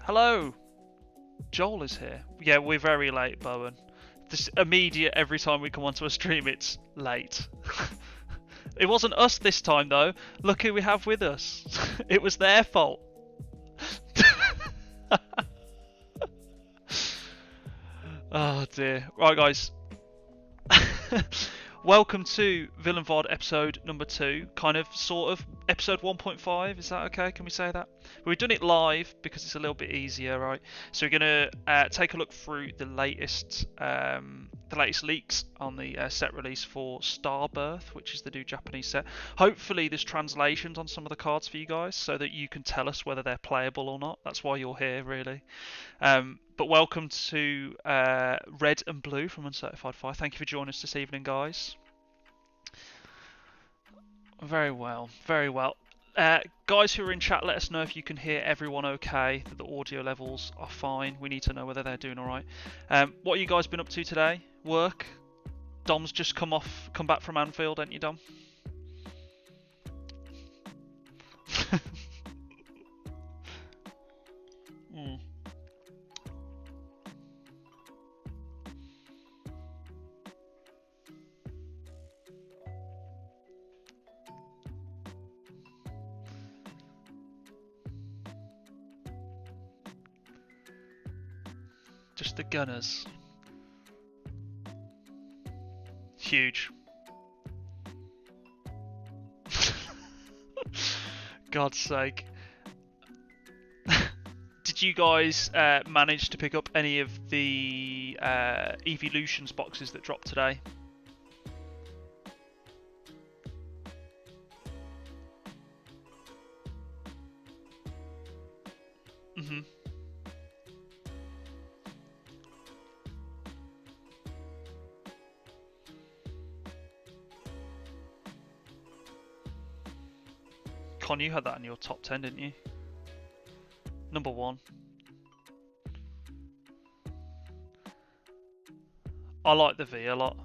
Hello! Joel is here. Yeah, we're very late, Bowen. This immediate every time we come onto a stream, it's late. It wasn't us this time, though. Look who we have with us. It was their fault. Oh dear. Right, guys. Welcome to VillainVOD episode number 2. Kind of, sort of, episode 1.5. Is that okay? Can we say that? We've done it live because it's a little bit easier, right? So we're going to take a look through the latest leaks on the set release for Starbirth, which is the new Japanese set. Hopefully there's translations on some of the cards for you guys so that you can tell us whether they're playable or not. That's why you're here, really. But welcome to Red and Blue from Uncertified Fire. Thank you for joining us this evening, guys. Very well, very well. Guys who are in chat, let us know if you can hear everyone okay, that the audio levels are fine. We need to know whether they're doing alright. What have you guys been up to today? Work? Dom's just come back from Anfield, ain't you, Dom? Just the Gunners. Huge. God's sake. Did you guys manage to pick up any of the Evolutions boxes that dropped today? Mm-hmm. Con, you had that in your top 10, didn't you? Number 1. I like the V a lot.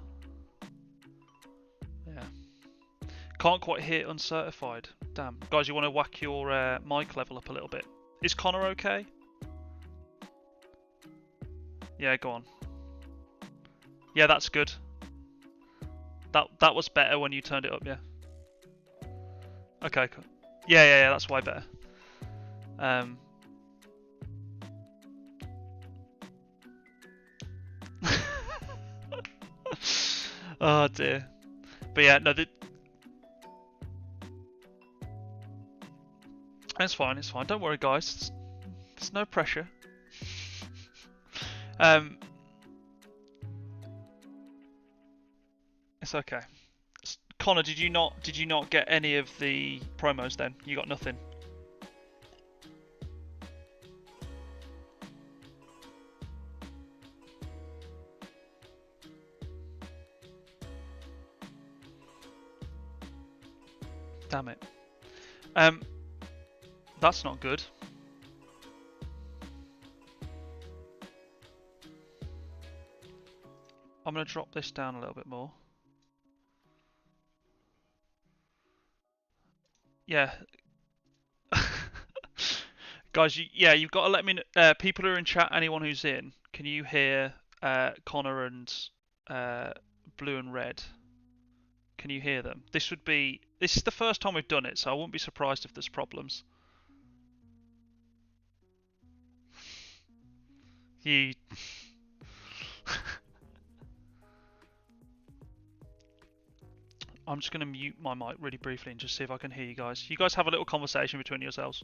Yeah. Can't quite hear Uncertified. Damn. Guys, you want to whack your mic level up a little bit? Is Connor okay? Yeah, go on. Yeah, that's good. That was better when you turned it up, yeah. Okay, cool. Yeah, that's way better. Oh dear. But yeah, no, it's fine, it's fine. Don't worry, guys. There's no pressure. It's okay. Connor, did you not get any of the promos then? You got nothing. Damn it. That's not good. I'm going to drop this down a little bit more. Yeah. Guys, you've got to let me know. People who are in chat, anyone who's in, can you hear Connor and Blue and Red? Can you hear them? This is the first time we've done it, so I wouldn't be surprised if there's problems. You... I'm just going to mute my mic really briefly and just see if I can hear you guys. You guys have a little conversation between yourselves.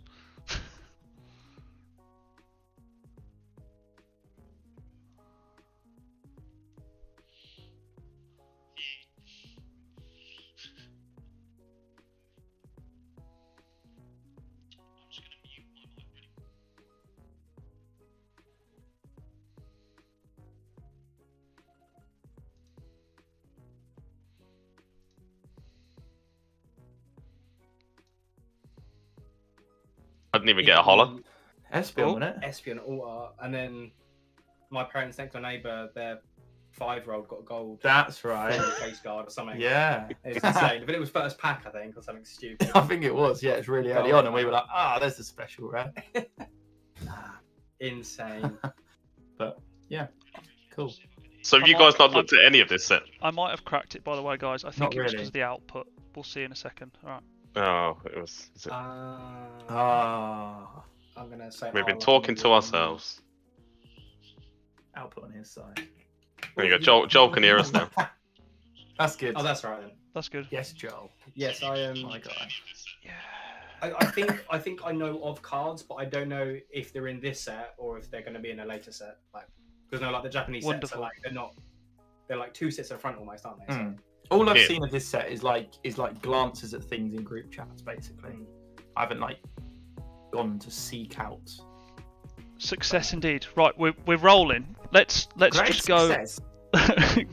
I didn't even get a holler. Espion, wasn't it? Espion Altar, and then my parents' next door neighbour, their 5-year-old got a gold. That's right. Face guard or something. Yeah. It's insane. But it was first pack, I think, or something stupid. I think it was. Yeah, it's really early on, and we were like, there's a special, right? insane. But yeah, cool. So have you guys not looked at any of this set? I might have cracked it, by the way, guys. I think Not it was really. because of the output. We'll see in a second. All right. Oh, it was. Is it? Ah, I'm gonna say. We've been talking to ourselves. output on his side. There you go. Joel can hear us now. That's good. Oh, that's right then. That's good. Yes, Joel. Yes, I am. My guy. Yeah. I think I know of cards, but I don't know if they're in this set or if they're going to be in a later set. Like, because no, like the Japanese sets are Wonderful. like they're like 2 sets in front almost, aren't they? So, All I've Yeah. seen of this set is like glances at things in group chats, basically. I haven't like gone to seek out. Success indeed. Right, we're rolling. Let's Great just go. success.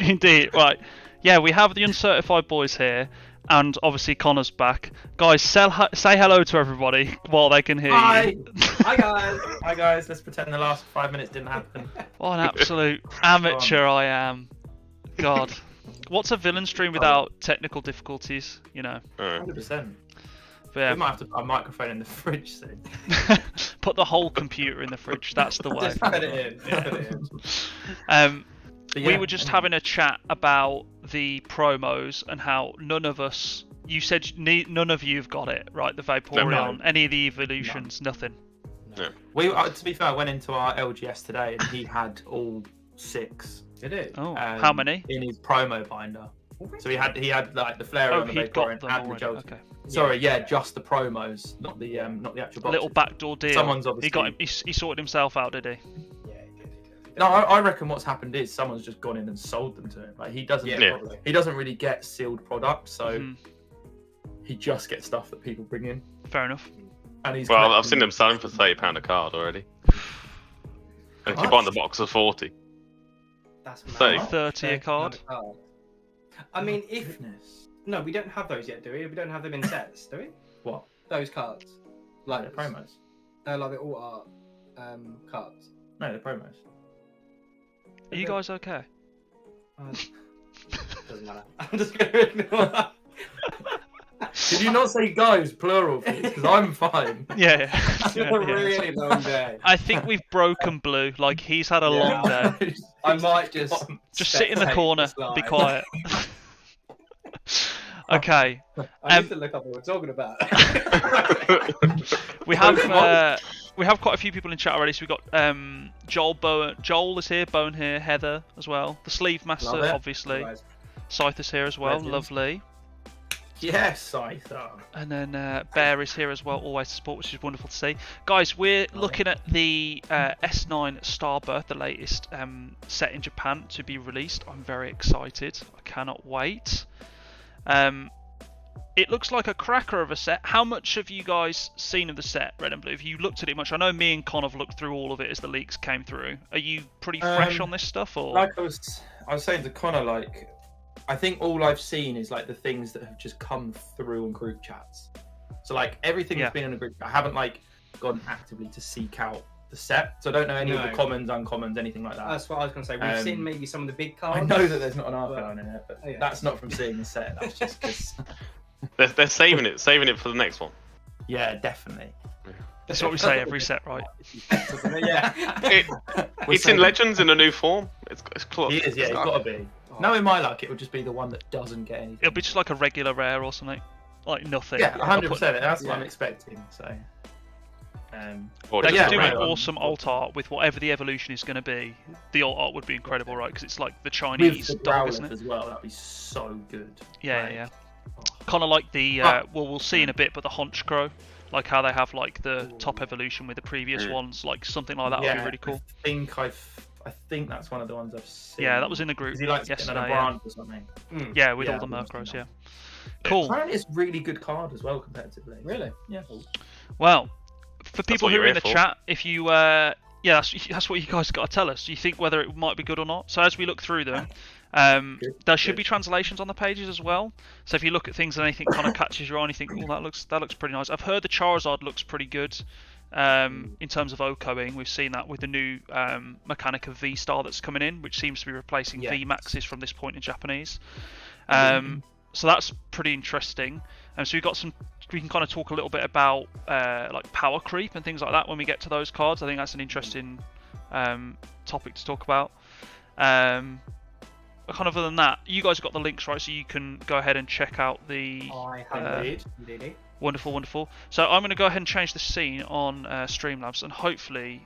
Indeed. Right. Yeah, we have the uncertified boys here, and obviously Connor's back. Guys, say hello to everybody while they can hear Hi. you. hi guys. Hi guys. Let's pretend the last 5 minutes didn't happen. What an absolute amateur I am. God. What's a villain stream without technical difficulties? You know. 100%. But yeah, We might have to put a microphone in the fridge soon. put the whole computer in the fridge. That's the way. Just put it in. Just put it in. But We yeah, were just having a chat about the promos and how none of us. You said none of you've got it, right? The Vaporeon, any of the evolutions, nothing. We to be fair, I went into our LGS today and he had all 6. Did it? Oh, how many? in his promo binder? So he had like the Flareon, Oh, the he'd got Vaporeon, them and the already. Jolteon. Okay. Sorry, yeah, just the promos, not the actual A boxes. little backdoor deal. Someone's He obviously. got him. He sorted himself out, did he? Yeah, he did. No, I reckon what's happened is someone's just gone in and sold them to him. Like he doesn't. Yeah, probably. He doesn't really get sealed products, so Mhm. he just gets stuff that people bring in. Fair enough. And he's. Well, I've collecting seen them selling for £30 a card already. And if you What? buy in the box of 40. That's So- mad. 30 a card. I mean, if Goodness. no, we don't have those yet, do we? We don't have them in sets, do we? What? Those cards, Like the promos? like the all art cards. No, the promos. Are you guys okay? Doesn't matter. I'm just gonna ignore that. Did you not say guys plural, please? Because I'm fine. Yeah. It's been a really long day. I think we've broken Blue. Like he's had a long day. I might just Just sit in the spectate corner. this live. Be quiet. Okay. I need to look up what we're talking about. We have quite a few people in chat already. So we got Joel Bowen. Joel is here. Bone here. Heather as well. The Sleeve Master, Love it. obviously. Guys, Scythe is here as well. Legend. Lovely. Yes, I thought. And then Bear is here as well, always to support, which is wonderful to see. Guys, we're looking at the S9 Starbirth, the latest set in Japan to be released. I'm very excited. I cannot wait. It looks like a cracker of a set. How much have you guys seen of the set, Red and Blue? Have you looked at it much? I know me and Con have looked through all of it as the leaks came through. Are you pretty fresh on this stuff, or? Like I was saying to Connor, like I think all I've seen is like the things that have just come through on group chats. So like everything that's been in a group chat, I haven't like gone actively to seek out the set. So I don't know any of the No. commons, uncommons, anything like that. that's what I was gonna say. We've seen maybe some of the big cards. I know that there's not an Arcanine in it, but Oh, yeah. that's not from seeing the set. That's just because. They're saving it for the next one. Yeah, definitely. That's what we say every set, right? Yeah. It's in Legends in a new form. It's close. He is, yeah, it's got to be. No, in my luck, it would just be the one that doesn't get anything. It'll be just like a regular rare or something. Like nothing. Yeah, I'll 100%. put- That's what Yeah. I'm expecting. So. Or They just could do a an rare. awesome alt art with whatever the evolution is going to be. The alt art would be incredible, right? Because it's like the Chinese With the dog, isn't Growlithe it? as well, that'd be so good. Yeah, Like, yeah. oh. Kind of like the Oh. well, we'll see in a bit, but the Honch Crow, like how they have like the top evolution with the previous ones, like something like that would be really cool. I think that's one of the ones I've seen. Yeah, that was in the group Is he like sitting on a yesterday. Yeah. branch or something? Yeah, with Yeah, all the I think Murkrows, so. yeah. Cool. Apparently it's a really good card as well competitively. Really? Yeah. Well, for people what who you're are in here the for. chat, if you that's what you guys got to tell us. Do you think whether it might be good or not? So as we look through them, there should be translations on the pages as well. So if you look at things and anything kind of catches your eye, and you think, "Oh, that looks pretty nice." I've heard the Charizard looks pretty good in terms of OCOing. We've seen that with the new mechanic of V-Star that's coming in, which seems to be replacing Yes. V-Maxes from this point in Japanese. So that's pretty interesting. So we've got some we can kind of talk a little bit about like power creep and things like that when we get to those cards. I think that's an interesting topic to talk about. But kind of other than that, you guys have got the links, right? So you can go ahead and check out the. I have indeed. Wonderful, wonderful. So I'm going to go ahead and change the scene on Streamlabs, and hopefully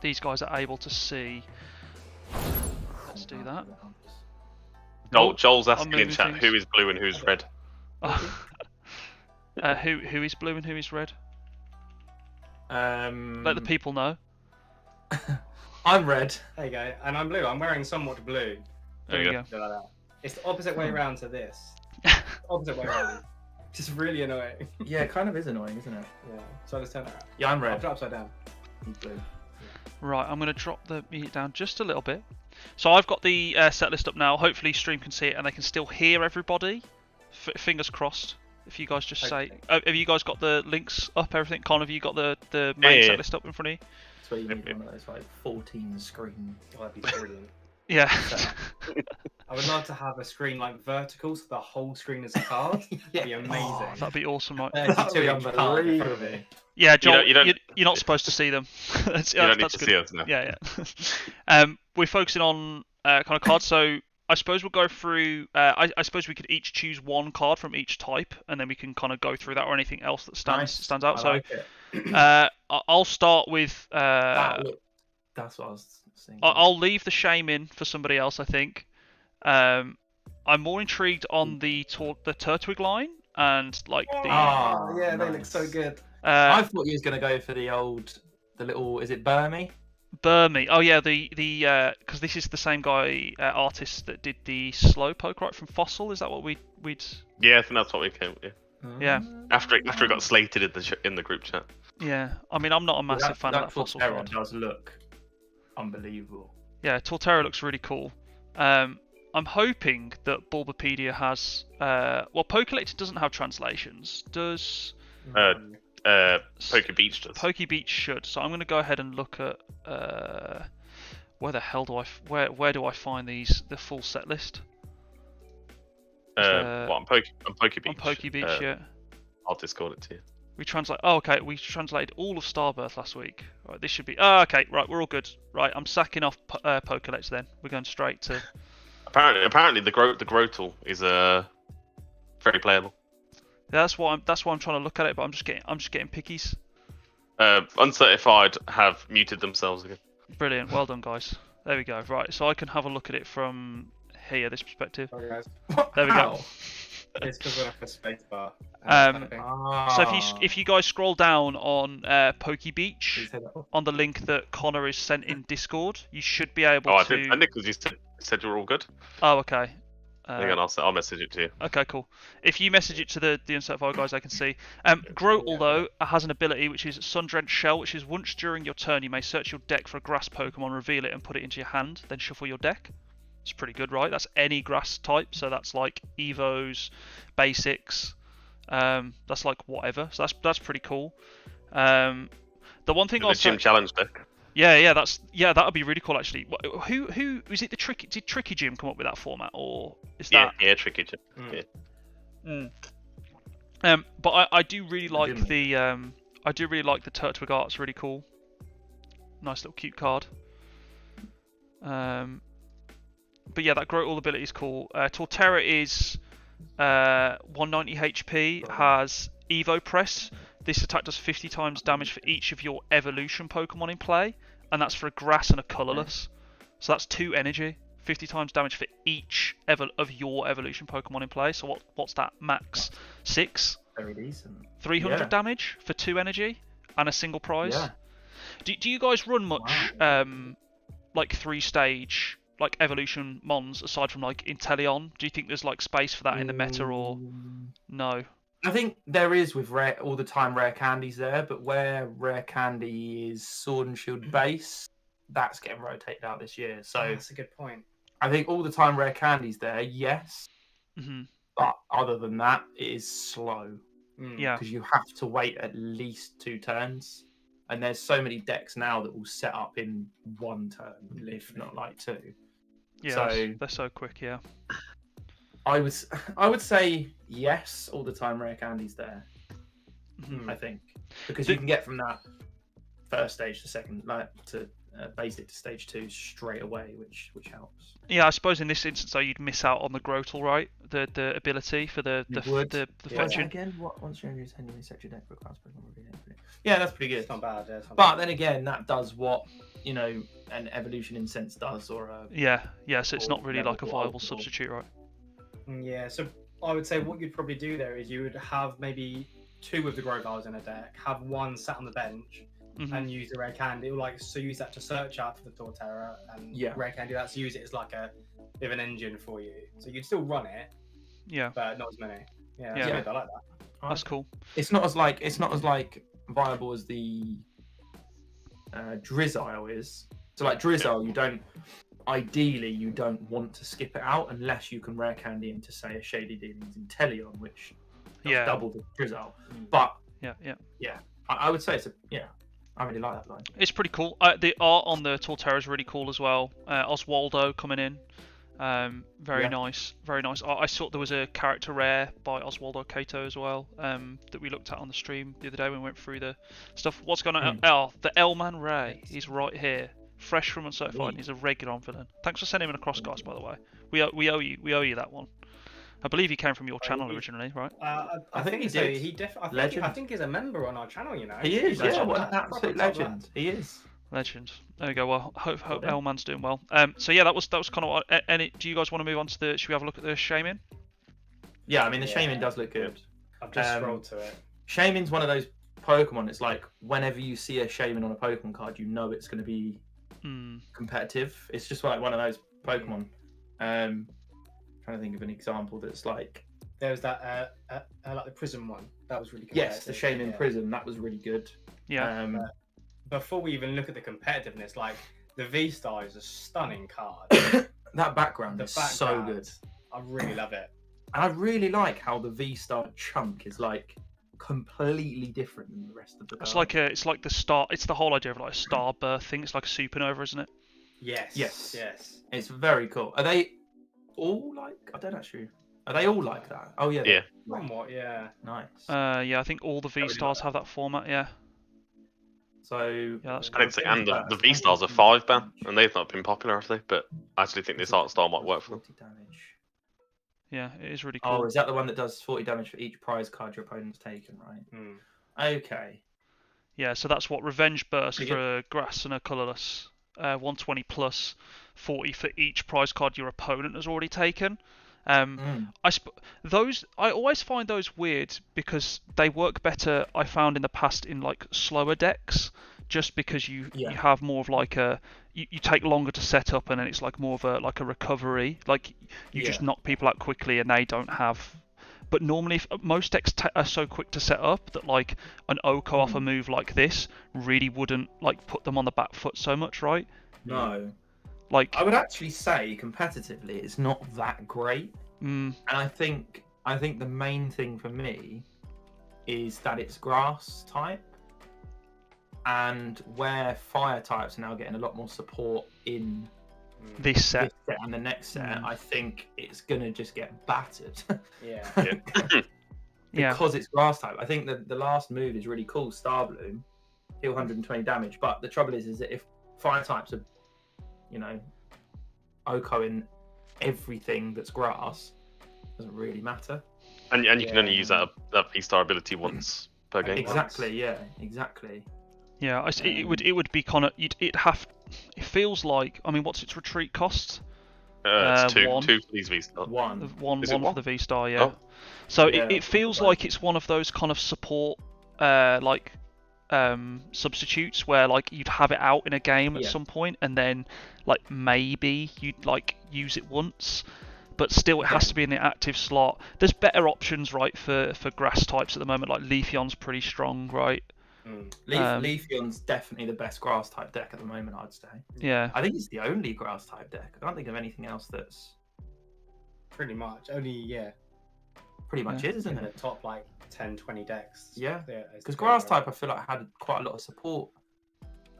these guys are able to see. Let's do that. Joel's asking in chat who is blue and who's red. Who is blue and who is red? Let the people know. I'm red. There you go, and I'm blue. I'm wearing somewhat blue. There you go. Like that. It's the opposite way around to this. Opposite way around. Just really annoying. Yeah, it kind of is annoying, isn't it? Yeah. So I just turn it around. Yeah, I'm red. I'll put it upside down. I'm blue. Right, I'm going to drop the music down just a little bit. So I've got the set list up now. Hopefully stream can see it and they can still hear everybody. Fingers crossed. If you guys just say... have you guys got the links up, everything? Con, have you got the main set list up in front of you? So you need one of those like 14 screen. Oh, that'd be brilliant. Yeah. I would love to have a screen like vertical, so the whole screen is a card. That'd be amazing. Oh, that'd be awesome, right? That'd be unbelievable. Yeah, Joel, you're not supposed to see them. You don't need to see us now. Yeah, yeah. We're focusing on kind of cards, so I suppose we'll go through. I suppose we could each choose one card from each type, and then we can kind of go through that or anything else that stands out. I like so, I'll start with. That's what I was thinking. I'll leave the shame in for somebody else. I think. I'm more intrigued on the Turtwig line and like the. Oh, yeah, they look so good. I thought you was gonna go for the little. Is it Burmy? Burmy. Oh yeah, the because this is the same guy artist that did the Slowpoke, right, from Fossil. Is that what we'd? Yeah, I think that's what we came with. Yeah. After it got slated in the group chat. Yeah, I mean I'm not a massive fan of that Fossil card. card. Does look unbelievable. Yeah, Torterra looks really cool. I'm hoping that Bulbapedia has. Well, Pokelector doesn't have translations. Does? Pokebeach does. Pokebeach should. So I'm going to go ahead and look at where the hell do where do I find the full set list? On Pokebeach. On Pokebeach, yeah. I'll Discord it to you. We translate. Oh, okay. We translated all of Starbirth last week. Right, this should be. Oh, okay. Right, we're all good. Right, I'm sacking off Pokelector then. We're going straight to. Apparently, the Grotle is very playable. Yeah, that's why I'm trying to look at it, but I'm just getting pickies. Uncertified have muted themselves again. Brilliant. Well done, guys. There we go. Right, so I can have a look at it from here, this perspective. Sorry, guys. There we go. It's because we're like a space bar. So if you guys scroll down on Pokebeach, on the link that Connor has sent in Discord, you should be able to. I think because you said you're all good. Oh, okay. Hang on, I'll message it to you. Okay, cool. If you message it to the Uncertified guys, I can see. Grotle, though, has an ability which is Sun-Drenched Shell, which is once during your turn you may search your deck for a grass Pokemon, reveal it, and put it into your hand, then shuffle your deck. It's pretty good, right? That's any grass type, so that's like Evos, Basics, that's like whatever. So that's pretty cool. The one thing I'll say... Gym Challenge deck. Yeah, that would be really cool actually. Who is it? Did Tricky Gym come up with that format, or is that? Yeah, Tricky Gym. Yeah. But I do really like the Turtwig art. It's really cool. Nice little cute card. But yeah, that Grotle ability is cool. Torterra is 190 HP, has Evo Press. This attack does 50 times damage for each of your evolution Pokemon in play, and that's for a grass and a colourless. So that's 2 energy, 50 times damage for each of your evolution Pokemon in play. So what's that? Max 6? Very decent. 300 damage for 2 energy and a single prize. Yeah. Do you guys run much like 3-stage like evolution mons aside from like Inteleon? Do you think there's like space for that in the meta, or no? I think there is with all the time rare candies there, but where rare candy is Sword and Shield base, that's getting rotated out this year. So that's a good point. I think all the time rare candies there, yes, but other than that, it is slow. Yeah, because you have to wait at least 2 turns, and there's so many decks now that will set up in 1 turn, if not like 2. Yeah, so they're so quick. Yeah. I would say yes all the time. Rare candy's there. I think because you can get from that first stage to second, like to basic to stage 2 straight away, which helps. Yeah, I suppose in this instance though you'd miss out on the Grotle, right? The ability for the fledgling. Again, once you're using you set your deck for a class Pokemon. Yeah, that's pretty good. It's not bad. But then again, that does what an evolution incense does, or a so it's not really like a viable substitute, right? Yeah, so I would say what you'd probably do there is you would have maybe 2 of the Grovals in a deck, have 1 sat on the bench, and use the rare candy, use that to search out for the Torterra, and rare candy that's use it as like a bit of an engine for you. So you'd still run it, but not as many. Yeah, that's good. I like that. That's cool. It's not as viable as the Drizzile is. So like Drizzile, you don't want to skip it out unless you can rare candy into say a Shady Dealings Inteleon, which does double the Drizzile. But I would say I really like that line. It's pretty cool. The art on the Torterra is really cool as well. Oswaldo coming in, very nice, very nice. I saw there was a character rare by Oswaldo Cato as well that we looked at on the stream the other day when we went through the stuff. What's going on? The L-Man Ray. He's right here, fresh from Uncertified. He's a regular on villain. Thanks for sending him across, guys. By the way, we owe you that one. I believe he came from your channel originally, right? I think he did. I think he's a member on our channel, you know. He is, what an absolute legend. He is. Legend. There we go. Well, hope L-Man's doing well. So yeah, that was kind of what. Do you guys want to move on to the? Should we have a look at the Shaman? Yeah, I mean the Shaman does look good. I've just scrolled to it. Shaman's one of those Pokemon. It's like whenever you see a Shaman on a Pokemon card, you know it's going to be competitive. It's just like one of those Pokemon. Trying to think of an example that's like there was that like the Prism one that was really good. Yes, the Shaman Prism, that was really good. Before we even look at the competitiveness, like the V-Star is a stunning card. That background is so good. I really love it, and I really like how the V-Star chunk is like completely different than the rest of the card. It's like the star. It's the whole idea of like a star birth thing. It's like a supernova, isn't it? Yes. It's very cool. Are they all like? I don't actually. Are they all like that? Oh yeah. Yeah. Somewhat, yeah. Nice. I think all the V-Stars have that format. Yeah. So that's cool. And the V-Stars are 5-ban, and they've not been popular, have they? But I actually think this art style might work for them. Damage. Yeah, it is really cool. Oh, is that the one that does 40 damage for each prize card your opponent's taken, right? Okay. Yeah, so that's what Revenge Burst for a grass and a colourless. 120 plus 40 for each prize card your opponent has already taken. I always find those weird because they work better. I found in the past in like slower decks, just because you have more of like you take longer to set up, and then it's like more of a recovery. Like you just knock people out quickly, and they don't have. But normally, most decks are so quick to set up that like an Oko off a move like this really wouldn't like put them on the back foot so much, right? No. Like I would actually say competitively, it's not that great. And I think the main thing for me is that it's grass type, and where fire types are now getting a lot more support in this set and the next set, I think it's gonna just get battered. Because it's grass type. I think that the last move is really cool. Star Bloom, heal 120 damage. But the trouble is that if fire types are, Oko-ing everything that's grass, it doesn't really matter. And you can only use that V-Star ability once per game. Exactly. Yeah. Exactly. Yeah. It would be kind of. It feels like. I mean, what's its retreat cost? It's two one. for these V-Stars. One for the V-Star, yeah. Oh. So it feels like it's one of those kind of support substitutes where like you'd have it out in a game at some point, and then like maybe you'd like use it once, but still it has to be in the active slot. There's better options, right, for grass types at the moment. Like Leafeon's pretty strong, right? Leafeon's definitely the best grass type deck at the moment, I'd say. Yeah. I think it's the only grass type deck. I can't think of anything else that's pretty much is, isn't in it? The top like 10-20 decks. Yeah. Because grass type I feel like had quite a lot of support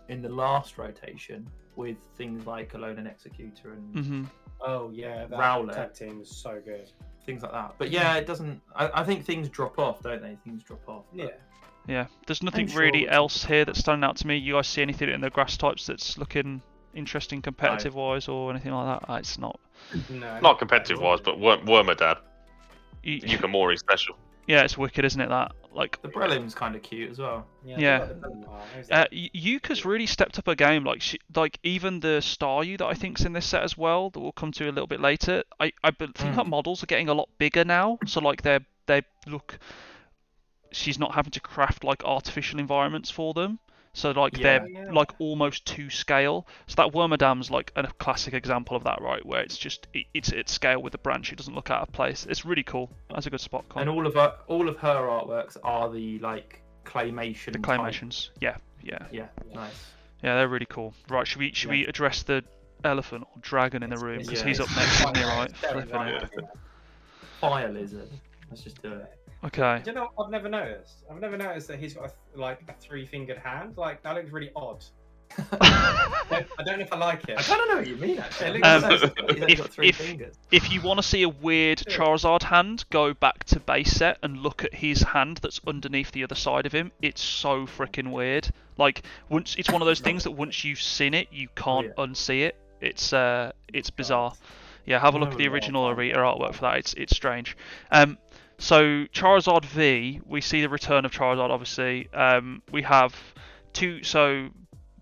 in the last rotation with things like Alone and Executor and Oh yeah, that Rowlet. tag team was so good. things like that. But yeah, it doesn't. I think things drop off, don't they? Things drop off. But... Yeah. There's nothing sure really it's- else here that's standing out to me. You guys see anything in the grass types that's looking interesting competitive wise or anything like that? It's not. No, Not competitive wise, but Wormadad. You, Yukamori special. yeah, it's wicked, isn't it? That like. The Brelim's kind of cute as well. Yeah. Yuka's really stepped up her game. Like even the Staryu that I think's in this set as well, that we'll come to a little bit later. I think her models are getting a lot bigger now. So like they look. She's not having to craft like artificial environments for them. So like they're like almost to scale. So that Wormadam's like a classic example of that, right? Where it's just it's at scale with the branch. It doesn't look out of place. It's really cool. That's a good spot. Con. And all of her artworks are the like claymation. The claymations. Yeah. Yeah, nice. Yeah, they're really cool. Right, should we address the elephant or dragon in the room because he's up next, isn't he? Right, flipping it. Fire lizard. Let's just do it. Okay. Do you know what I've never noticed? I've never noticed that he's got a 3-fingered hand. Like that looks really odd. I don't know if I like it. I kind of know what you mean. Actually, he's got 3 fingers. If you want to see a weird Charizard hand, go back to base set and look at his hand that's underneath the other side of him. It's so freaking weird. Like it's one of those things that once you've seen it, you can't unsee it. It's bizarre. Yeah, have a look at the original Arita artwork for that. It's strange. So Charizard V, we see the return of Charizard. Obviously, we have two. So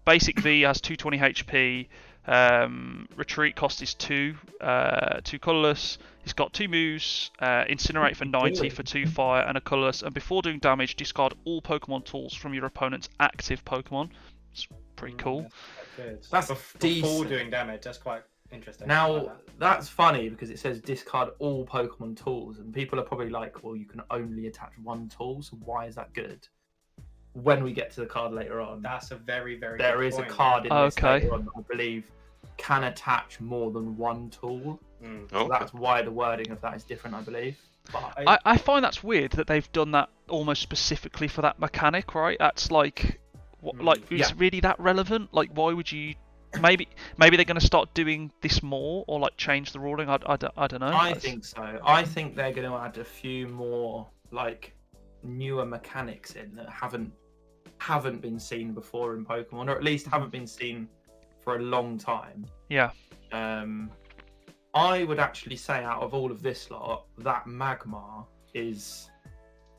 basic V has 220 HP. Retreat cost is 2 colourless. He's got 2 moves. Incinerate for 90 for 2 fire and a colourless. And before doing damage, discard all Pokemon tools from your opponent's active Pokemon. It's pretty cool. That's before decent. doing damage. That's quite interesting. Now that's funny because it says discard all Pokemon tools, and people are probably like, "Well, you can only attach 1 tool, so why is that good?" When we get to the card later on, that's a very there good is point. a card in this later on that I believe can attach more than 1 tool. So that's why the wording of that is different, I believe. But I find that's weird that they've done that almost specifically for that mechanic, right? That's like, it's really that relevant? Like, why would you? Maybe they're going to start doing this more, or like change the ruling. I don't know. I think so. I think they're going to add a few more like newer mechanics in that haven't been seen before in Pokemon, or at least haven't been seen for a long time. Yeah. I would actually say out of all of this lot, that Magmar is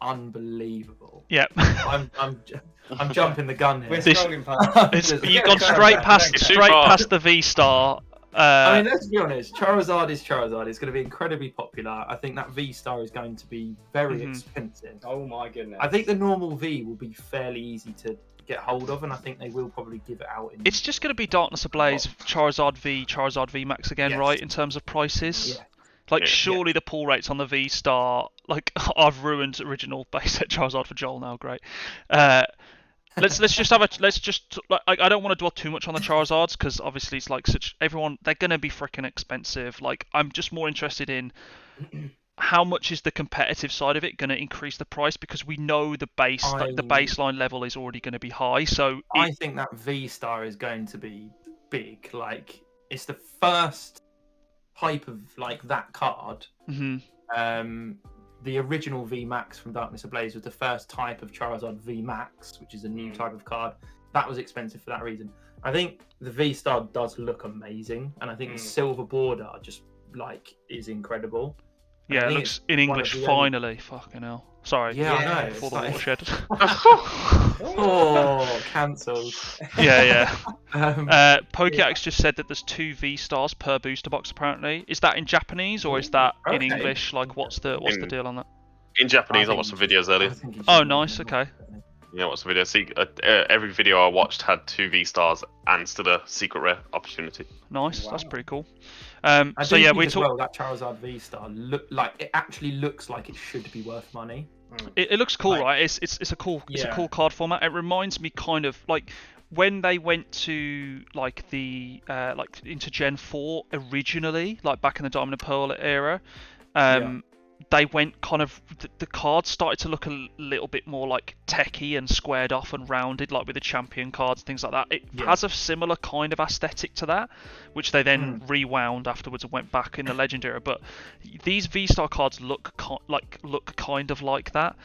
unbelievable. Yeah. I'm jumping the gun here. We're scrolling past. You've gone straight past the V Star. I mean, let's be honest. Charizard is Charizard. It's going to be incredibly popular. I think that V Star is going to be very expensive. Oh my goodness. I think the normal V will be fairly easy to get hold of, and I think they will probably give it out. It's just going to be Darkness Ablaze, Charizard V Max again, right? In terms of prices. Yeah. Like, surely the pull rates on the V Star. Like, I've ruined original base set Charizard for Joel now. Great. Let's just like, I don't want to dwell too much on the Charizards because obviously it's like they're gonna be freaking expensive. Like, I'm just more interested in how much is the competitive side of it going to increase the price, because we know the baseline level is already going to be high. So I think that V Star is going to be big. Like, it's the first type of like that card. The original V Max from Darkness Ablaze was the first type of Charizard V Max, which is a new type of card. That was expensive for that reason. I think the V Star does look amazing, and I think the silver border just like is incredible. Yeah, it looks in English finally. Fucking hell. Sorry. Yeah, I know. Before the watershed. Oh, cancelled. Yeah. Pokeax just said that there's 2 V Stars per booster box apparently. Is that in Japanese or is that in English? Like, what's the deal on that? In Japanese, I watched some videos earlier. Oh, nice. Okay. Yeah, what's the video? See, every video I watched had 2 V Stars and still a secret rare opportunity. Nice, that's pretty cool. So yeah, we talk that Charizard V Star it actually looks like it should be worth money. It looks cool, right? It's a cool card format. It reminds me kind of like when they went to like the into Gen 4 originally, like back in the Diamond and Pearl era. they went kind of the cards started to look a little bit more like techy and squared off and rounded, like with the champion cards, things like that. It has a similar kind of aesthetic to that, which they then rewound afterwards and went back in the Legend era. But these V-Star cards look kind of like that.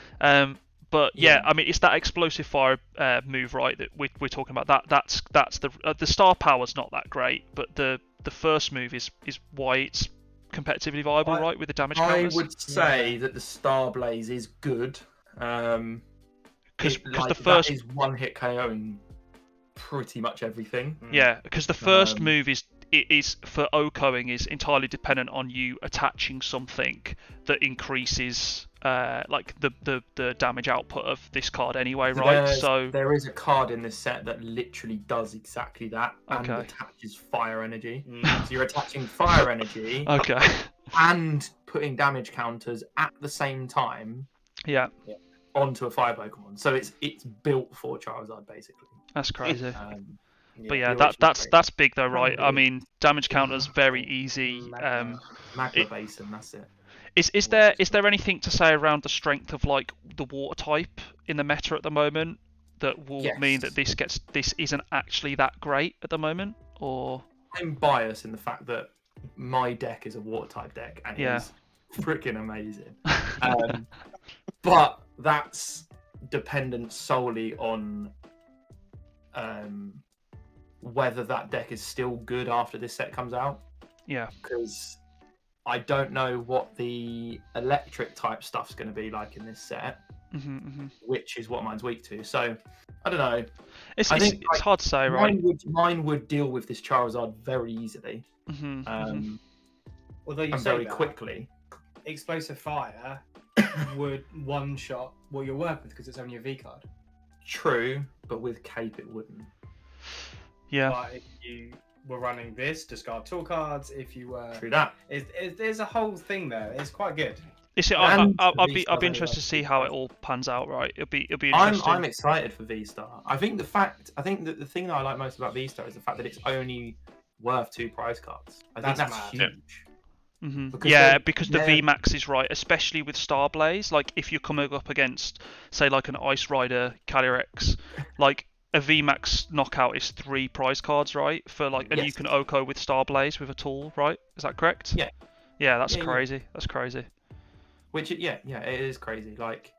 But yeah, I mean, it's that explosive fire move, right? That we're talking about. That's the star power's not that great, but the first move is why it's competitively viable, right? With the damage counters. I would say that the Star Blaze is good. Because the first that is one hit KOing pretty much everything. Yeah, because the first move is for OHKOing is entirely dependent on you attaching something that increases like the damage output of this card anyway, right? So there is a card in this set that literally does exactly that and attaches fire energy. So you're attaching fire energy and putting damage counters at the same time onto a fire Pokemon. So it's built for Charizard basically. That's crazy. But yeah, that's big though, right? I mean, damage counters very easy. Magma Basin, that's it. Is there anything to say around the strength of like the water type in the meta at the moment that will mean that this isn't actually that great at the moment? Or I'm biased in the fact that my deck is a water type deck and it's freaking amazing. But that's dependent solely on whether that deck is still good after this set comes out. Yeah. Because I don't know what the electric type stuff's going to be like in this set, which is what mine's weak to. So, I don't know. It's hard to say, right? Mine would deal with this Charizard very easily. Although you and say very that, quickly. Explosive Fire would one-shot what you're working with because it's only a V card. True, but with Cape it wouldn't. Yeah. But if you were running this, discard tool cards. If you were... True that. There's a whole thing there. It's quite good. I'll be interested to see how it all pans out, right? It'll be interesting. I'm excited for V-Star. I think that the thing that I like most about V-Star is the fact that it's only worth 2 prize cards. I think that's huge. Because the VMAX is right, especially with Star Blaze. Like if you're coming up against, say, like an Ice Rider Calyrex, like a VMAX knockout is 3 prize cards, right? For like, and you can OHKO with Star Blaze with a tool, right? Is that correct? Yeah. Yeah, that's crazy. That's crazy. Which it is crazy. Like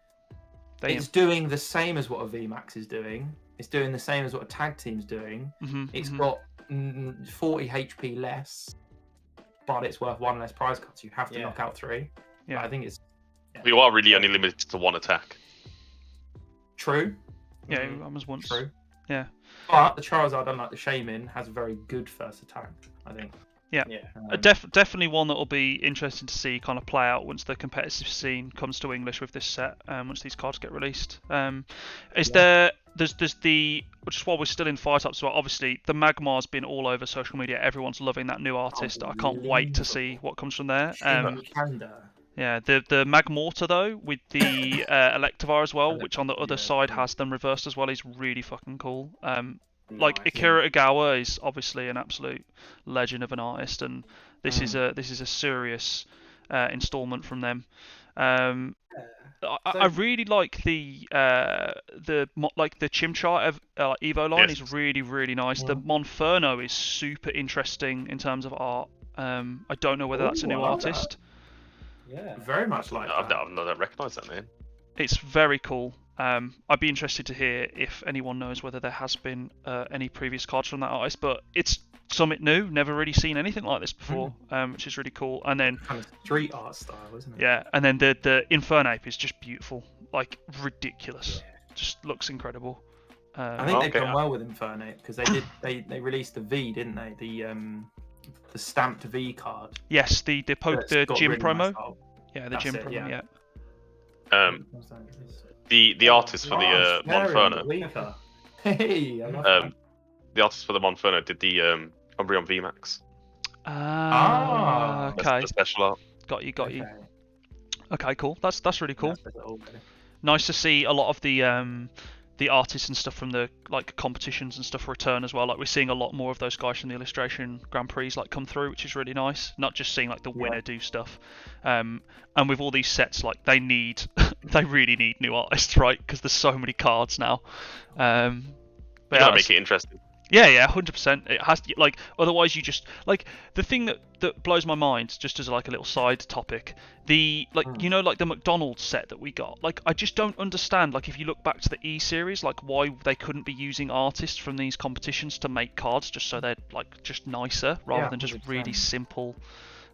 it's doing the same as what a VMAX is doing. It's doing the same as what a tag team's doing. It's got 40 HP less, but it's worth 1 less prize card. So you have to knock out 3. Yeah, I think it's. You are really only limited to 1 attack. True. Yeah, I was once. True. Yeah. But the Charizard, unlike the Shaman, has a very good first attack, I think. Yeah. Definitely one that will be interesting to see kind of play out once the competitive scene comes to English with this set, once these cards get released. There's the, just while we're still in fire types as well, obviously the Magmar's been all over social media. Everyone's loving that new artist. I can't wait to see what comes from there. Yeah, the Magmortar though, with the Electivire as well, which on the other side has them reversed as well, is really fucking cool. Like Akira Igawa is obviously an absolute legend of an artist, and this is a serious installment from them. I really like the Chimchar Evo line is really nice. The Monferno is super interesting in terms of art. I don't know whether that's a new artist. Yeah, very much like that. I don't recognise that name. It's very cool. I'd be interested to hear if anyone knows whether there has been any previous cards from that artist, but it's something new. Never really seen anything like this before, which is really cool. And then kind of street art style, isn't it? Yeah, and then the Infernape is just beautiful, like ridiculous. Just looks incredible. I think they've done well with Infernape because they released the V, didn't they? The stamped V card. Yes, the gym promo. Yeah, the gym promo. Yeah. The artist for the Monferno. Hey, I love that. The artist for the Monferno did the Umbreon VMAX. Okay. That's the special art. Got you. Okay, cool. That's really cool. Nice to see a lot of the the artists and stuff from the like competitions and stuff return as well. Like we're seeing a lot more of those guys from the illustration Grand Prix like come through, which is really nice. Not just seeing like the winner do stuff. And with all these sets, like they really need new artists, right? Because there's so many cards now. But gotta make it interesting. Yeah, 100%. It has to, like, otherwise you just like the thing that blows my mind, just as like a little side topic. The like you know like the McDonald's set that we got. Like I just don't understand. Like if you look back to the E series, like why they couldn't be using artists from these competitions to make cards just so they're like just nicer rather than just 100%. really simple,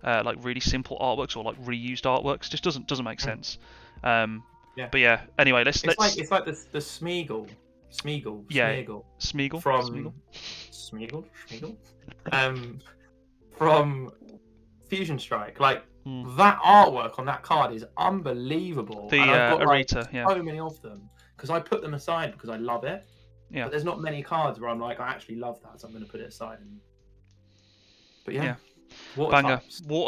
really simple artworks or like reused artworks. Just doesn't make sense. But yeah. Anyway, let's. It's like the Smeagol. Smeagol from from Fusion Strike. Like that artwork on that card is unbelievable. The and I've got Arita, so many of them because I put them aside because I love it. Yeah. But there's not many cards where I'm like I actually love that, so I'm going to put it aside. But yeah. Water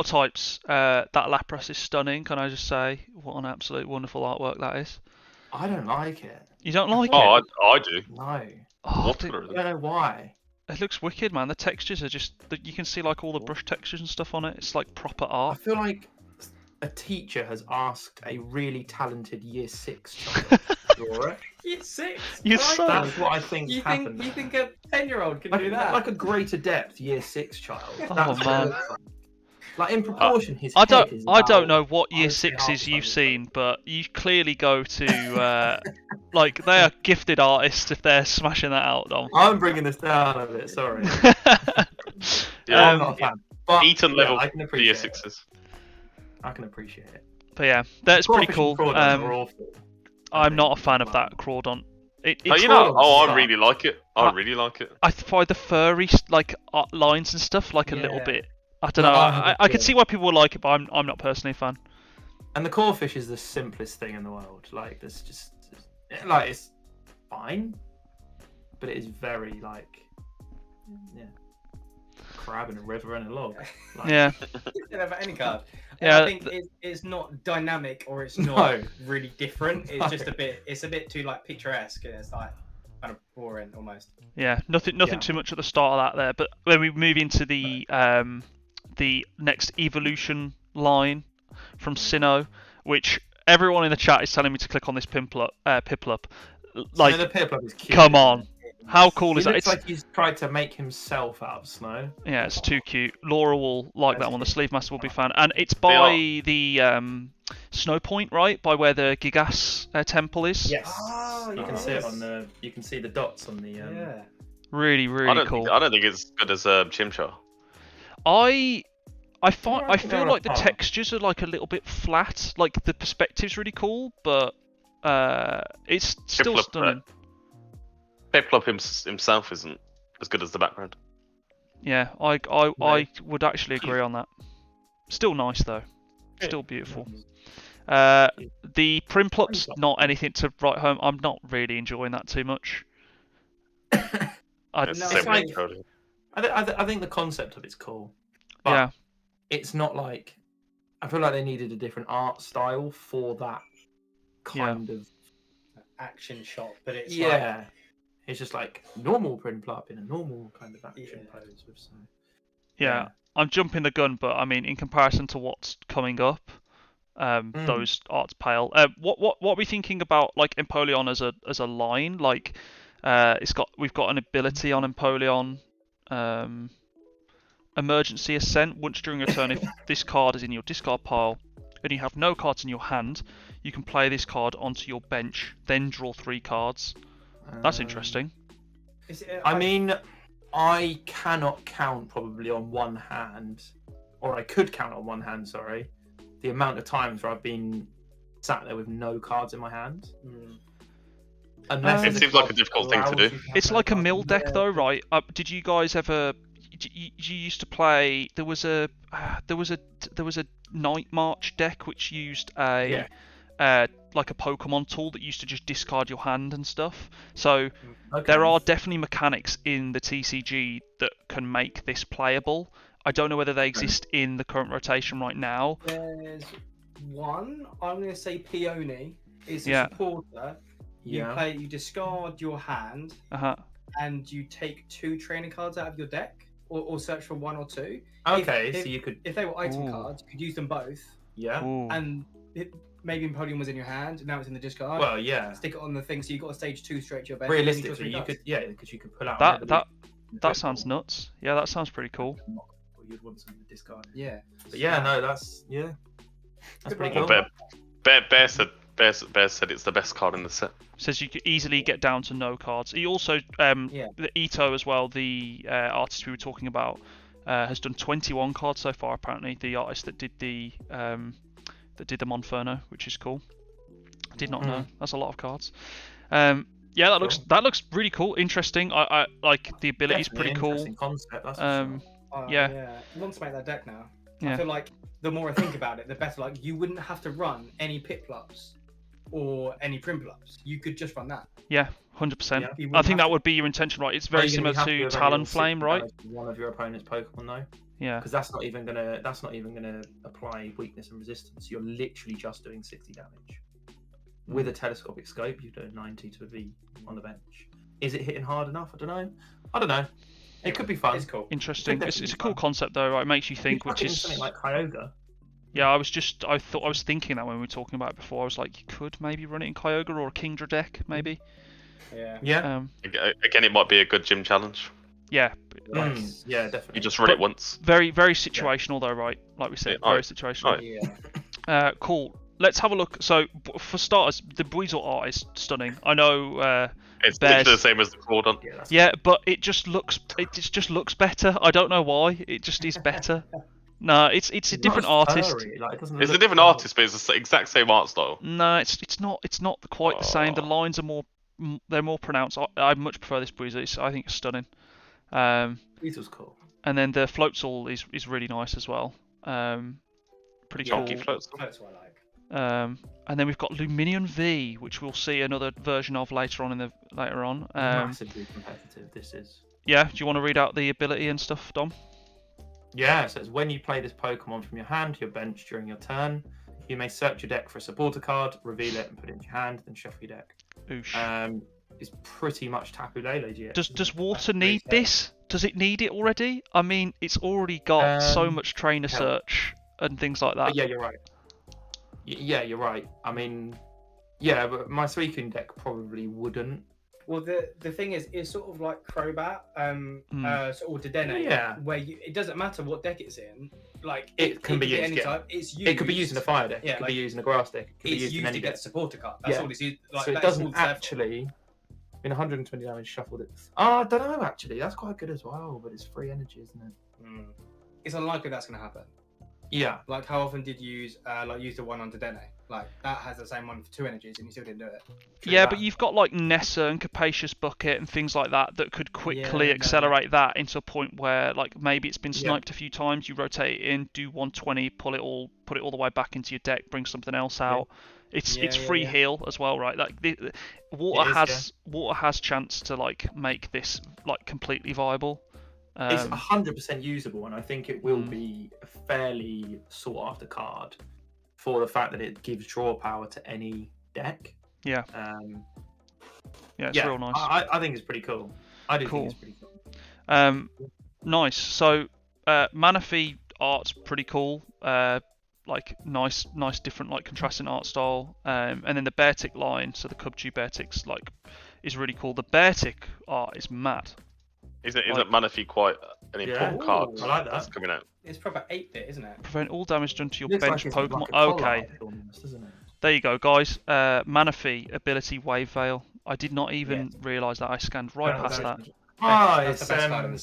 types. That Lapras is stunning. Can I just say, what an absolute wonderful artwork that is. I don't like it. You don't like it? Oh, I do. No. Oh, I don't know why. It looks wicked, man. The textures are just... You can see like all the brush textures and stuff on it. It's like proper I art. feel like a teacher has asked a really talented Year 6 child to draw it. Year 6? Year I like 6? that. That's what I think happened. You think a 10-year-old can like, do that? like a greater depth Year 6 child. Oh, That's what man. it looks like. Like in proportion, his I head is don't about, know what I Year would say, 6s half you've size. seen, but you clearly go to... like, they are gifted artists if they're smashing that out, Dom. I'm bringing this down a bit, sorry. Yeah, I'm not a fan. But Eton level I can for appreciate Year it. 6s. I can appreciate it. But yeah, that's pretty Crawfish cool. and Crawdons are awful. I'm not a fan of that Crawdon. I Crawdons really like it. I really like it. I find the furry like art lines and stuff like a little Yeah. bit. I don't No, know. I I can see why people would like it, but I'm not personally a fan. And the Crawfish is the simplest thing in the world. Like, there's just like it's fine, but it is very like crab in a river and a log. Like, Yeah, You can have any card. Yeah, I think it's not dynamic or it's not really different. It's just a bit too like picturesque. And it's like kind of boring almost. yeah. Nothing Yeah. too much at the start of that there. But when we move into the next evolution line from Sinnoh, which everyone in the chat is telling me to click on this Piplup. Like, the Piplup is cute. come on. How cool He is that? looks like he's tried to make himself out of snow. Yeah, it's too cute. Laura will like that one. The Sleeve Master will be fan. And it's They by the Snow Point, right? By where the Gigas temple is. Yes. Oh, you can see it on the. You can see the dots on the. Yeah. Really, really cool. I don't think it's as good as Chimchar. I feel they're on like the par. textures are like a little bit flat. Like the perspective's really cool, but it's still Piplup, stunning. Piplup himself isn't as good as the background. Yeah, I would actually agree on that. Still nice though. Still beautiful. The Primplup's not anything to write home. I'm not really enjoying that too much. It's the No, same it's like- with Cody. I think the concept of it's cool. But Yeah. it's not like. I feel like they needed a different art style for that kind of. Action shot, but it's Yeah. It's just like normal Prinplup in a normal kind of action pose with some. Yeah, I'm jumping the gun, but I mean, in comparison to what's coming up, those arts pale. What are we thinking about like Empoleon as a line? Like, we've got an ability on Empoleon, Emergency Ascent. Once during a turn, if this card is in your discard pile and you have no cards in your hand, you can play this card onto your bench, then draw 3 cards. That's interesting. I mean, I cannot count probably on one hand, or I could count on one hand, sorry, the amount of times where I've been sat there with no cards in my hand. Unless It there's seems card like a difficult thing that to allows do. you have It's no like a cards. mill deck though, right? Did you guys ever? You used to play? There was a Night March deck which used a like a Pokemon tool that used to just discard your hand and stuff. So there are definitely mechanics in the TCG that can make this playable. I don't know whether they exist in the current rotation right now. There's one. I'm going to say Peony is a Yeah. supporter You discard your hand, and you take 2 training cards out of your deck, or search for 1 or 2. Okay, so you could. If they were item cards, you could use them both. Yeah. And maybe Empoleon was in your hand, now it's in the discard. Well, yeah. Stick it on the thing, so you got a stage 2 straight to your bench. Realistically, you could, because you could pull out. That sounds nuts. Yeah, that sounds pretty cool. You'd want something to discard. Yeah. But that's pretty cool. Well, Bear said it's the best card in the set. Says you could easily get down to no cards. He also, the Ito as well, the artist we were talking about, has done 21 cards so far. Apparently, the artist that did the Monferno, which is cool. I did not know. That's a lot of cards. Yeah, that looks really cool, interesting. I like the ability is pretty cool. Concept, that's yeah. I want to make that deck now. I feel like the more I think about it, the better. Like, you wouldn't have to run any Piplups or any Primplups. You could just run that. Yeah, 100%. I think that would be your intention, right? It's very similar to Talonflame, right? One of your opponent's Pokemon, though. Yeah. Because that's not even gonna apply weakness and resistance. You're literally just doing 60 damage. With a telescopic scope, you're doing 90 to a V on the bench. Is it hitting hard enough? I don't know. It could be fun. It's cool. Interesting. It's a cool concept though, right? It makes you think, which is something like Kyogre. Yeah, I was thinking that when we were talking about it before. I was like, you could maybe run it in Kyogre or a Kingdra deck, maybe. Yeah. Again, it might be a good gym challenge. Yeah. Yeah, definitely. You just run it once. Very, very situational though, right? Like we said, very situational. Yeah. Cool. Let's have a look. So, for starters, the Buizel art is stunning. I know. It's literally the same as the Crawdon. Yeah, but it just looks better. I don't know why. It just is better. No, it's a different artist. It's a different artist, but it's the exact same art style. No, it's not quite the same. The lines are they're more pronounced. I much prefer this Buizel. I think it's stunning. Buizel's cool. And then the Floatzel is really nice as well. Pretty cool. Floatzel I like. And then we've got Luminion V, which we'll see another version of later on. Massively competitive. This is. Yeah. Do you want to read out the ability and stuff, Dom? Yeah. It says when you play this Pokemon from your hand to your bench during your turn, you may search your deck for a supporter card, reveal it, and put it into your hand, then shuffle your deck. Oosh. It's pretty much Tapu Lele GX. Does Water need this? Does it need it already? I mean, it's already got so much trainer search and things like that. Yeah, you're right. Yeah, you're right. I mean, yeah, but my Suicune deck probably wouldn't. Well, the thing is, it's sort of like Crobat, or Dedenne, where it doesn't matter what deck it's in. Like it can be used any time. It's used. It could be used in a fire deck. It could be used in a grass deck. It could be used in any to get deck. supporter card. That's all it's used. Like, so it doesn't actually. In 120 damage, shuffled it. I don't know actually. That's quite good as well, but it's free energy, isn't it? It's unlikely that's going to happen. Yeah. Like, how often did you use the one on Dedenne? Like, that has the same one for 2 energies, and you still didn't do it. Yeah, but you've got like Nessa and Capacious Bucket and things like that could quickly accelerate that into a point where, like, maybe it's been sniped a few times. You rotate it in, do 120, put it all the way back into your deck, bring something else out. It's free heal as well, right? Like water has chance to like make this like completely viable. It's 100% usable, and I think it will be a fairly sought after card for the fact that it gives draw power to any deck. Yeah. It's real nice. I think it's pretty cool. I do think it's pretty cool. Nice. So Manaphy art's pretty cool. Like nice different like contrasting art style. And then the Beartic line, so the Cubchoo Beartic's like is really cool. The Beartic art is mad. Isn't Manaphy quite an important card? I like that. That's coming out. It's proper 8-bit, isn't it? Prevent all damage done to your bench like Pokemon. Like okay. Almost, isn't it? There you go, guys. Manaphy ability Wave Veil. I did not even realise that. I scanned right past that.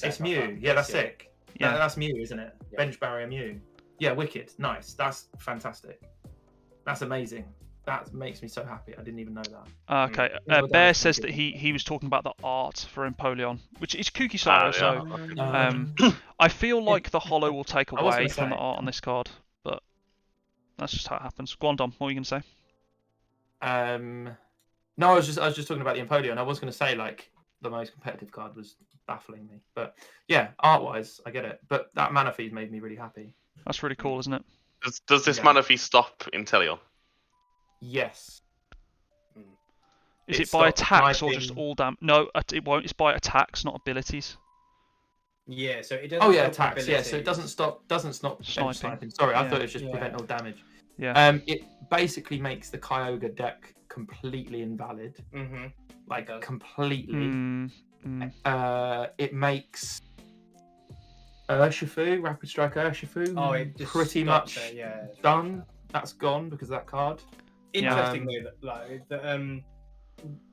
It's Mew. Yeah, that's sick. Yeah, that's Mew, isn't it? Yeah. Bench barrier Mew. Yeah, wicked. Nice. That's fantastic. That's amazing. That makes me so happy. I didn't even know that. Okay. Bear says that he was talking about the art for Empoleon, which is kooky style. So I feel like the holo will take away from the art on this card, but that's just how it happens. Go on, Dom. What were you gonna say? No, I was just talking about the Empoleon. I was gonna say like the most competitive card was baffling me, but yeah, art-wise, I get it. But that Manaphy made me really happy. That's really cool, isn't it? Does this Manaphy stop Inteleon? Yes. Is It it by stops attacks or just sniping. all damage? No, it won't. It's by attacks, not abilities. Yeah, so it doesn't. Oh yeah, stop attacks. Yeah, so it doesn't stop bench Sniping. sniping. Sorry, I Yeah. thought it was just Yeah. prevent all damage. Yeah. It basically makes the Kyogre deck completely invalid, Mm-hmm. like does. completely. Mm. It makes Urshifu, Rapid Strike Urshifu, Oh, it just pretty stops much it, yeah. done. That's gone because of that card. Interesting though, that like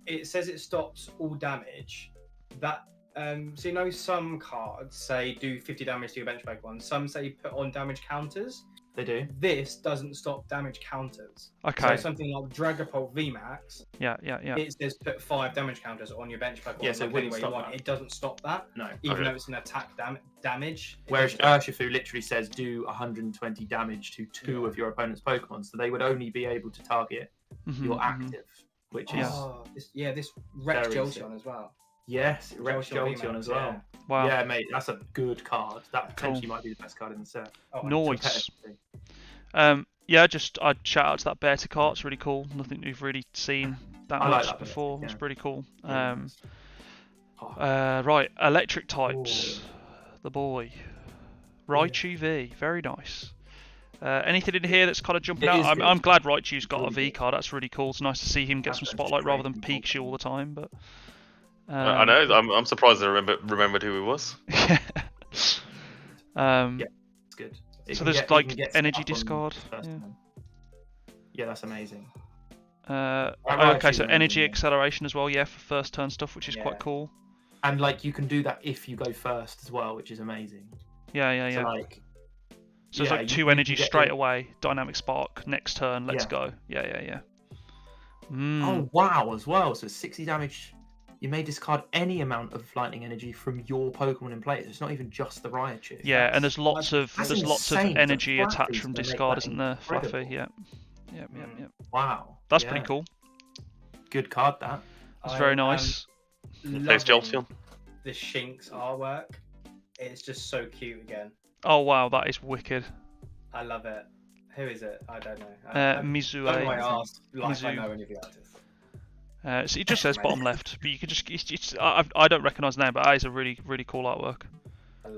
it says it stops all damage. That so you know some cards say do 50 damage to your bench Pokemon. Some say put on damage counters. They do. This doesn't stop damage counters. Okay. So something like Dragapult VMAX, Yeah. it says put 5 damage counters on your bench Pokemon. Yeah, so it wouldn't anyway you stop want. that. It doesn't stop that, No. even though it's an attack damage. it Whereas doesn't- Urshifu literally says do 120 damage to 2 of your opponent's Pokemon, so they would only be able to target your active, which is Oh, this Rex Very Jolteon sick. as well. yes, Rex Jolteon Jolteon as VMAX, well. Wow. Yeah, mate, that's a good card. That Cool. potentially might be the best card in the set. Oh, Nice. Competitively. Yeah, I'd shout out to that Beartic card. It's really cool. Nothing we've really seen that I like much that before. Beartic, It's yeah. pretty cool. Yeah. Right, electric types. The boy. Raichu V. Very nice. Anything in here that's kind of jumping It out? is I'm, good. I'm glad Raichu's got a Really V good. card. That's really cool. It's nice to see him get some That's spotlight rather than great. Pikachu all the time. But I know. I'm surprised I remembered who he was. um, Yeah. It's good. It So can there's, get- it like, can get energy stuff on discard, the first yeah. one. Yeah, that's amazing. okay, Raichu's so amazing, energy yeah. acceleration as well. Yeah, for first turn stuff, which is Yeah. quite cool. And like you can do that if you go first as well, which is amazing. Yeah. So like So it's yeah, like you 2 can energy get straight the- away. Dynamic Spark. Next turn, let's Yeah. go. Yeah. oh wow as well. So 60 damage. You may discard any amount of lightning energy from your Pokemon in play. It's not even just the Raichu. Yeah, and there's lots of that's energy insane. The attached Flaffy's from gonna make discard, that isn't there? Fluffy. incredible. Yeah. Wow. That's yeah. pretty cool. Good card that. That's very nice. Thanks, Loving Jolteon. the Shinx artwork. It's just so cute again. Oh wow, that is wicked. I love it. Who is it? I don't know. Mizue. Don't know why I asked. Like Mizu. I know any of the artists. So it just says bottom left, but you can just I don't recognise the name, but that is a really cool artwork.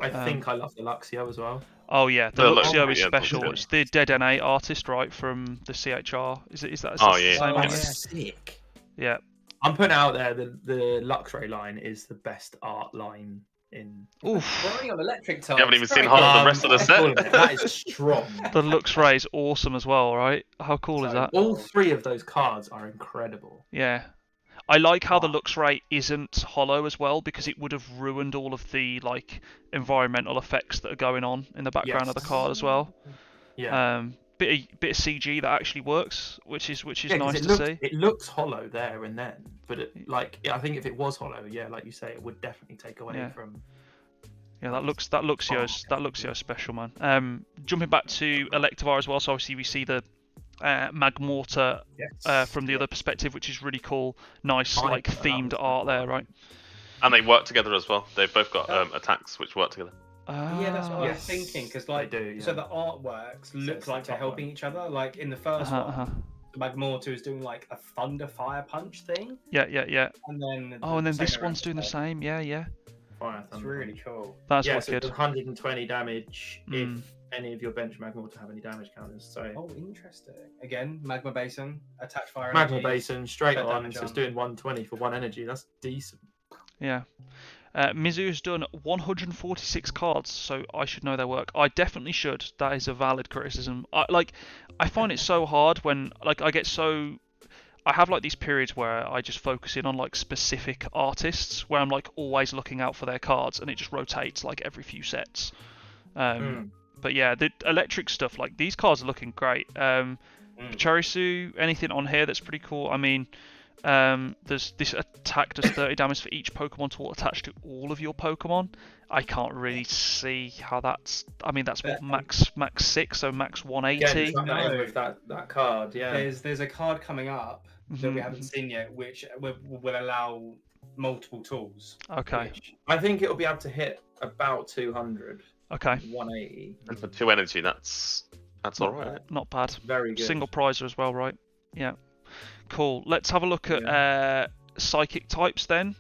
I think I love the Luxio as well. Oh yeah, the The Luxio Luxio, is yeah, special. Luxio. It's the Dead NA artist, right, from the CHR. Is that? Oh, the yeah. Same Oh, one? yeah. That's sick. Yeah. I'm putting it out there. The Luxray line is the best art line in. Oof. Running on electric types. You haven't even seen half of the rest of the set. That is strong. The Luxray is awesome as well, right? How cool is that? All 3 of those cards are incredible. Yeah. I like how the Luxray isn't hollow as well, because it would have ruined all of the like environmental effects that are going on in the background of the Yes. card as well. Yeah. Bit of CG that actually works, which is Yeah, 'cause nice it to looks, see. It looks hollow there and then, but I think if it was hollow, yeah, like you say, it would definitely take away Yeah. from. Yeah, that Luxio's special, man. Jumping back to Electivire as well, so obviously we see the Magmortar Yes. from the other perspective, which is really cool. Nice, I like thought that themed was art cool. there, right? And they work together as well. They've both got attacks which work together. Yeah, that's what I was Yes, thinking. Because they like, do, so yeah. the artworks look it's like the they're top helping one. each other. Like in the first one, Magmortar is doing like a thunder fire punch thing, Yeah. and then Oh, and then same this around one's doing the side. same. Yeah. Fire It's Thunder. really cool. That's Yeah, so wicked. it's 120 damage Mm. if any of your bench Magmortar have any damage counters. So Oh, interesting. Again, Magma Basin, attack fire. Magma energies. Basin straight put on, damage so it's on. doing 120 for 1 energy. That's decent. Yeah. Mizu's done 146 cards, so I should know their work. I definitely should. That is a valid criticism. I find it so hard when I have like these periods where I just focus in on like specific artists, where I'm like always looking out for their cards, and it just rotates like every few sets. But yeah, the electric stuff, like these cards are looking great. Charisu, anything on here that's pretty cool. I mean, there's this attack does 30 damage for each Pokemon tool attached to all of your Pokemon. I can't really see how that's. I mean, that's what max 6, so max 180. Again, something over with that card, yeah. There's a card coming up that we haven't seen yet, which will allow multiple tools. Okay. which- I think it'll be able to hit about 200, Okay. 180. And for 2 energy, that's all right. Not bad. Very good. Single prizer as well, right? Yeah. Cool. Let's have a look at psychic types then.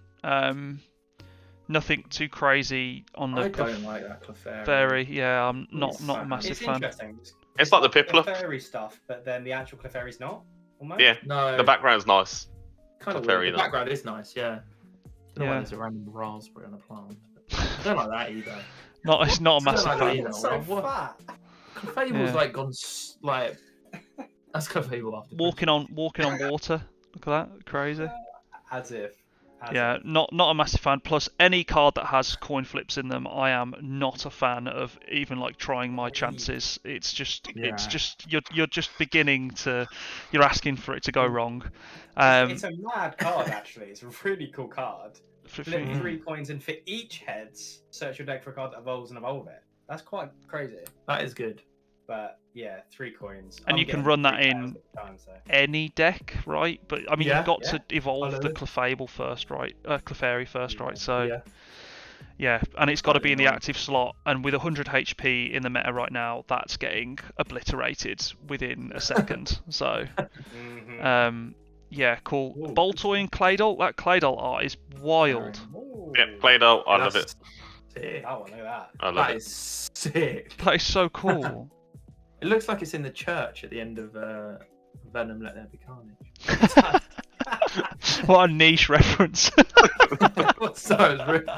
Nothing too crazy on the I don't like that Clefairy. Clefairy. Yeah, I'm not a massive It's fan. interesting. It's like the Piplup. Clefairy stuff, but then the actual Clefairy's not. Almost. Yeah, No. the background's nice. kind of Clefairy, weird. The though. background is nice, yeah. I don't know why Yeah. there's a random raspberry on a plant. I don't like that either. It's not a massive like fan. that It's so What? fat. Clefable's Yeah. like gone like that's Clefable after Walking on water. Look at that, crazy. As if. Yeah, not a massive fan. Plus, any card that has coin flips in them, I am not a fan of. Even like trying my chances. It's just you're just beginning to. You're asking for it to go wrong. It's a mad card, actually. It's a really cool card. for- Flip 3 coins, and for each heads, search your deck for a card that evolves and evolve it. That's quite crazy. That is good. But yeah, 3 coins. And I'm you can getting run that 3 in times at the time, so. any deck, right? But I mean, Yeah, you've got yeah. to evolve the Follow. Clefable first, right? Clefairy first, right? So Yeah. yeah, and it's got to be in the Annoying. active slot. And with 100 HP in the meta right now, that's getting obliterated within a second. So Mhm. yeah, cool. Ooh. Boltoy and Claydol. That Claydol art is wild. Ooh. Yeah, Play-Doh, I love it. That's sick. That one, look at that. I love That it. is sick. That is so cool. It looks like it's in the church at the end of Venom Let There Be Carnage. What a niche reference. So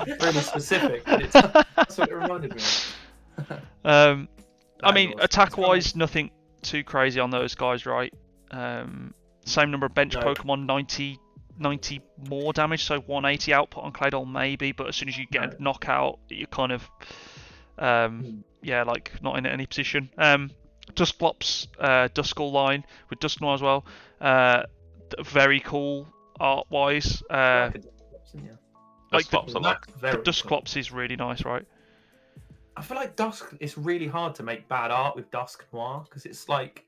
it's really specific. But that's what it reminded me of. I mean, was- attack-wise, nothing too crazy on those guys, right? Same number of bench No. Pokemon, 90 more damage, so 180 output on Claydol maybe, but as soon as you get a knockout, you're kind of, yeah, like not in any position. Dusclops, Duskull line with Dusknoir as well. Very cool art-wise. Yeah. like the- Dusclops, I like. The Dusclops is really nice, right? I feel like Dusk. It's really hard to make bad art with Dusk Noir because it's like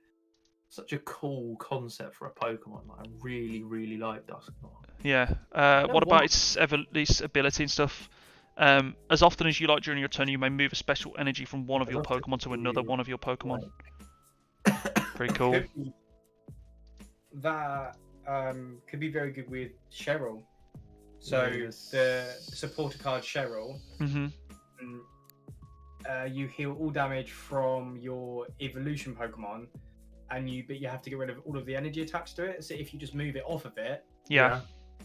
such a cool concept for a Pokemon. Like, I really, really like Dusk Noir. Yeah. know What about what- its ability and stuff? As often as you like during your turn, you may move a special energy from one of your love to Pokemon to another do, one of your Pokemon. Pretty cool. Could be- That could be very good with Cheryl. So Yes. the supporter card Cheryl, hmm you heal all damage from your evolution Pokemon, but you have to get rid of all of the energy attached to it. So if you just move it off of it, Yeah.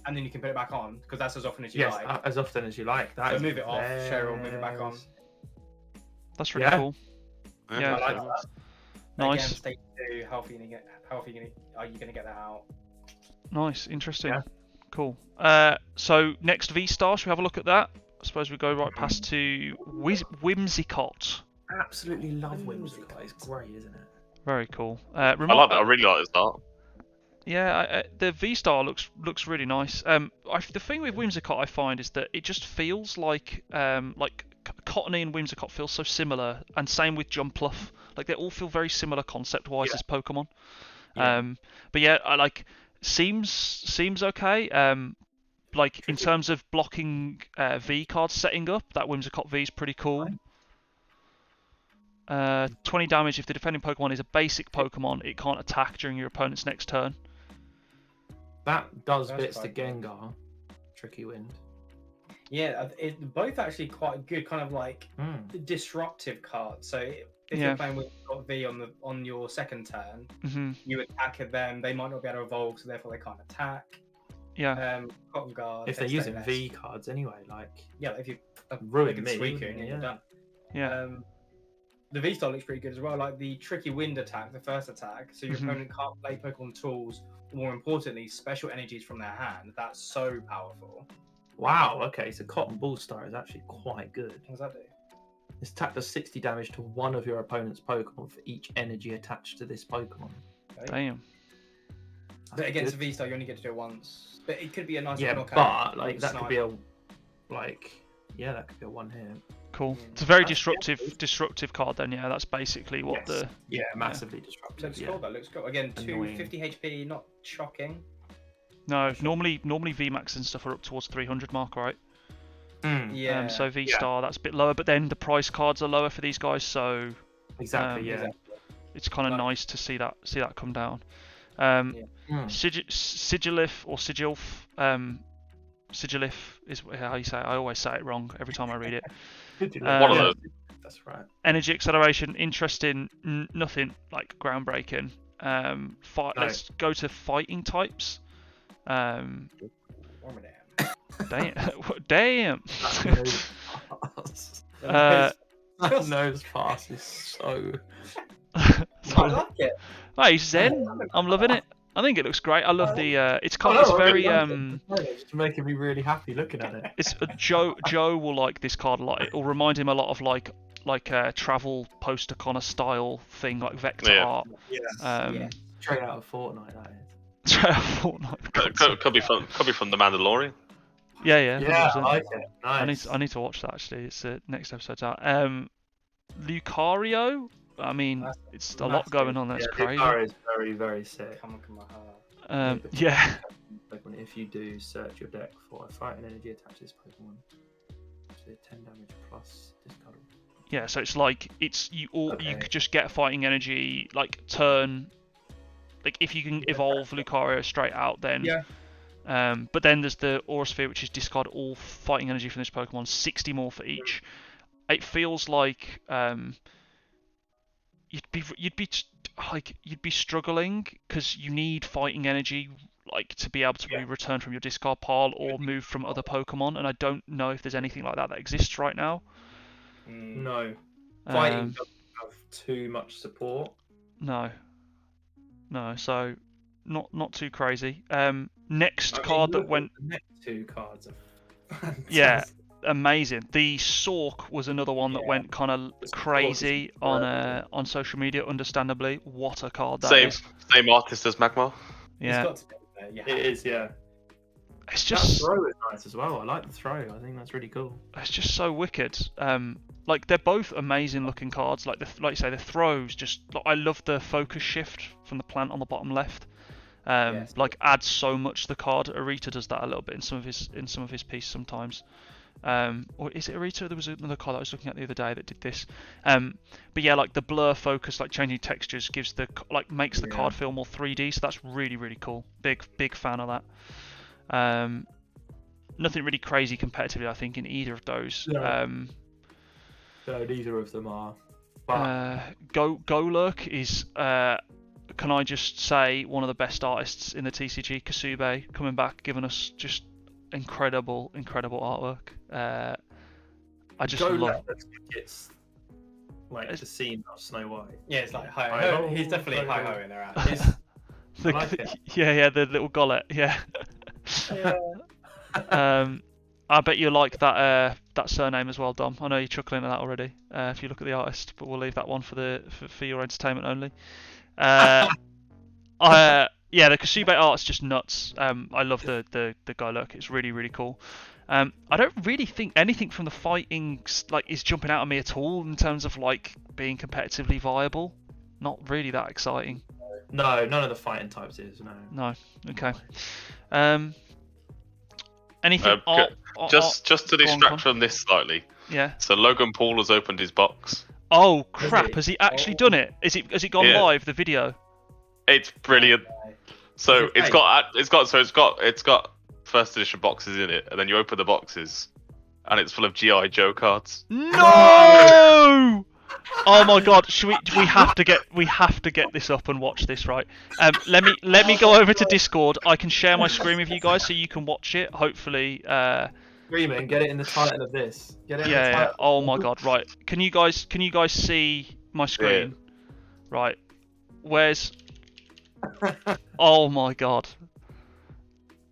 and then you can put it back on, because that's as often as you Yes, like. as often as you like. That So is move it off, Cheryl, move it back on. best. That's really Yeah. cool. Yeah. I like that. Nice. Again, stage 2, how are you gonna get that out? Nice. Interesting. Yeah. Cool. So next V-Star, should we have a look at that? I suppose we go right past to Whimsicott. Absolutely love Whimsicott. It's great, isn't it? Very cool. I like that. I really like this art. Yeah, the V-Star looks really nice. The thing with Whimsicott I find is that it just feels like Cottony and Whimsicott feel so similar, and same with Jumpluff. Like they all feel very similar concept-wise as Pokemon. Yeah. But yeah, I like seems okay. Like in terms of blocking V cards setting up, that Whimsicott V is pretty cool. 20 damage if the defending Pokemon is a basic Pokemon, it can't attack during your opponent's next turn. That does That's bits to quite cool. Gengar. Tricky Wind. Yeah, both actually quite good, kind of like disruptive cards. So if Yeah. you're playing with V on your second turn, hmm you attack at them. They might not be able to evolve, so therefore they can't attack. Yeah. Cotton Guard. If they're Dex using Stainless. V cards anyway, like Yeah, if you ruin make me. it Suicune, wouldn't and it? you're Yeah. done. Yeah. The V style looks pretty good as well. Like the tricky wind attack, the first attack, so your Mhm. opponent can't play Pokemon tools. More importantly, special energies from their hand. That's so powerful. Wow. Okay, so Cotton Ball Star is actually quite good. What does that do? This attack does 60 damage to one of your opponent's Pokemon for each energy attached to this Pokemon. Okay. Damn. But against a good. V star, you only get to do it once. But it could be a nice Yeah, knockout. but like with that Snipe. could be a that could be a one hit. Cool. Mm. It's a very That's- disruptive card then. Yeah, that's basically what the. Yeah, massively disruptive. Looks Yeah. cool. That looks cool. Again, Annoying. 250 HP, not shocking. No, normally VMAX and stuff are up towards 300 mark, right? Yeah. So V Star that's a bit lower, but then the price cards are lower for these guys, so Exactly. Yeah. Exactly. it's kind of Like- nice to see that come down. Sigilif or Sigilf. Sigilif is how you say it. I always say it wrong every time I read it. One of those. That's right. Energy acceleration, interesting, nothing like groundbreaking. Let's go to fighting types. Damn. Damn. That nose pass is so. I like it. Hey, Zen. I'm loving it. I think it looks great. I love the. It's very. It's making me really happy looking at it. It's Joe will like this card a lot. It will remind him a lot of like a travel poster kind of style thing, like vector art. Yeah. Straight out of Fortnite, that is. Straight out of Fortnite. Could be from The Mandalorian. Yeah. Yeah, I like it. Nice. I need to watch that actually. It's next episode's out. Lucario. I mean, it's a lot going on. That's crazy. Lucario is very, very sick. Come on. Yeah. If you do search your deck for a fighting energy attached to this Pokemon, it's 10 damage plus discard. Yeah, so it's like you could just get a fighting energy like turn. Like if you can evolve Lucario straight out, then but then there's the Aura Sphere, which is discard all fighting energy from this Pokemon, 60 more for each. It feels like you'd be struggling because you need fighting energy like to be able to be returned from your discard pile or move from other Pokemon, and I don't know if there's anything like that exists right now. No, fighting doesn't have too much support. No, so not too crazy. Next card that went. The next two cards are fantastic. Yeah, amazing. The Sork was another one that went kind of crazy on social media. Understandably, what a card that is. Same artist as Magmar. Yeah, It's got to be there, yeah. It is. Yeah. it's just That throw is nice as well. I like the throw. I think that's really cool. it's just so wicked. Like they're both amazing looking cards. Like you say, the throws just. I love the focus shift from the plant on the bottom left. Like adds so much to the card. Arita does that a little bit in some of his pieces sometimes. Or is it Arita? There was another card I was looking at the other day that did this. But yeah, like the blur focus, like changing textures, makes the card feel more 3D. So that's really really cool. Big fan of that. Nothing really crazy competitively, I think, in either of those. So neither of them are. But... Golurk is, can I just say, one of the best artists in the TCG. Kasube coming back, giving us just incredible artwork. I just love. It's like the scene of Snow White. Yeah, it's like hi-ho. He's definitely hi-ho in there. Actually. I like it. Yeah, the little gullet. Yeah. I bet you like that surname as well, Dom. I know you're chuckling at that already. If you look at the artist, but we'll leave that one for your entertainment only. Yeah, the Kasube art's just nuts. I love the Golurk. It's really really cool. I don't really think anything from the fighting is jumping out at me at all in terms of like being competitively viable. Not really that exciting. No, none of the fighting types is. No. Okay. Anything? Just to distract from this slightly. Yeah. So Logan Paul has opened his box. Oh crap! Has he actually done it? Has it gone live? The video. It's brilliant. So it's got first edition boxes in it, and then you open the boxes, and it's full of GI Joe cards. No! Oh my god! We have to get this up and watch this, right? Let me go over to Discord. I can share my screen with you guys so you can watch it. Hopefully. Screaming, get it in the title of this. Get it in the Yeah. title. Oh my god! Right. Can you guys see my screen? Yeah. Right. Where's? Oh my god!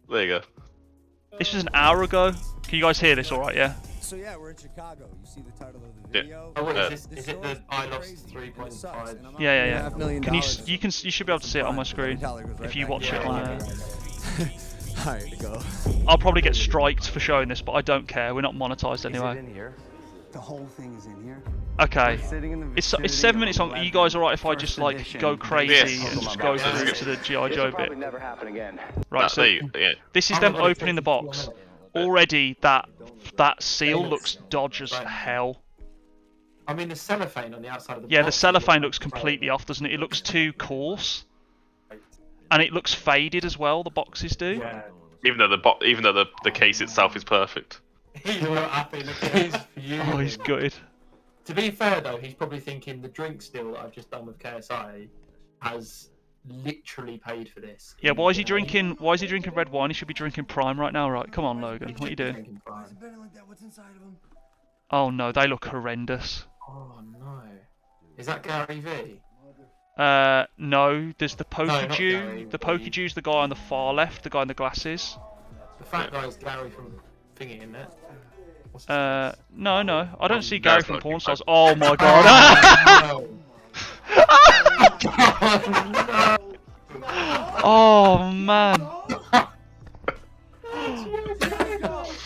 There you go. This was an hour ago. Can you guys hear this? All right, yeah. So yeah, we're in Chicago. You see the title of the video. Oh wait, is it the I lost 3.5? Yeah. $500,000 Can you should be able to see it on my screen if you watch it on. Alright, go. I'll probably get striked for showing this, but I don't care. We're not monetized anyway. Is it in here? The whole thing is in here. Okay. Sitting in the It's vicinity 7 of minutes long. Are you guys alright if I just like go crazy and just go through to the GI Joe bit? Never happen again. Right. So this is them opening the box. Already that seal looks dodge as hell. I mean, the cellophane on the outside of the Yeah, the box cellophane looks completely off, doesn't it? It looks too coarse. And it looks faded as well. The boxes do. Yeah. Even though the case itself is perfect. He's not happy. Look at his view. Oh, he's gutted. To be fair though, he's probably thinking the drink deal that I've just done with KSI has literally paid for this. Yeah, why is he drinking? Why is he drinking red wine? He should be drinking Prime right now, right? Come on, Logan. What are you doing? Drinking Prime. Oh no, they look horrendous. Oh no. Is that Gary V? No. There's the not Pokedew. Gary The V. Pokedew's the guy on the far left. The guy in the glasses. The fat guy's Gary from Thingy, isn't it? No. I don't see No, Gary it's from not Porn Gary. Stars. Oh my god. Oh man.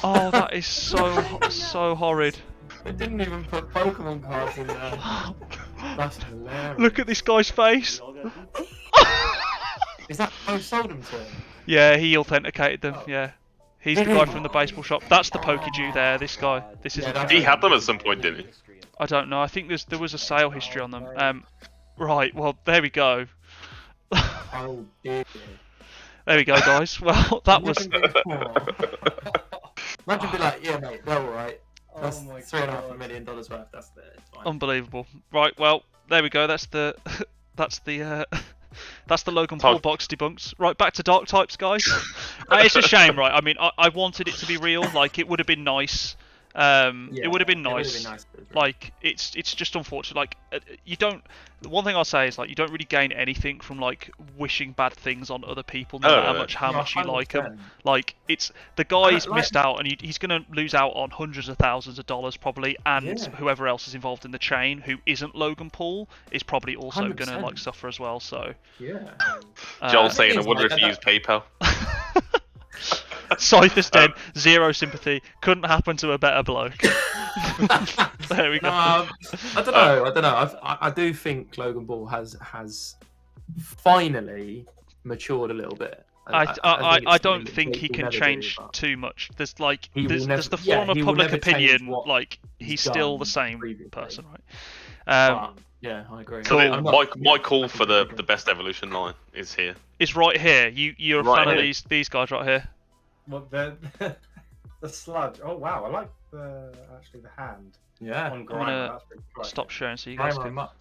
Oh, that is so horrid. They didn't even put Pokemon cards in there. That's hilarious. Look at this guy's face. Is that who sold them to him? Yeah, he authenticated them. Yeah, he's the guy from the baseball shop. That's the Pokedew there. This guy. This is. Yeah, He had them at some point, didn't he? I don't know. I think there was a sale history on them. Right. Well, there we go. Oh dear. There we go, guys. Well, that was. Imagine be like, yeah, mate, they're alright. That's Oh my $3.5 million worth. That's it. It's fine. Unbelievable. Right. Well, there we go. That's the. That's the Logan Paul box debunked. Right, back to Dark types, guys. It's a shame, right? I mean, I wanted it to be real. Like, it would have been nice. It would have been nice. Like, it's just unfortunate. Like, you don't. The one thing I'll say is, like, you don't really gain anything from like wishing bad things on other people, no matter how much you like them. Like, it's the guy's missed out, and he's gonna lose out on hundreds of thousands of dollars probably, and whoever else is involved in the chain who isn't Logan Paul is probably also 100%. gonna like suffer as well. So. Yeah. Joel's saying I it's wonder like if he that- used PayPal. Cypher's dead, zero sympathy. Couldn't happen to a better bloke. There we go. No, I don't know. I do think Logan Paul has finally matured a little bit. I don't think he can change too much. There's like there's the form of public opinion. Like he's still the same person, right? Yeah, I agree. So Cool. my call for the best evolution line is here. It's right here. You're a Right fan here. of these guys right here. Well, the sludge. Oh wow, I like the hand Yeah. on I'm Grimer. gonna That's pretty cool. stop sharing so you guys Grimer can. muck.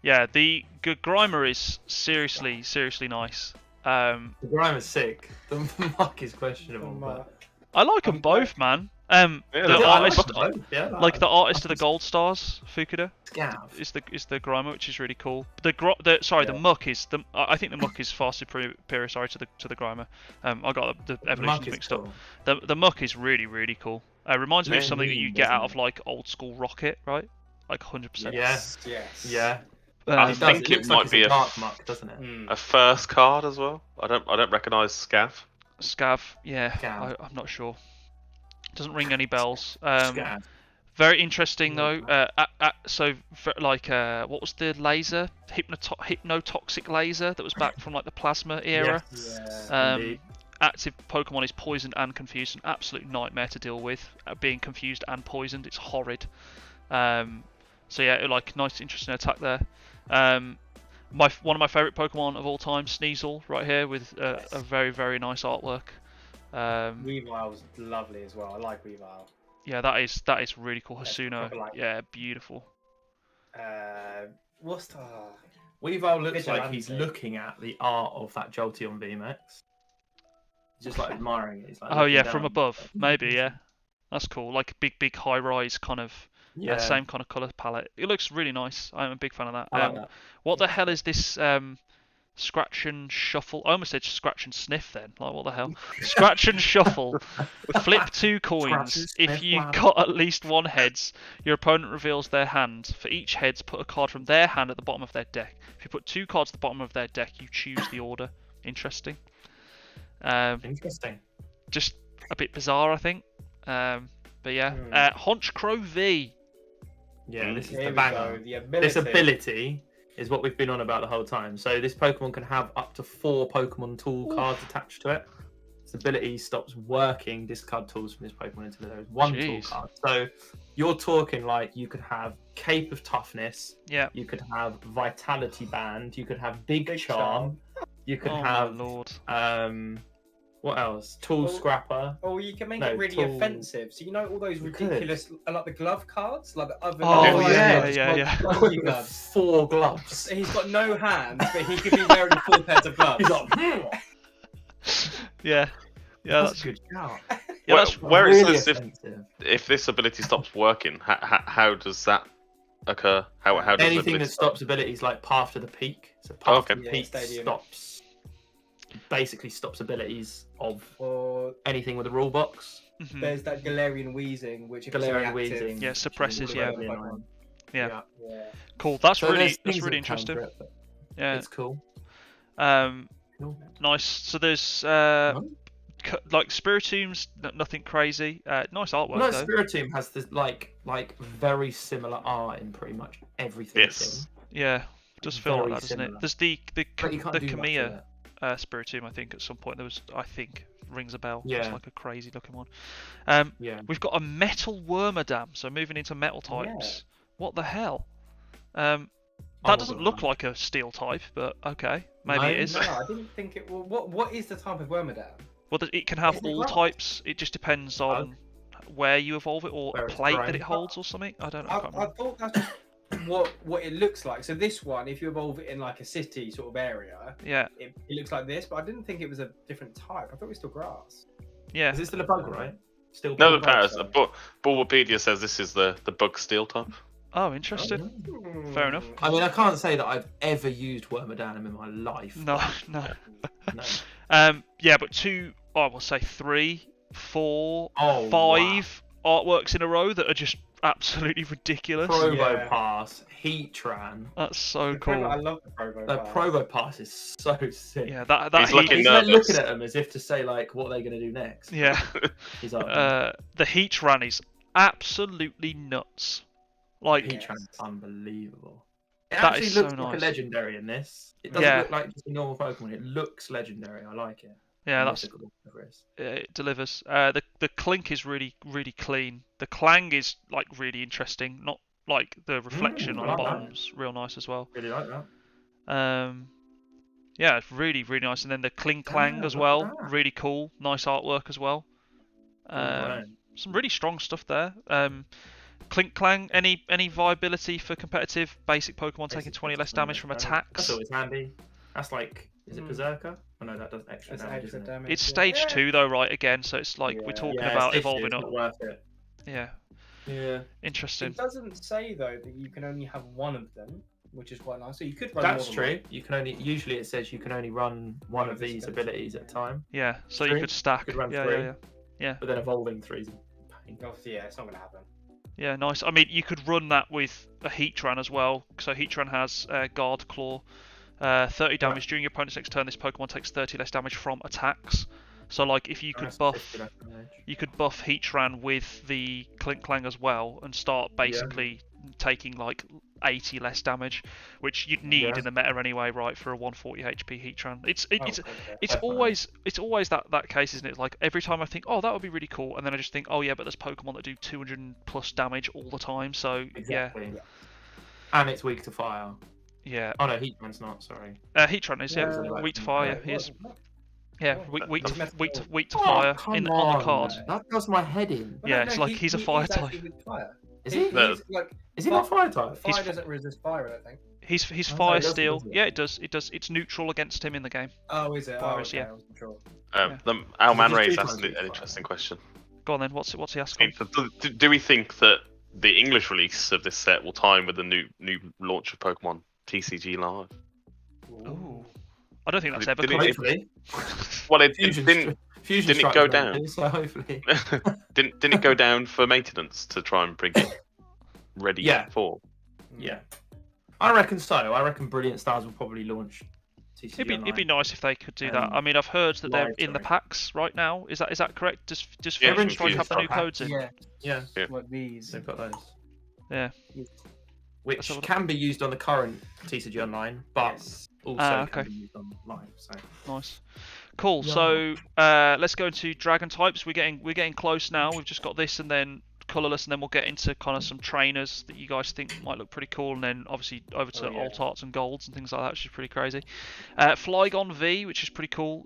Yeah, the Grimer is seriously nice. The Grimer's sick. The muck is questionable. But... I like them both, man. Yeah, The yeah, artist, I like both, yeah, like the artist of the Gold Stars, Fukuda, Scav. is the Grimer, which is really cool. The muck is the. I think the muck is far superior. Sorry to the Grimer. I got the evolutions mixed up. The muck is really cool. Reminds me of something that you get out of like old school Rocket, right? Like 100%. Yes. Yes. Yeah. I It think does. it looks might like be it's a dark muck, doesn't it? Mm. A first card as well. I don't recognise Scav. Scav, yeah, Scav. I'm not sure. Doesn't ring any bells. Scav. Very interesting though. What was the laser? Hypnotoxic laser that was back from like the plasma era. Yeah. Indeed. Active Pokemon is poisoned and confused. An absolute nightmare to deal with. Being confused and poisoned, it's horrid. So yeah, like nice, interesting attack there. One of my favourite Pokemon of all time, Sneasel, right here with a very nice artwork. Weavile's lovely as well. I like Weavile. Yeah, that is really cool. That's Hasuna, proper, like- yeah, beautiful. What's the? Weavile looks like Vigilante. he's looking at the art of that Jolteon VMAX. He's just like admiring it. He's like, Oh looking yeah, down. from above, maybe, yeah. That's cool. Like a big high rise kind of Yeah. same kind of colour palette. It looks really nice. I'm a big fan of that. I like that. What the hell is this scratch and shuffle? I almost said scratch and sniff then. Like what the hell? Scratch and shuffle. Flip 2 coins. Scratch and If sniff, you lad. got at least one heads, your opponent reveals their hand. For each heads, put a card from their hand at the bottom of their deck. If you put 2 cards at the bottom of their deck, you choose the order. Interesting. Interesting. Just a bit bizarre, I think. But yeah, Honchcrow V. Yeah, this is Here the we banger. go. The ability. This ability is what we've been on about the whole time. So this Pokemon can have up to 4 Pokemon tool cards attached to it. This ability stops working discard tools from this Pokemon until there is 1 tool Jeez. card. So you're talking like you could have Cape of Toughness, Yeah. you could have Vitality Band, you could have Big Charm, You can Oh my have lord. what else? Tool scrapper. Or you can make No, it really tool- offensive. So you know all those You could. ridiculous, like the glove cards, like the other. Oh, yeah, yeah. Monkey gloves. 4 gloves. He's got no hands, but he could be wearing 4 pairs of gloves. He's like, Yeah. Yeah, that's that's a good shout. yeah, that's Where really it says offensive. if this ability stops working, how does that occur? How does the Anything ability that stop? stops abilities like Path to the Peak. So Path Okay. to the Yeah, Peak stadium. basically stops abilities of Or anything with a rule box. Mhm. there's that Galarian Wheezing, which if it's Galarian reactive, Wheezing. Yeah, suppresses, yeah. Really annoying. Yeah. Yeah. Cool. That's So really there's that's things really that counter interesting. it, but Yeah. It's cool. Cool. Nice. So there's No? like Spiritombs, nothing crazy. Nice artwork No, though. Spiritomb has this like very similar art in pretty much everything. Yes. It's in. Yeah, does feel like Very that, doesn't it? similar. There's the But you can't do much with Kamiya it. Spiritomb. I think at some point there was. I think rings a bell. It's Yeah. like a crazy looking one. Yeah. We've got a metal Wormadam. So moving into metal types. What the hell? That doesn't look like a steel type, but okay, maybe No, it is. No, I didn't think it. Well, what is the type of Wormadam? Well, it can have Isn't it all grass? types. It just depends on where you evolve it or Where a it's plate that grown. it holds or something. I don't know. I can't I remember. thought that's just what it looks like. So this one, if you evolve it in like a city sort of area, Yeah, it looks like this. But I didn't think it was a different type. I thought it was still grass. yeah. Is it still a bug, right? Still No, bug, Paris. so- Bulbapedia says this is the bug steel type. Oh, interesting. Fair enough. I mean, I can't say that I've ever used Wormadam in my life. No, no. No. Yeah, but I will say 3, 4, Oh, 5 artworks in a row that are just absolutely ridiculous. Provo Yeah. Pass, Heatran. That's so The Provo- I cool. love the Provo. The Pass. Provo Pass is so sick. Yeah, that He's looking He's heat, like nervous. looking at them as if to say like, what are they going to do next? yeah. He's like, The Heatran is absolutely nuts. Like, Heatran is unbelievable. It That actually is so looks like nice. a legendary in this. It doesn't Yeah. look like just a normal Pokemon. It looks legendary. I like it. yeah, that's Mythical, whatever it is. it delivers. The Clink is really clean. The Clang is like really interesting. Not like the reflection I on the like that. bottom's real nice as well. Really like that. Yeah, it's really nice. And then the Cling Clang Yeah, as look well, at that. really cool. Nice artwork as well. Right. Some really strong stuff there. Clink Clang, any viability for competitive basic Pokemon taking 20 less damage from That's attacks? always handy. That's like, is it Berserker? Oh no, that does extra That's damage. extra Isn't it? damage. It's yeah. stage Yeah. 2 though, right? Again, so it's like we're Yeah. talking Yeah, about stage evolving two, up. it's not worth it. Yeah, Yeah. interesting. It doesn't say though that you can only have one of them, which is quite nice. So you could run That's more than true. You can only usually it says you can only run one of of its these abilities. abilities at a time, Yeah, so you Three? could stack. You could run Yeah, three. yeah. but then evolving threes. one. Obviously, yeah, it's not going to happen. Yeah, nice. I mean, you could run that with a Heatran as well. So Heatran has Guard Claw, 30 damage during your opponent's next turn. This Pokemon takes 30 less damage from attacks. So like, if you could That's buff, 50 less damage. you could buff Heatran with the Clink Clang as well, and start basically taking like 80 less damage, which you'd need Yeah. in the meta anyway, right? For a 140 HP Heatran. It's Oh, it's okay. it's definitely. always that case, isn't it? Like every time I think, oh, that would be really cool, and then I just think, oh yeah, but there's Pokemon that do 200 plus damage all the time. So Exactly. And it's weak to fire. yeah. Oh no, Heatran's not. Sorry. Heatran is Yeah. weak to fire. Yeah, he is. Yeah, weak to Oh, fire come on the on, card. man. That does my head in. Yeah, it's like he's a fire type. actually with fire. Is he? No. He's like Is he not fire type? fire He's- doesn't resist fire, I don't think. He's Oh, fire it does, steel. does it? Yeah, it does. It does. It's neutral against him in the game. Oh, is it? Virus, okay, yeah. I wasn't sure. Yeah. Al Does it just Manray's do asked something? an interesting question. Go on then. What's he asking? Do we think that the English release of this set will time with the new launch of Pokemon TCG Live? Ooh, I don't think that's ever Did it- coming. Hopefully. Well, it Fusion, didn't Fusion didn't it Strike go won't down? do, So hopefully. didn't it go down for maintenance to try and bring it ready Yeah. for? Yeah. I reckon so. I reckon Brilliant Stars will probably launch TCG It'd be nice if they could do that. Um, I mean, I've heard that they're live, in the sorry. packs right now. Is that correct? Does Yeah, Fusion they're in Strike Fusion have the new Strike codes in? Yeah, Yeah, Yeah. like these. they've got those. Yeah. Which Let's have a look. can be used on the current TCG Online, but Yes. also okay. can be used on live. So Nice. Cool. Yeah. So let's go into dragon types. We're getting close now. We've just got this and then colourless, and then we'll get into kind of some trainers that you guys think might look pretty cool, and then obviously over to alt arts and golds and things like that, which is pretty crazy. Flygon V, which is pretty cool.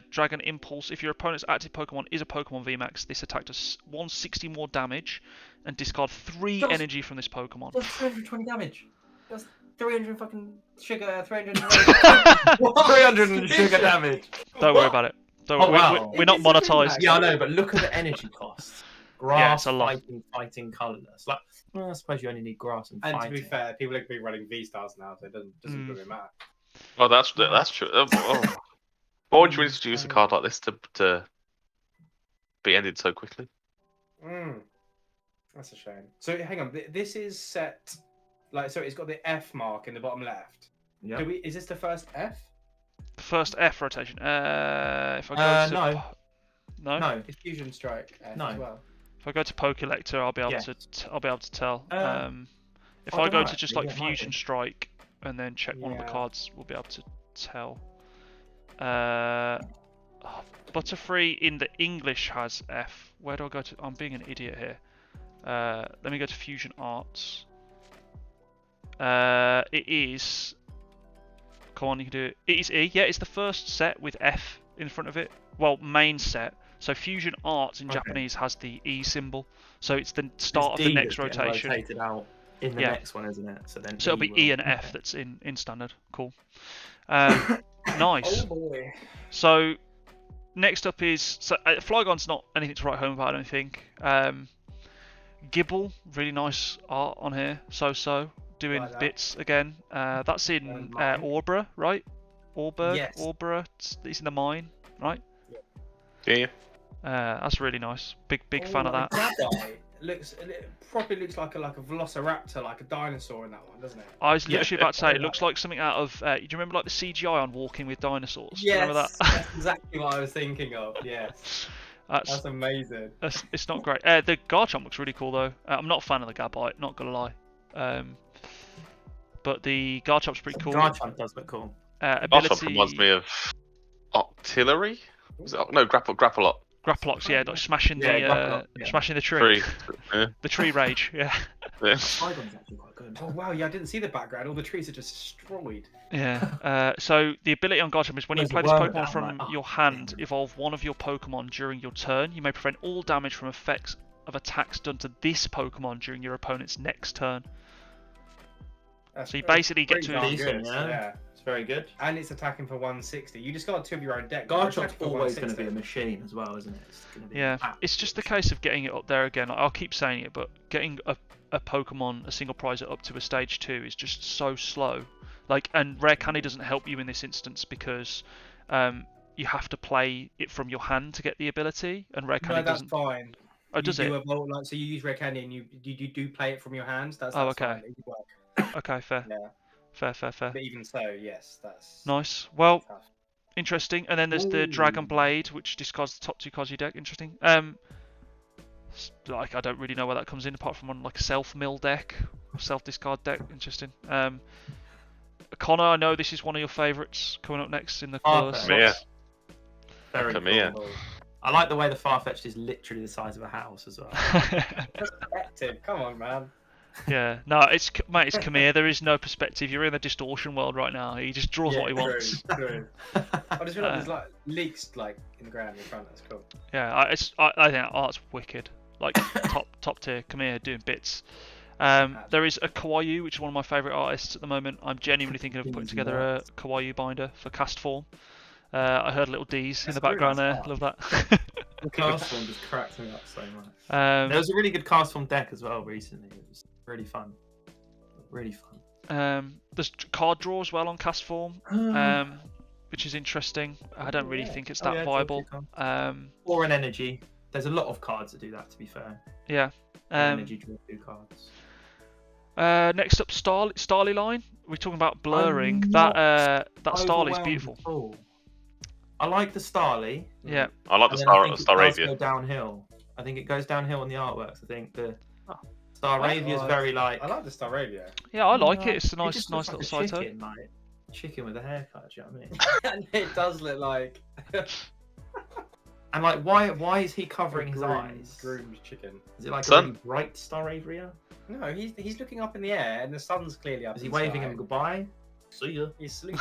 Dragon Impulse. If your opponent's active Pokemon is a Pokemon VMAX, this attack does 160 more damage, and discard 3 energy from this Pokemon. That's 320 damage. That's 300 fucking sugar. 300. 300 sugar damage. Don't worry about it. We're not monetized. Yeah, I know, but look at the energy costs. Grass, Yeah, it's a lot. fighting, colourless. Like, well, I suppose you only need grass and fighting. And to be fair, people are going to be running V-Stars now, so it doesn't really matter. Oh, that's true. Oh. Why would you introduce a card like this to be ended so quickly? That's a shame. So hang on, this is set like so. It's got the F mark in the bottom left. Yeah. Is this the first F? The first F rotation. If I go to no, It's Fusion Strike F No. as well. if I go to Pokelector, I'll be able to tell. If I go to just like Fusion Strike and then check one of the cards, we'll be able to tell. Butterfree in the English has F. Where do I go to? I'm being an idiot here. Let me go to Fusion Arts. It is. Come on, you can do it. It is E. Yeah, it's the first set with F in front of it. Well, main set. So Fusion Arts in Japanese has the E symbol. So it's the start of the next rotation. Rotated out in the next one, isn't it? So it'll be E and F that's in standard. Cool. Nice. Oh boy. So next up is Flygon's not anything to write home about, I don't think. Gibble, really nice art on here. So doing bits again. That's in Orbra, right? Yes. Orbra. It's in the mine, right? Yeah. That's really nice. Big fan of that. It probably looks like a velociraptor, like a dinosaur in that one, doesn't it? I was literally about to say it looks like something out of. Do you remember like the CGI on Walking with Dinosaurs? Yes, remember that? That's exactly what I was thinking of. Yes, that's amazing. It's not great. The Garchomp looks really cool though. I'm not a fan of the Gabite, not gonna lie. But the Garchomp's pretty cool. Garchomp does look cool. Garchomp reminds me of Octillery. No, Grappalot. Grappalox, yeah, like smashing the tree. The tree rage, yeah. Flygon's actually quite good. Oh wow, yeah, I didn't see the background. All the trees are just destroyed. Yeah. So the ability on Garchomp is when you play this Pokemon from your hand, evolve one of your Pokemon during your turn. You may prevent all damage from effects of attacks done to this Pokemon during your opponent's next turn. So you basically get to. Yeah. Very good. And it's attacking for 160. You just got 2 of your own deck. Garchomp's always going to be a machine as well, isn't it? It's just the case of getting it up there again. I'll keep saying it, but getting a Pokemon, a single prizer up to a stage 2 is just so slow. And Rare Candy doesn't help you in this instance because you have to play it from your hand to get the ability, and Rare Candy doesn't. No, that's fine. Oh, does it? So you use Rare Candy and you do play it from your hands. That's okay. Fine. Okay, fair. Yeah. Fair. But even so, yes, that's nice. Well, tough. Interesting. And then there's the Dragon Blade, which discards the top 2 cards of your deck. Interesting. I don't really know where that comes in, apart from on like a self-mill deck, self-discard deck. Interesting. Connor, I know this is one of your favourites coming up next in the colourless slots. Very cool. I like the way the Farfetch'd is literally the size of a house as well. Perspective, come on, man. Yeah, no, it's Kamir. There is no perspective. You're in the distortion world right now. He just draws what he wants. True. I just realised there's leaks in the ground in front. That's cool. Yeah, I think art's wicked. Top tier. Kamir doing bits. There is a Kawaii, which is one of my favourite artists at the moment. I'm genuinely thinking of putting together a Kawaii binder for cast form. I heard little D's in the background there. Love that. The cast form just cracked me up so much. There was a really good cast form deck as well recently. It was really fun. There's card draw as well on cast form, which is interesting. I don't really think it's that viable. Or an energy. There's a lot of cards that do that, to be fair. Yeah. Energy draw 2 cards. Next up, Starly line. We're talking about blurring. That Starly is beautiful. I like the Starly. Yeah. I like the Staravia. It goes downhill. I think it goes downhill in the artworks. I think the Staravia is very like. I like the Staravia. Yeah, I like it. It's a nice little Saito. Chicken with a haircut. Do you know what I mean? And it does look like. And like, why is he covering his eyes? Groomed chicken. Is it like Sun? a really bright Staravia? No, he's looking up in the air, and the sun's clearly up. Is he in the waving sky. him goodbye? See ya. He's sleeping.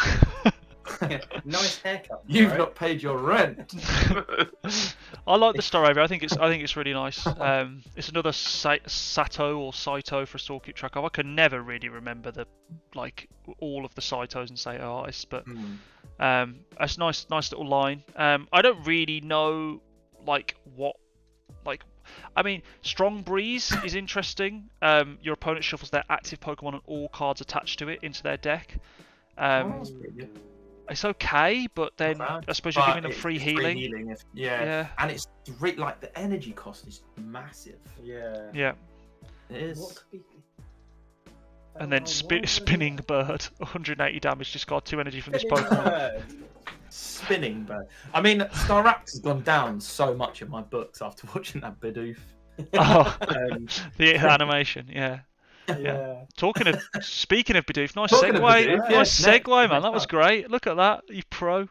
Nice haircut. You've right? not paid your rent. I like the Staravia. I think it's really nice. It's another Sato or Saito for a sort keep track of. I can never really remember all of the Saitos and Sato artists, but it's nice little line. I don't really know I mean, Strong Breeze is interesting. Your opponent shuffles their active Pokemon and all cards attached to it into their deck. That's pretty good. It's okay, but then Not bad. I suppose you're But giving them it's free healing. Yeah. And it's like the energy cost is massive. Yeah. Yeah. It is. What could be... And then Spinning Bird, 180 damage, discard 2 energy from this Pokemon. Spinning Bird. I mean, Staraptor has gone down so much in my books after watching that Bidoof. Oh, the animation, yeah. Yeah. Speaking of Bidoof, nice Talking of segue, Bidoof, nice yeah, segue, man. next That was up. great. Look at that, you pro.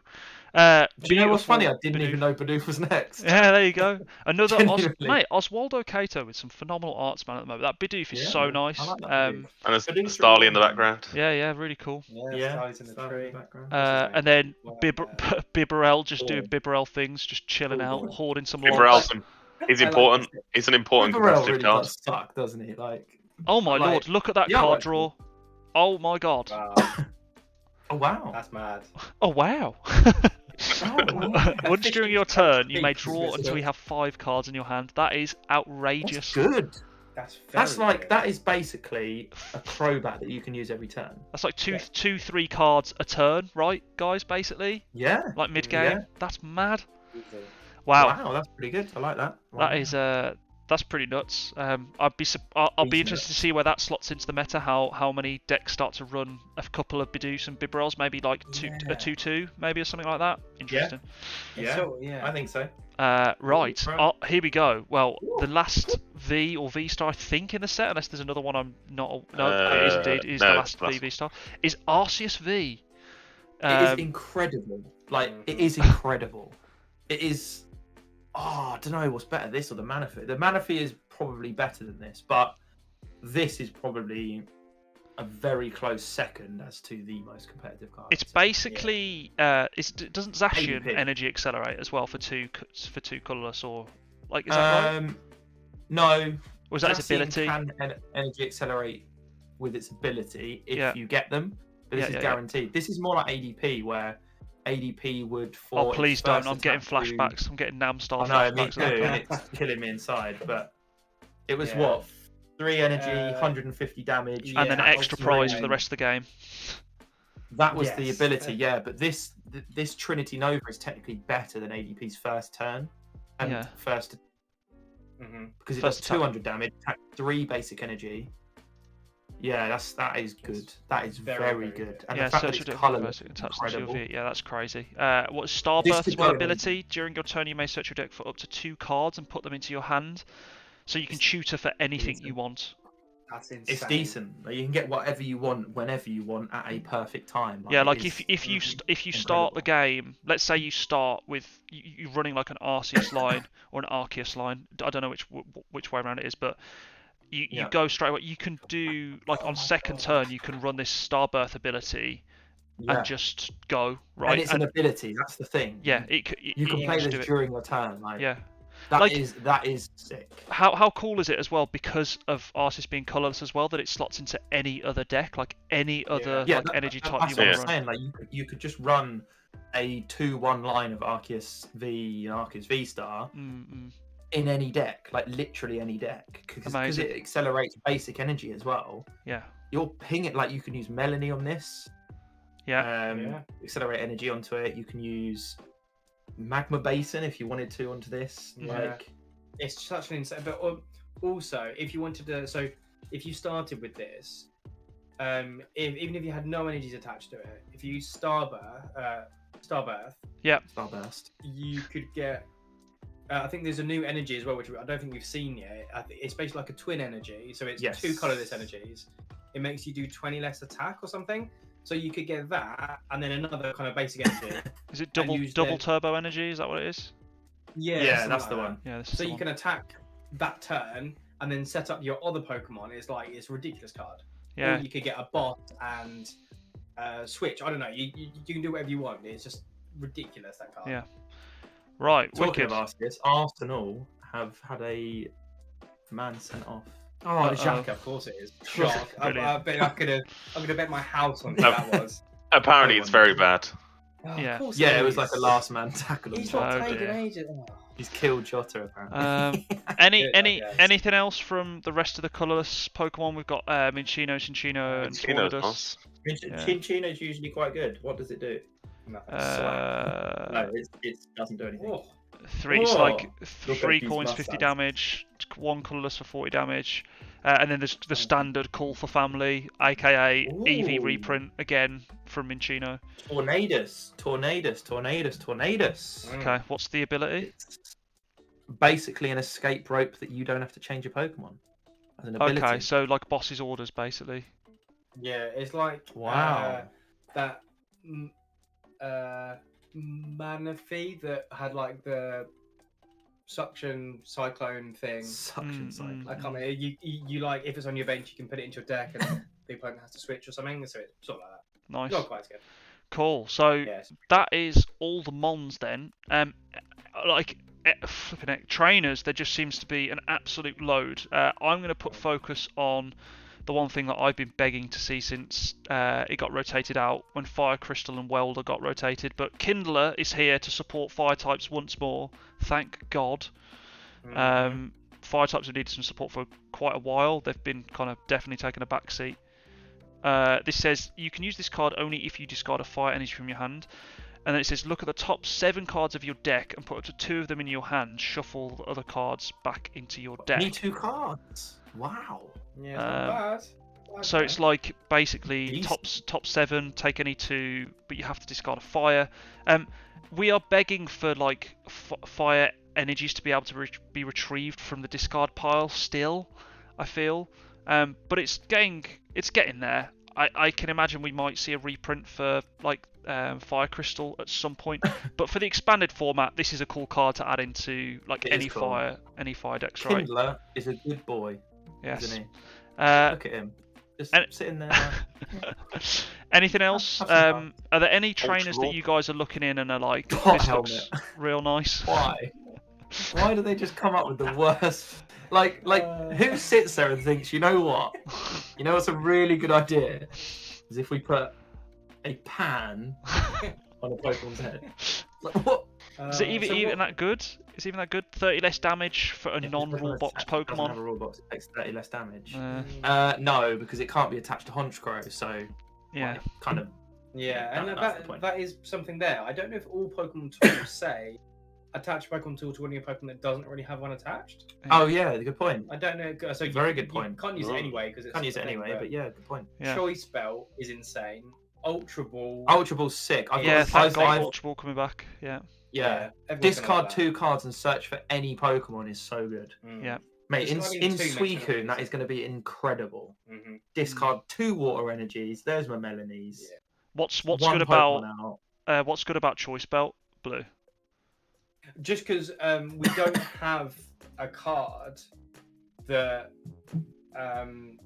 Do you know what's funny? I Beautiful didn't even Bidoof. know Bidoof was next. Yeah, there you go. Another Genuinely. Oswaldo Cato with some phenomenal arts, man, at the moment. That Bidoof is so nice. I like that Bidoof. And there's Bidoof's Starly really in the good. background. Yeah, really cool. Yeah, Starlies in the Starly tree. in the background. And then Wow. Bibberell just doing Oh. Bibberell things, just chilling Oh, out, boy. hoarding some Bibberell's logs. he's I like important. this. He's an important Bibberell competitive really card. does suck, doesn't he? Like, Oh my like- lord, look at that Yeah, I card like draw. Oh my god. Wow, oh wow. that's mad. Oh wow. wow. Once during your turn, you may Speaks draw with until you have 5 cards in your hand. That is outrageous. That's good. That's That's very like good. that is basically a throwback that you can use every turn. That's like Yeah. 3 cards a turn, right, guys? Basically, Yeah. like mid game. Yeah. That's mad. Easy. Wow, That's pretty good. I like that. that is that's pretty nuts. I'll be Decent. interested to see where that slots into the meta. How many decks start to run a couple of Bidoofs and Bibberells, maybe like a Yeah. 2/2, maybe or something like that. Interesting. Yeah. So, yeah. I think so. Right. Right. Here we go. Well, the last V or V star, I think, in the set, unless there's another one I'm not. No, it is indeed. It is no, the last that's- V star. Is Arceus V. It is incredible. Like it is incredible. It is. Oh, I don't know what's better, this or the Manaphy. The Manaphy is probably better than this, but this is probably a very close second as to the most competitive card. It's basically doesn't Zacian ADP. energy accelerate as well for two colorless, or like is that right? No. Or is that his Zacian ability? Can energy accelerate with its ability if Yeah. you get them, but this Yeah, is yeah. guaranteed. This is more like ADP, where ADP would for. Oh its please don't! first I'm getting attack do- flashbacks. I'm getting Nam style I know, me flashbacks. too, and it's killing me inside. But it was Yeah. what 3 energy, 150 damage, And then an Yeah, extra ultimate prize for aim. the rest of the game. That was the Yes. ability, yeah. But this Trinity Nova is technically better than ADP's first turn, and Yeah. first Mm-hmm. because it First does attack. 200 damage, attack 3 basic energy. Yeah, that is good. That is Very, very, very good. good. And Yeah, the fact that search it's your deck colourless first, is attach them to your incredible. V. Yeah, that's crazy. What Starburst could is one go in. ability. During your turn, you may search your deck for up to 2 cards and put them into your hand, so you can tutor for anything you want. That's insane. It's decent. Like, you can get whatever you want whenever you want at a perfect time. Yeah, it like is if you start the game, let's say you start with you running like an Arceus line or an Arceus line. I don't know which way around it is, but you Yeah. go straight away. You can do like on second turn, you can run this Starbirth ability yeah. and just go right. And it's an ability. That's the thing. yeah, you can play just this do it. during your turn. Like, Yeah. that Like- is sick. How cool is it as well, because of Arceus being colourless as well, that it slots into any other deck, like any other Yeah, like energy type that's you what want I'm to run. saying. Like you could just run a 2-1 line of Arceus V and Arceus V Star in any deck, like literally any deck, because Amazing. it accelerates basic energy as well. Yeah. You'll ping it, like you can use Melanie on this. Yeah. Accelerate energy onto it. You can use Magma Basin if you wanted to onto this. Yeah. Like It's such an insane. But also, if you wanted to, so if you started with this, even if you had no energies attached to it, if you use Starbirth, Starburst. you could get. I think there's a new energy as well, which I don't think we've seen yet. It's basically like a twin energy, so it's Yes. 2 colorless energies. It makes you do 20 less attack or something. So you could get that, and then another kind of basic energy. Is it And use double the- turbo energy? Is that what it is? Yeah, something that's like the that. one. Yeah, this is So the you one. can attack that turn and then set up your other Pokemon. It's a ridiculous card. Yeah. Or you could get a bot and switch. I don't know. You can do whatever you want. It's just ridiculous, that card. Yeah. Right. Talking Wicked. of Arceus, Arsenal have had a man sent off. Oh, the Shaka, of course it is. Shock. I could have bet my house on who that was. Apparently, it's very bad. Oh, Yeah. of course Yeah, it was is. like a last man tackle. He's Oh, not taking dear. ages. Oh. He's killed Jota apparently. Good, Anything else from the rest of the colourless Pokemon? We've got Minccino, Cinccino, and Chino's Tornadus. nice. Chinchino's usually quite good. What does it do? Nothing. No, it doesn't do anything. Oh. It's like Look at 3 these coins, 50 mustaches. damage, 1 colourless for 40 damage, and then there's the standard Call for Family, aka EV Ooh. reprint again from Minccino. Tornadus. Okay, what's the ability? It's basically an escape rope that you don't have to change your Pokemon. As an ability. Okay, so like boss's orders basically. Yeah, it's like Wow. that Manaphy that had like the suction cyclone thing. Suction cycle. I can't remember. You like if it's on your bench, you can put it into your deck, and the opponent has to switch or something. So it's sort of like that. Nice. Not quite as good. Cool. So Yes. that is all the Mons then. Flipping heck, trainers, there just seems to be an absolute load. I'm going to put focus on the one thing that I've been begging to see since it got rotated out when Fire Crystal and Welder got rotated. But Kindler is here to support fire types once more. Thank God. Fire types have needed some support for quite a while. They've been kind of definitely taking a back seat. This says you can use this card only if you discard a fire energy from your hand. And then it says look at the top 7 cards of your deck and put up to 2 of them in your hand. Shuffle the other cards back into your deck. Need 2 cards. Wow. Yeah, it's not bad. So it's like basically Beast. top 7, take any 2, but you have to discard a fire. We are begging for like fire energies to be able to be retrieved from the discard pile still, I feel. But it's getting there. I can imagine we might see a reprint for like Fire Crystal at some point. But for the expanded format, this is a cool card to add into like It is cool. any fire decks, right? Kindler is a good boy, Yes. isn't he? Uh, Look at him. Just and- sitting there. Anything else? Have some fun. Are there any trainers that Roll. you guys are looking in and are like, Pot this helmet. looks real nice? Why? Why do they just come up with the worst? Like, who sits there and thinks, you know what? You know what's a really good idea? Is if we put a pan on a Pokemon's head. Like, what? Is it even that good? Is it even that good? 30 less damage for a non-rule box Doesn't have a Pokemon? rule box. It takes 30 less damage. Uh, No, because it can't be attached to Honchkrow, so yeah. like, kind of. Yeah, and That's the point. that is something there. I don't know if all Pokemon tools say attach Pokemon tool to one of your Pokemon that doesn't already have one attached. Oh yeah, good point. I don't know. So Very good you point. can't use it anyway because it's Can't use it a thing, anyway, but yeah, good point. Yeah. Choice Belt is insane. Ultra Ball. Ultra Ball's sick. I've Yeah, got thank God I've- Ultra Ball coming back. Yeah. yeah. everyone's gonna Discard love that. 2 cards and search for any Pokemon is so good. Mm. Yeah. Mate, in Discarding 2 makes no Suicune, that difference. is going to be incredible. Mhm. Discard 2 water energies. There's my Melanies. Yeah. What's One good Pokemon about out. what's good about Choice Belt? Blue. Just because we don't have a card that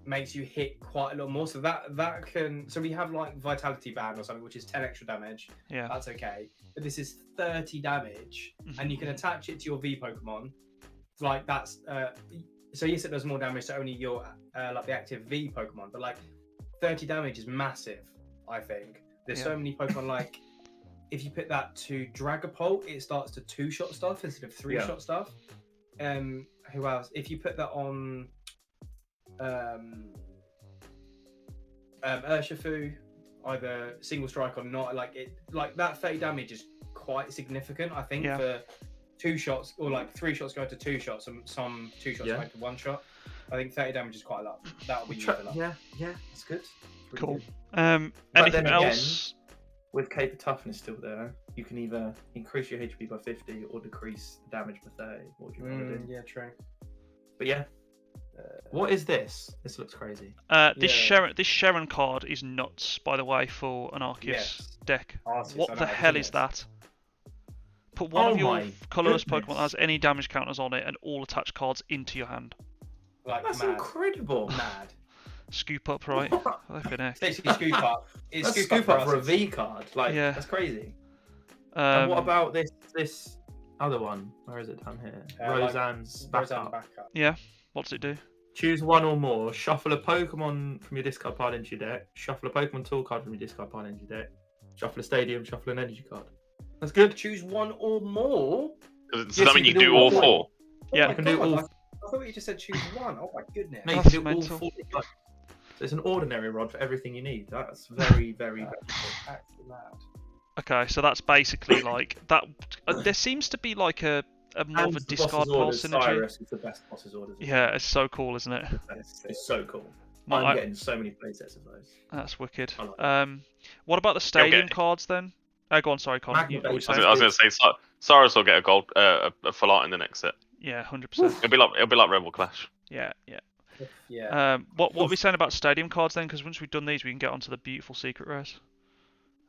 makes you hit quite a lot more, so that can. So we have like Vitality Band or something, which is 10 extra damage. Yeah. That's okay, but this is 30 damage, and you can attach it to your V Pokemon. Like that's so yes, it does more damage to only your like the active V Pokemon, but like 30 damage is massive. I think there's so many Pokemon like. If you put that to Dragapult, it starts to 2-shot stuff instead of 3-shot stuff. Who else? If you put that on Urshifu, either single strike or not, like that 30 damage is quite significant, I think, Yeah. for 2 shots or like 3 shots go to 2 shots and some 2 shots go to 1 shot. I think 30 damage is quite a lot. That'll be used a lot. Yeah, that's good. Pretty Cool. good. Anything then again- else? With Cape of Toughness still there, you can either increase your HP by 50 or decrease the damage by 30. What do you want to do? Yeah, true. But yeah. What is this? This looks crazy. This Sharon card is nuts, by the way, for an Arceus Yes. deck. Arceus, I What know, the I've hell seen is it. that? Put one of your my colourless goodness. Pokemon that has any damage counters on it and all attached cards into your hand. Like That's mad. incredible. Mad. Scoop up, right? Flipping heck. It's basically scoop up. It's That's scoop, scoop up for a us. V card. Like, Yeah. that's crazy. And what Um, about this other one? Where is it down here? Roseanne's Roseanne backup. backup. yeah. What's it do? Choose one or more. Shuffle a Pokemon from your discard pile into your deck. Shuffle a Pokemon tool card from your discard pile into your deck. Shuffle a stadium. Shuffle an energy card. That's good. Choose one or more. Does Yes, that mean you you can do do all all 4? Yeah. I can do all. I thought you just said choose one. Oh my goodness. No, you That's can do all mental. 4. Like, there's an ordinary rod for everything you need. That's very, very. Actually mad. Okay, so that's basically like that. There seems to be like a more of a And the discard boss's pile orders, synergy. Cyrus is the best boss's orders. Yeah, it's so cool, isn't it? It's so cool. My- I'm getting so many playsets of those. That's wicked. I like What about the stadium Okay. cards then? Go on, sorry, Con. Magma You, what were you Base. saying? I was going to say Cyrus will get a gold, a full art in the next set. Yeah, 100%. It'll be like Rebel Clash. Yeah. Yeah. What are we saying about stadium cards then? Because once we've done these, we can get onto the beautiful secret rares.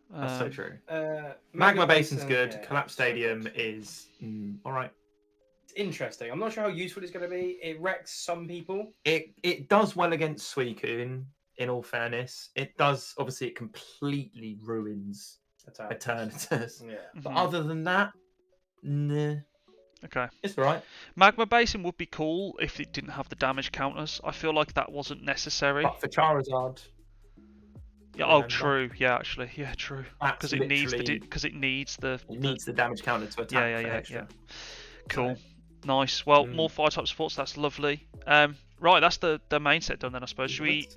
That's so true. Magma Basin's Basin, good. yeah, Collapse so Stadium good. is all right. It's interesting. I'm not sure how useful it's going to be. It wrecks some people. It does well against Suicune. In all fairness, it does. Obviously, it completely ruins Eternatus. Yeah. But Mhm. other than that, nah, Okay. it's all right. Magma Basin would be cool if it didn't have the damage counters. I feel like that wasn't necessary. But for Charizard, Yeah. Oh, remember? true. Yeah, actually. Yeah, true. that's Because it needs the literally- because it needs the. it needs the damage counter to attack. Yeah, for yeah. extra. Cool. Nice. Well, Mm. more fire type supports. That's lovely. Right. That's the main set done then, I suppose. Should we?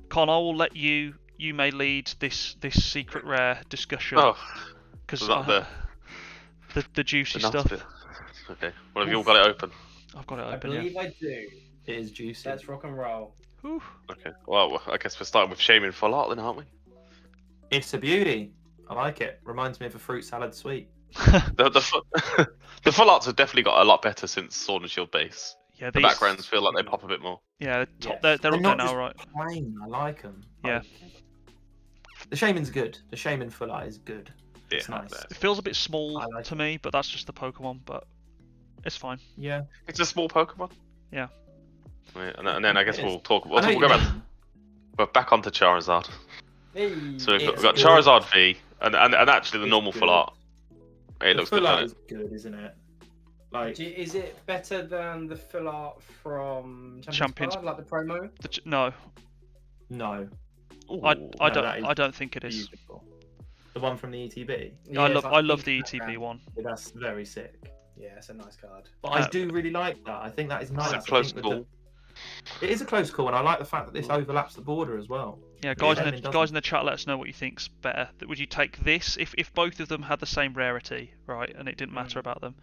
Con, I will let you. You may lead this secret rare discussion Oh, because was that the juicy the nuts stuff. bit. Okay. Well, have you all got it open? I've got it I open. Yeah. believe I do. It is juicy. Let's rock and roll. Whew. Okay. Well, I guess we're starting with Shaman full art then, aren't we? It's a beauty. I like it. Reminds me of a fruit salad sweet. The full arts have definitely got a lot better since Sword and Shield base. Yeah. The These. backgrounds feel like they pop a bit more. Yeah. Top, Yes. they're up there not now, just right? plain. I like them. Yeah. The Shaman's good. The Shaman full art is good. Yeah. It's nice. It feels a bit small I like to me, but that's just the Pokemon. But it's fine. Yeah. It's a small Pokemon. Yeah. Yeah, and then I guess It we'll is. talk. I We'll, know we'll you go back. mean. We're back onto Charizard. Hey. So we've It's got good. Charizard V, and actually the It's normal good. full art. It The looks good. full art Doesn't is good, isn't it? Like Is it better than the fill art from Champions- Card, like the promo? No, no. it? I Ooh. No, that is I don't think it is. Beautiful. The one from the ETB. Yeah, I it's love like I love pink the ETB background. one. Yeah, that's very sick. Yeah, it's a nice card. But Uh, I do really like that. I think that is nice. It's a I close think that call. It is a close call, and I like the fact that this overlaps the border as well. Yeah, guys Yeah, in it the doesn't. guys in the chat, let us know what you think's better. Would you take this if both of them had the same rarity, right, and it didn't matter about them?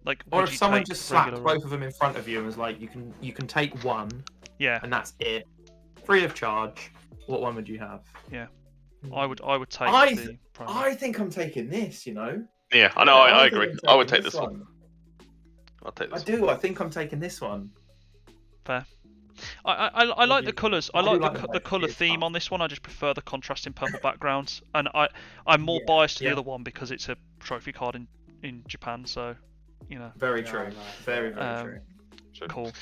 Like, Or would if you someone take just slapped regular or- both of them in front of you and was like, you can take one, Yeah, and that's it, free of charge. What one would you have? I would take I the promo. I think I'm taking this. You know. Yeah, I know. I think agree. I'm I would taking take this one. I'll take I this. do. I think I'm taking this one. Fair. I like the colours. I I do like like the the the way colour it's theme done. on this one. I just prefer the contrasting purple backgrounds, and I'm more Yeah, biased to yeah. the other one because it's a trophy card in Japan. So, you know, Very Yeah, true. nice. Very Um, true. Sure. cool.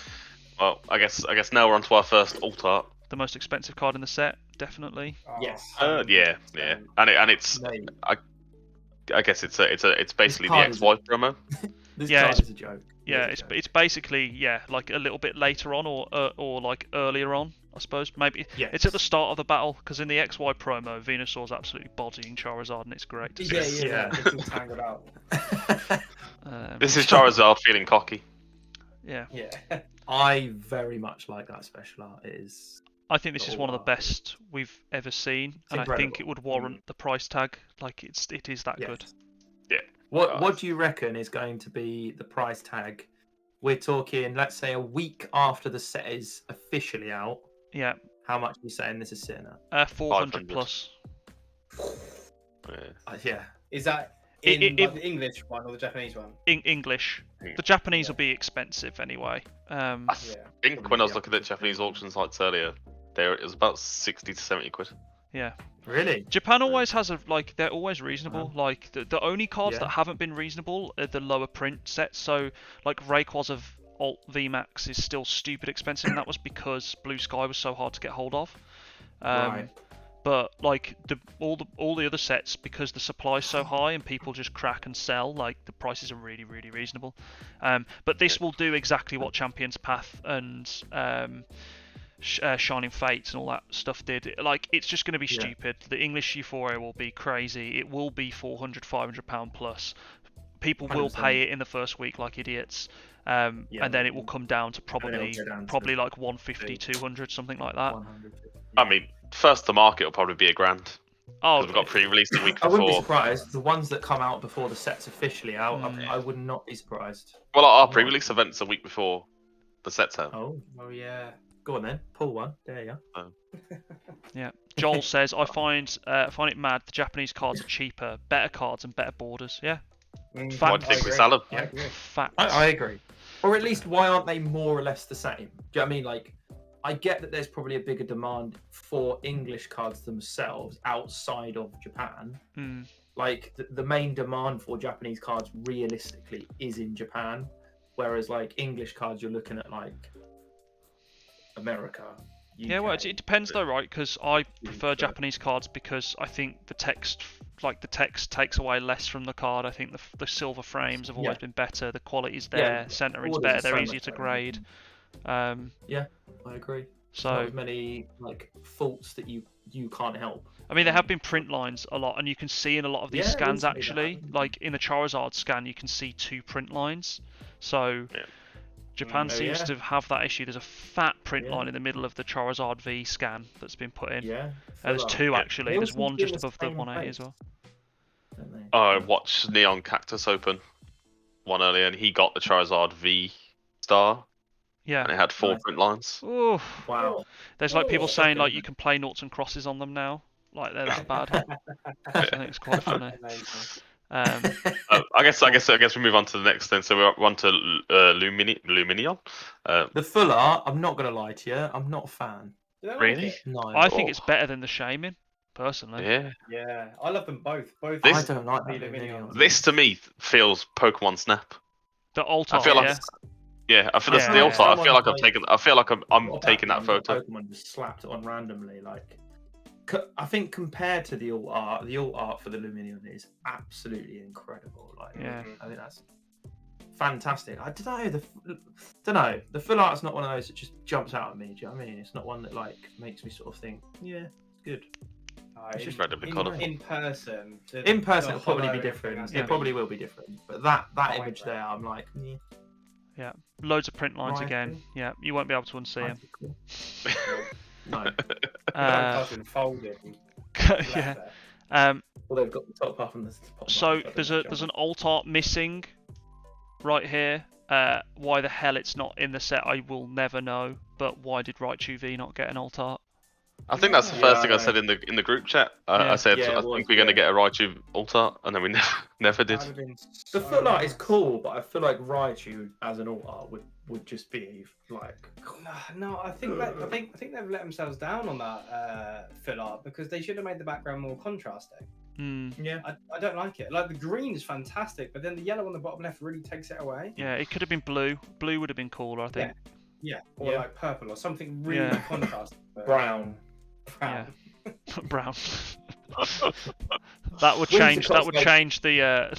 Well, I guess now we're on to our first alt art. The most expensive card in the set, definitely. Oh, Yes. Yeah, and it's Mate, I guess it's basically the card is- XY promo. this Yeah, card is a joke. Yeah, It is a joke. it's basically like a little bit later on or like earlier on, I suppose. Maybe Yes. it's at the start of the battle because in the XY promo, Venusaur's absolutely bodying Charizard and it's great to see. Yeah. Yeah. It's all tangled out. This is Charizard feeling cocky. Yeah, Yeah. I very much like that special art. It is. I think this is one of the Oh, best we've ever seen, and I think incredible. it would warrant the price tag. Like it is that Yes. good. What do you reckon is going to be the price tag? We're talking, let's say, a week after the set is officially out. Yeah, How much are you saying this is sitting at? 400 500. plus. Yeah. Yeah. Is that It- in it- like, the English one or the Japanese one? English. Yeah. The Japanese will be expensive anyway. I Yeah. think when I was looking at Japanese auction sites earlier, it was about 60 to 70 quid. Yeah. Really? Japan always has they're always reasonable. Like the only cards Yeah. that haven't been reasonable are the lower print sets. So like Rayquaza of Alt VMAX is still stupid expensive, and that was because Blue Sky was so hard to get hold of. Right. But like all the other sets, because the supply's so high and people just crack and sell, like the prices are really reasonable. But this will do exactly what Champion's Path and Shining Fates and all that stuff did. Like it's just going to be stupid. The English Euphoria will be crazy. It will be £400-500 plus. People will 100%. pay it in the first week like idiots. And then it will come down to probably like 150, 200, something like that. 100. I mean, first to market will probably be £1,000. Oh, We've got pre-released a week I wouldn't be before. surprised. The ones that come out before the set's officially out, I would not be surprised. Well, our pre-release event's a week before the set's out. Oh, yeah. go on then. Pull one. There you go. yeah. Joel says, I find it mad the Japanese cards are cheaper, better cards and better borders. Yeah. Why do you think we sell them? Yeah. Facts. I agree. Or at least, why aren't they more or less the same? Do you know what I mean? Like, I get that there's probably a bigger demand for English cards themselves outside of Japan. Like, the main demand for Japanese cards realistically is in Japan. Whereas, like, English cards, you're looking at, like, America. UK. Yeah, well, it depends though, right? Because I prefer Japanese cards because I think the text takes away less from the card. I think the silver frames have always been better. The quality's there, centering's better, they're easier to grade. Yeah, I agree. So not as many like faults that you can't help. I mean, there have been print lines a lot, and you can see in a lot of these scans actually, like in the Charizard scan, you can see 2 print lines. So Japan seems to have that issue. There's a fat print line in the middle of the Charizard V scan that's been put in. Yeah. There's 2 actually. There's one just above the 180 as well. I watched Neon Cactus open one earlier, and he got the Charizard V star. Yeah. And it had 4 print lines. Ooh. Wow. There's like people saying like you can play noughts and crosses on them now. Like they're that bad. I think it's quite funny. I guess we move on to the next thing. So we're on to Luminion. The full art, I'm not gonna lie to you, I'm not a fan. Really? No. I think it's better than the Shaman, personally. Yeah. Yeah, I love them both. Both. This- I don't like the that. Luminions. This to me feels Pokemon Snap. The alt I art, feel like yeah. I feel that's Yeah. the alt art. I feel like I'm Like- taking. I feel like I'm taking that photo. Pokemon just slapped it on randomly. Like, I think compared to the alt art for the Luminion is absolutely incredible. Like, Yeah. I think that's fantastic. I don't know. The full art's not one of those that just jumps out at me. Do you know what I mean? It's not one that like makes me sort of think, yeah, it's good. It's incredibly colourful. In person. In person, the it'll probably be hollow different. thing, It probably will be different. But that Oh, image there, I'm like, yeah. Yeah. Loads of print lines Right. again. Yeah, you won't be able to unsee them. Cool. No. Cousin folded. And yeah. left Well, they've got the top half and the bottom So half, there's haven't an they? alt art missing right here. Why the hell it's not in the set, I will never know. But why did Raichu V not get an alt art? I think that's the first thing I said in the group chat. I said Yeah, it I was, think we're going to get a Raichu alt art, and then we never did. That'd have been The so foot art is nice. cool, but I feel like Raichu as an alt art would just be like. No, I think they've let themselves down on that fill art because they should have made the background more contrasting. Yeah. I don't like it. Like the green is fantastic, but then the yellow on the bottom left really takes it away. Yeah, it could have been blue. Blue would have been cooler, I think. Yeah, or like purple or something really Yeah. contrasting. Brown. Yeah. Brown. That would change. That would change the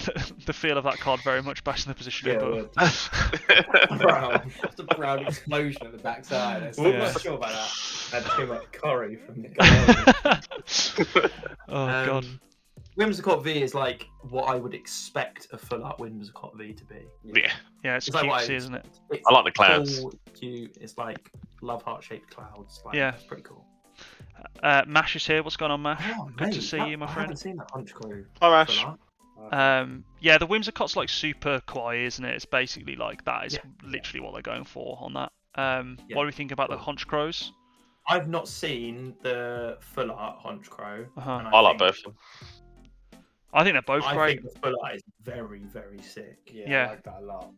the feel of that card very much. Back in the position. Yeah, but... it would. Brown. Just a brown explosion at the backside. I'm Yeah. not sure about that. Had too much curry from the guy. Oh god. Whimsicott V is like what I would expect a full art Whimsicott V to be. Yeah, Yeah, it's like what cutesy, isn't it? It's I like the clouds. cool, cute. It's like love heart shaped clouds. Like, Yeah. it's pretty cool. Mash is here. What's going on, Mash? Oh, Good to mate, see you, my I friend. haven't seen that Hunch Crew. Hi, Ash. full art. Yeah, the Whimsicott's like super kawaii, isn't it? It's basically like that is Yeah. literally what they're going for on that. Yeah. What do we think about the Cool. Hunch Crows? I've not seen the full art Hunch Crow. Uh-huh. and I like think- both of them. I think they're both I great. think the full art is very, very sick. Yeah. I like that a lot.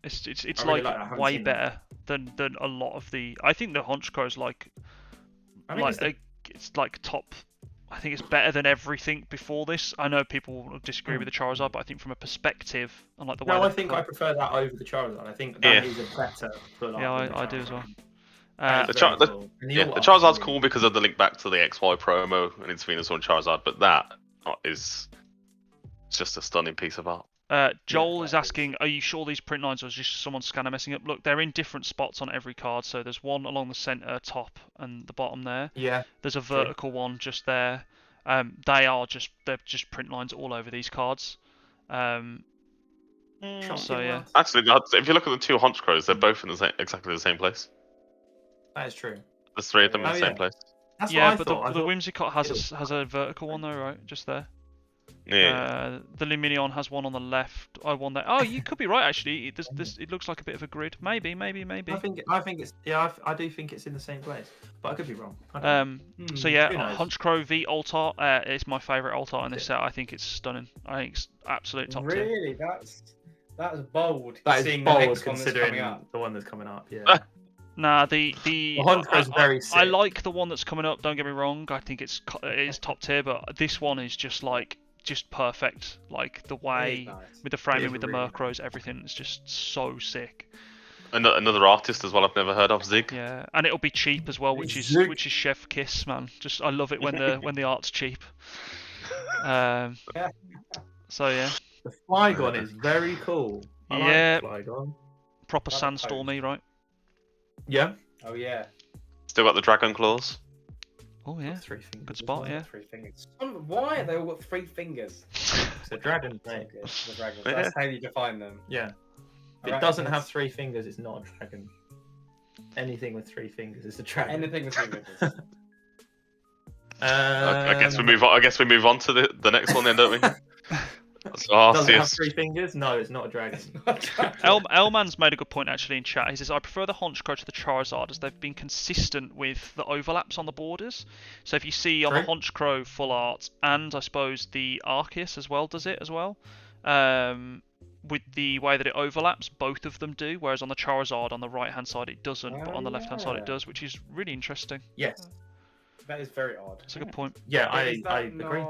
It's I really like like that. I haven't way seen better than a lot of the. I think the Hunch Crow's like I think it's like top I think it's better than everything before this. I know people will disagree with the Charizard, but I think from a perspective, and like the way. No, I think I prefer that over the Charizard. I think that is a better full art. Yeah, than the I do as well. It's The very cool. And the alt art's Charizard's really cool because of the link back to the XY promo and it's Venusaur and Charizard, but that is just a stunning piece of art. Joel is asking, are you sure these print lines or is just someone scanner messing up? Look, they're in different spots on every card. So there's one along the centre, top, and the bottom there. Yeah. There's a vertical one just there. They're just print lines all over these cards. So yeah. Actually, if you look at the two Hunch Crows, they're both in exactly the same place. That is true. There's three of them in the same place. That's Yeah, what but I thought. the Whimsicott has a vertical one though, right? Just there. Yeah. The Lumineon has one on the left. One there. Oh, you could be right actually. It looks like a bit of a grid. Maybe. I think it's I do think it's in the same place, but I could be wrong. So yeah, Hunch Crow V alt art is my favourite alt art in this set. I think it's stunning. I think it's absolute top tier. Really, that's bold. That seeing is the bold next one that's considering coming up. the one that's coming up. Yeah. Nah, the Hunch Crow's very sick. I like the one that's coming up. Don't get me wrong. I think it is top tier, but this one is just perfect. Like the way with the framing, with the Murkrows, everything is just so sick. Another artist as well I've never heard of, Zig. Yeah, and it'll be cheap as well, which is chef kiss, man. Just I love it when the art's cheap. So yeah. The Flygon is very cool. I like Flygon. Proper sandstormy, right? Yeah. Oh yeah. Still got the Dragon Claws. Oh yeah. 3 fingers. Good spot, yeah. 3 fingers. Why have they all got 3 fingers? It's a dragon, mate. The dragons. That's how you define them. Yeah. If it doesn't have 3 fingers, it's not a dragon. Anything with 3 fingers is a dragon. Anything with 3 fingers. I guess we move on. I guess we move on to the next one then, don't we? So Does it have 3 fingers? No, it's not a dragon. Elman's made a good point actually in chat. He says, I prefer the Hunch Crow to the Charizard as they've been consistent with the overlaps on the borders. So if you see on the Hunch Crow full art, and I suppose the Arceus as well does it as well, with the way that it overlaps, both of them do, whereas on the Charizard on the right hand side it doesn't, but on the left hand side it does, which is really interesting. Yes. That is very odd. That's a good point. Yeah, I agree.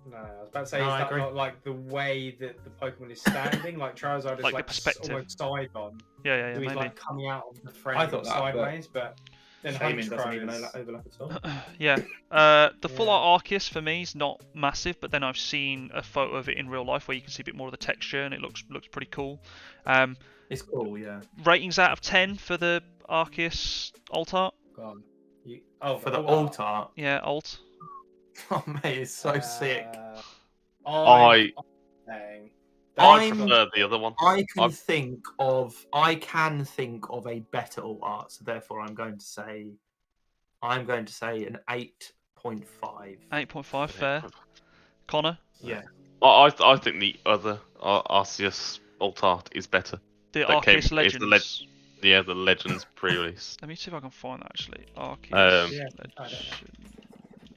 No, I was about to say, is that not like the way that the Pokemon is standing? Like Charizard is like the perspective. almost side on. Yeah, so he's maybe. like coming out of the frame I thought that, sideways, but then Shaman Hunch doesn't Crow even is... overlap at all. Yeah. The full art Arceus for me is not massive, but then I've seen a photo of it in real life where you can see a bit more of the texture and it looks pretty cool. It's cool, yeah. Ratings out of 10 for the Arceus alt art? Gone. For the alt art? Yeah, alt. Oh mate, it's so sick. I prefer the other one. I can think of a better alt art, so therefore I'm going to say an 8.5. 8.5, fair. Connor? Yeah. I think the other Arceus alt art is better. The Arceus Legends. The Legends pre-release. Let me see if I can find that actually. Arceus Legends.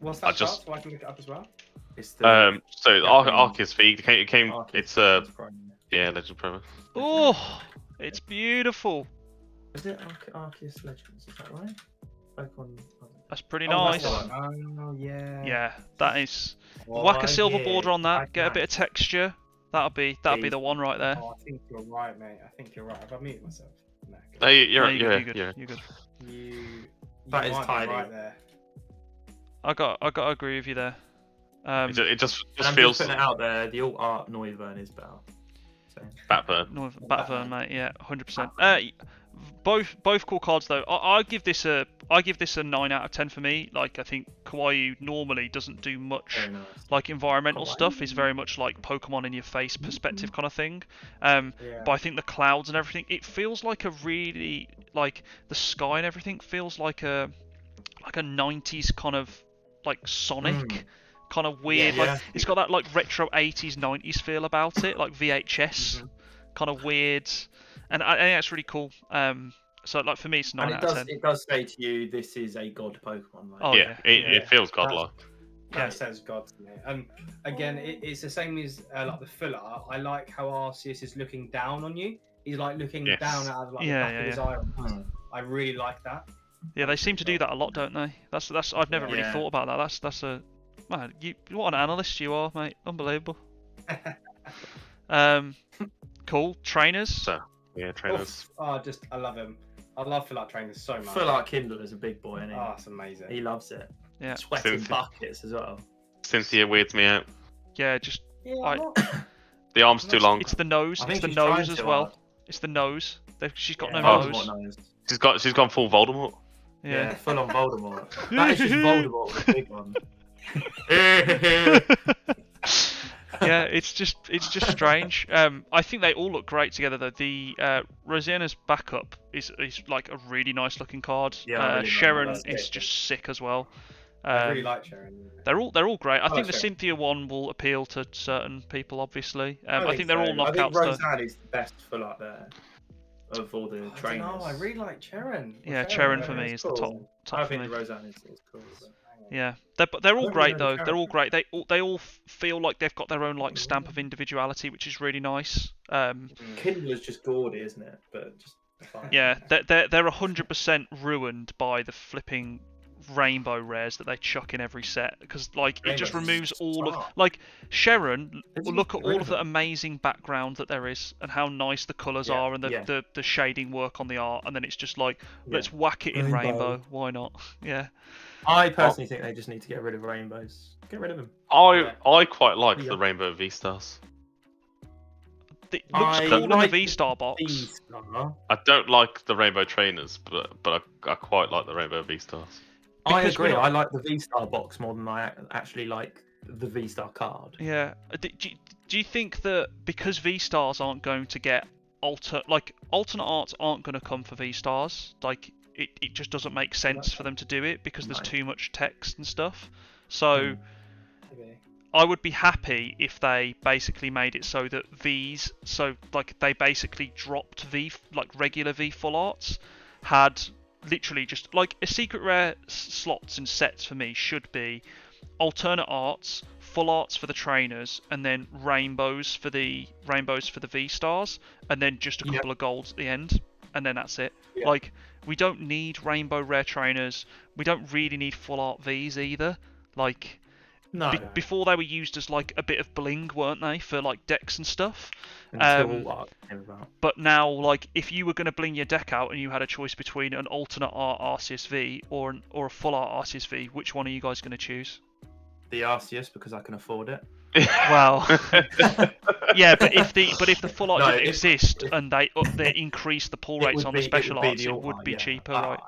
What's that so I can look it up as well? Arceus V came. Arceus It's Legend Promo. Oh, it's beautiful. Is it Arceus Legends? Is that right? That's pretty nice. Oh yeah. Yeah, that is. Whack a silver border on that. Get a bit of texture. That'll be the one right there. Oh, I think you're right, mate. I think you're right. Have I muted myself? No. Hey, you're good. Yeah. You're good. That is tidy. Right there. I got to agree with you there. It just I'm feels. just putting it out there. The alt art Noivern is better. So. Batburn, mate. Yeah, 100%. Both cool cards though. I give this a 9 out of 10 for me. Like I think Kawaii normally doesn't do much like environmental stuff. It's very much like Pokemon in your face perspective kind of thing. But I think the clouds and everything, it feels like a really like the sky and everything feels like a 90s kind of like Sonic. Kind of weird, like it's got that like retro 80s 90s feel about it, like VHS, kind of weird, and I think that's really cool. So like for me, it's 9 out of 10. It does say to you, this is a god Pokemon. Like. Oh yeah, it feels godlike. It says god to me. And again, it's the same as like the filler. I like how Arceus is looking down on you. He's like looking down out of like the back of his eye. I really like that. Yeah, they seem to do that a lot, don't they? That's I've never really thought about that. That's a Man, what an analyst you are, mate. Unbelievable. Cool. Trainers. So yeah, trainers. Oh, I love him. I love Full Art Trainers so much. Full Art Kindle is a big boy, isn't he? Oh, it's amazing. He loves it. Yeah. Sweating buckets as well. Cynthia weirds me out. Yeah, just The arm's too long. it's the nose. I It's think the she's nose trying as too well. hard. It's the nose. She's got no Voldemort nose. nose. She's gone full Voldemort. Yeah, Yeah. full on Voldemort. That is just Voldemort with a big one. Yeah, it's just strange. I think they all look great together though. The Rosanna's backup is like a really nice looking card. Yeah, I really like Sharon that. is just sick as well. I really like Sharon. They're all great. I think the Sharon. Cynthia one will appeal to certain people, obviously. I think so. they're all I think knockouts though. Rosanna is the best Full Art there of all the trainers. No, I really like Sharon. Yeah, Sharon for me It's is the cool. top I for think me. the Rosanna is cool. Yeah, they're all don't great really know though. the They're all great. They all feel like they've got their own like stamp of individuality, which is really nice. Kindle is just gaudy, isn't it? But just fine. Yeah, they're 100% ruined by the flipping rainbow rares that they chuck in every set because like it just Rainbows removes is all of smart. like Sharon. Isn't Look at it rid all of of the them? amazing background that there is and how nice the colours are and the shading work on the art, and then it's just like let's whack it in rainbow. Why not? Yeah. I personally think they just need to get rid of rainbows. Get rid of them. I quite like Yeah. the Rainbow V-Stars. It looks I cool in the like V-Star box. V-Star. I don't like the Rainbow Trainers, but I quite like the Rainbow V-Stars. I Because we're agree. not- I like the V-Star box more than I actually like the V-Star card. Yeah. Do you think that because V-Stars aren't going to get alternate arts aren't going to come for V-Stars, like it just doesn't make sense for them to do it because there's No. too much text and stuff. So Okay. I would be happy if they basically made it so that V's, so like they basically dropped V, like regular V full arts, had literally just like a secret rare slots and sets for me should be alternate arts, full arts for the trainers, and then rainbows for the V stars, and then just a couple of golds at the end, and then that's it. Yeah. Like we don't need rainbow rare trainers. We don't really need full art V's either. Like No. before they were used as like a bit of bling, weren't they, for like decks and stuff? Until what came about. But now, like, if you were going to bling your deck out and you had a choice between an alternate art Arceus V or a full art Arceus V, which one are you guys going to choose? The Arceus because I can afford it. Well, yeah, but if the full art No, didn't if- exist and they increase the pull rates on the special arts, it alt would art, be yeah. cheaper, right?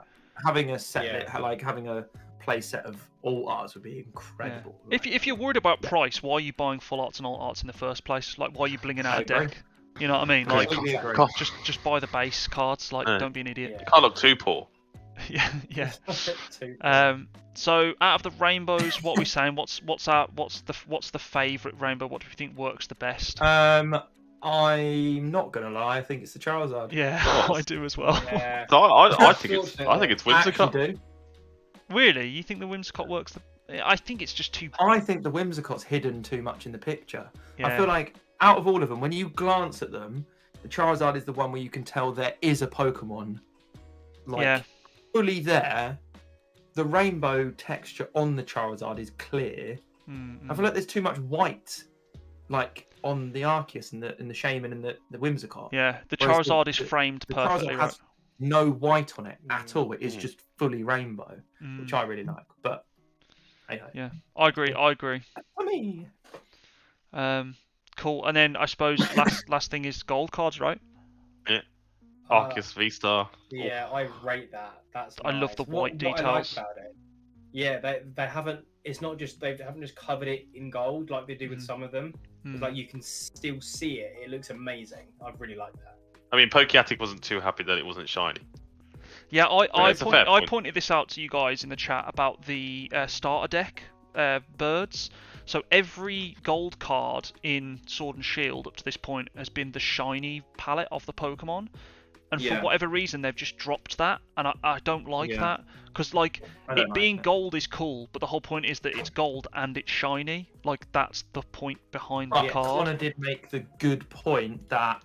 Having a set, Yeah. like having a play set of all arts would be incredible. Yeah. If you're worried about price, why are you buying full arts and alt arts in the first place? Like, why are you blinging out I a agree. deck? You know what I mean? I Like, completely agree. God, just buy the base cards. Like, Yeah. don't be an idiot. Yeah. can't look too poor. Yeah, yeah. Two. So out of the rainbows, what are we saying? What's the favourite rainbow? What do you think works the best? I'm not gonna lie. I think it's the Charizard. Yeah, Oh. I do as well. Yeah. So I think it's I Whimsicott. actually do. Really? You think the Whimsicott works the? I think it's just too. I think the Whimsicott's hidden too much in the picture. Yeah. I feel like out of all of them, when you glance at them, the Charizard is the one where you can tell there is a Pokemon, like Yeah. fully there. The rainbow texture on the Charizard is clear. I feel like there's too much white, like on the Arceus and the Shaman and the Whimsicott. Yeah, the Whereas Charizard is the framed The perfectly Charizard right. has no white on it at all. It is just fully rainbow, Mm. which I really like. But hey, hey. Yeah, I agree. I agree. I mean, Cool. And then I suppose last thing is gold cards, right? Arceus V-Star. Yeah, I rate that. That's I love nice. the white what I like details. about it. Yeah, they haven't. It's not just they haven't just covered it in gold like they do with some of them. It's like you can still see it. It looks amazing. I really like that. I mean, Pokeatic wasn't too happy that it wasn't shiny. Yeah, it's a fair I point. pointed this out to you guys in the chat about the starter deck birds. So every gold card in Sword and Shield up to this point has been the shiny palette of the Pokemon, and for whatever reason they've just dropped that, and I don't like that because like I don't it like being that. gold is cool, but the whole point is that it's gold and it's shiny. Like that's the point behind the but card. Connor did make the good point that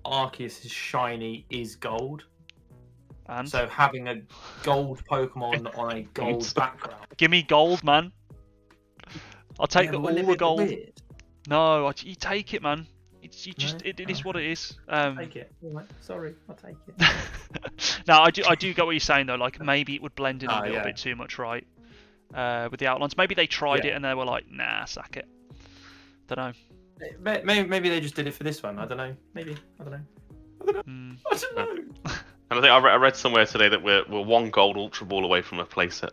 Arceus' shiny is gold. And So having a gold Pokemon on a gold background. give me gold, man. I'll take but all wouldn't it the be a bit gold. weird? No, you take it, man. It's you just No? it is what it is. Take it. All right. Sorry, I'll take it. No, I do get what you're saying though. Like maybe it would blend in a little yeah. bit too much, right? With the outlines. Maybe they tried Yeah. it and they were like, nah, sack it. Don't know. Maybe they just did it for this one. I don't know. Maybe. I don't know. Mm. I don't know. And I think I read somewhere today that we're one gold Ultra Ball away from a playset.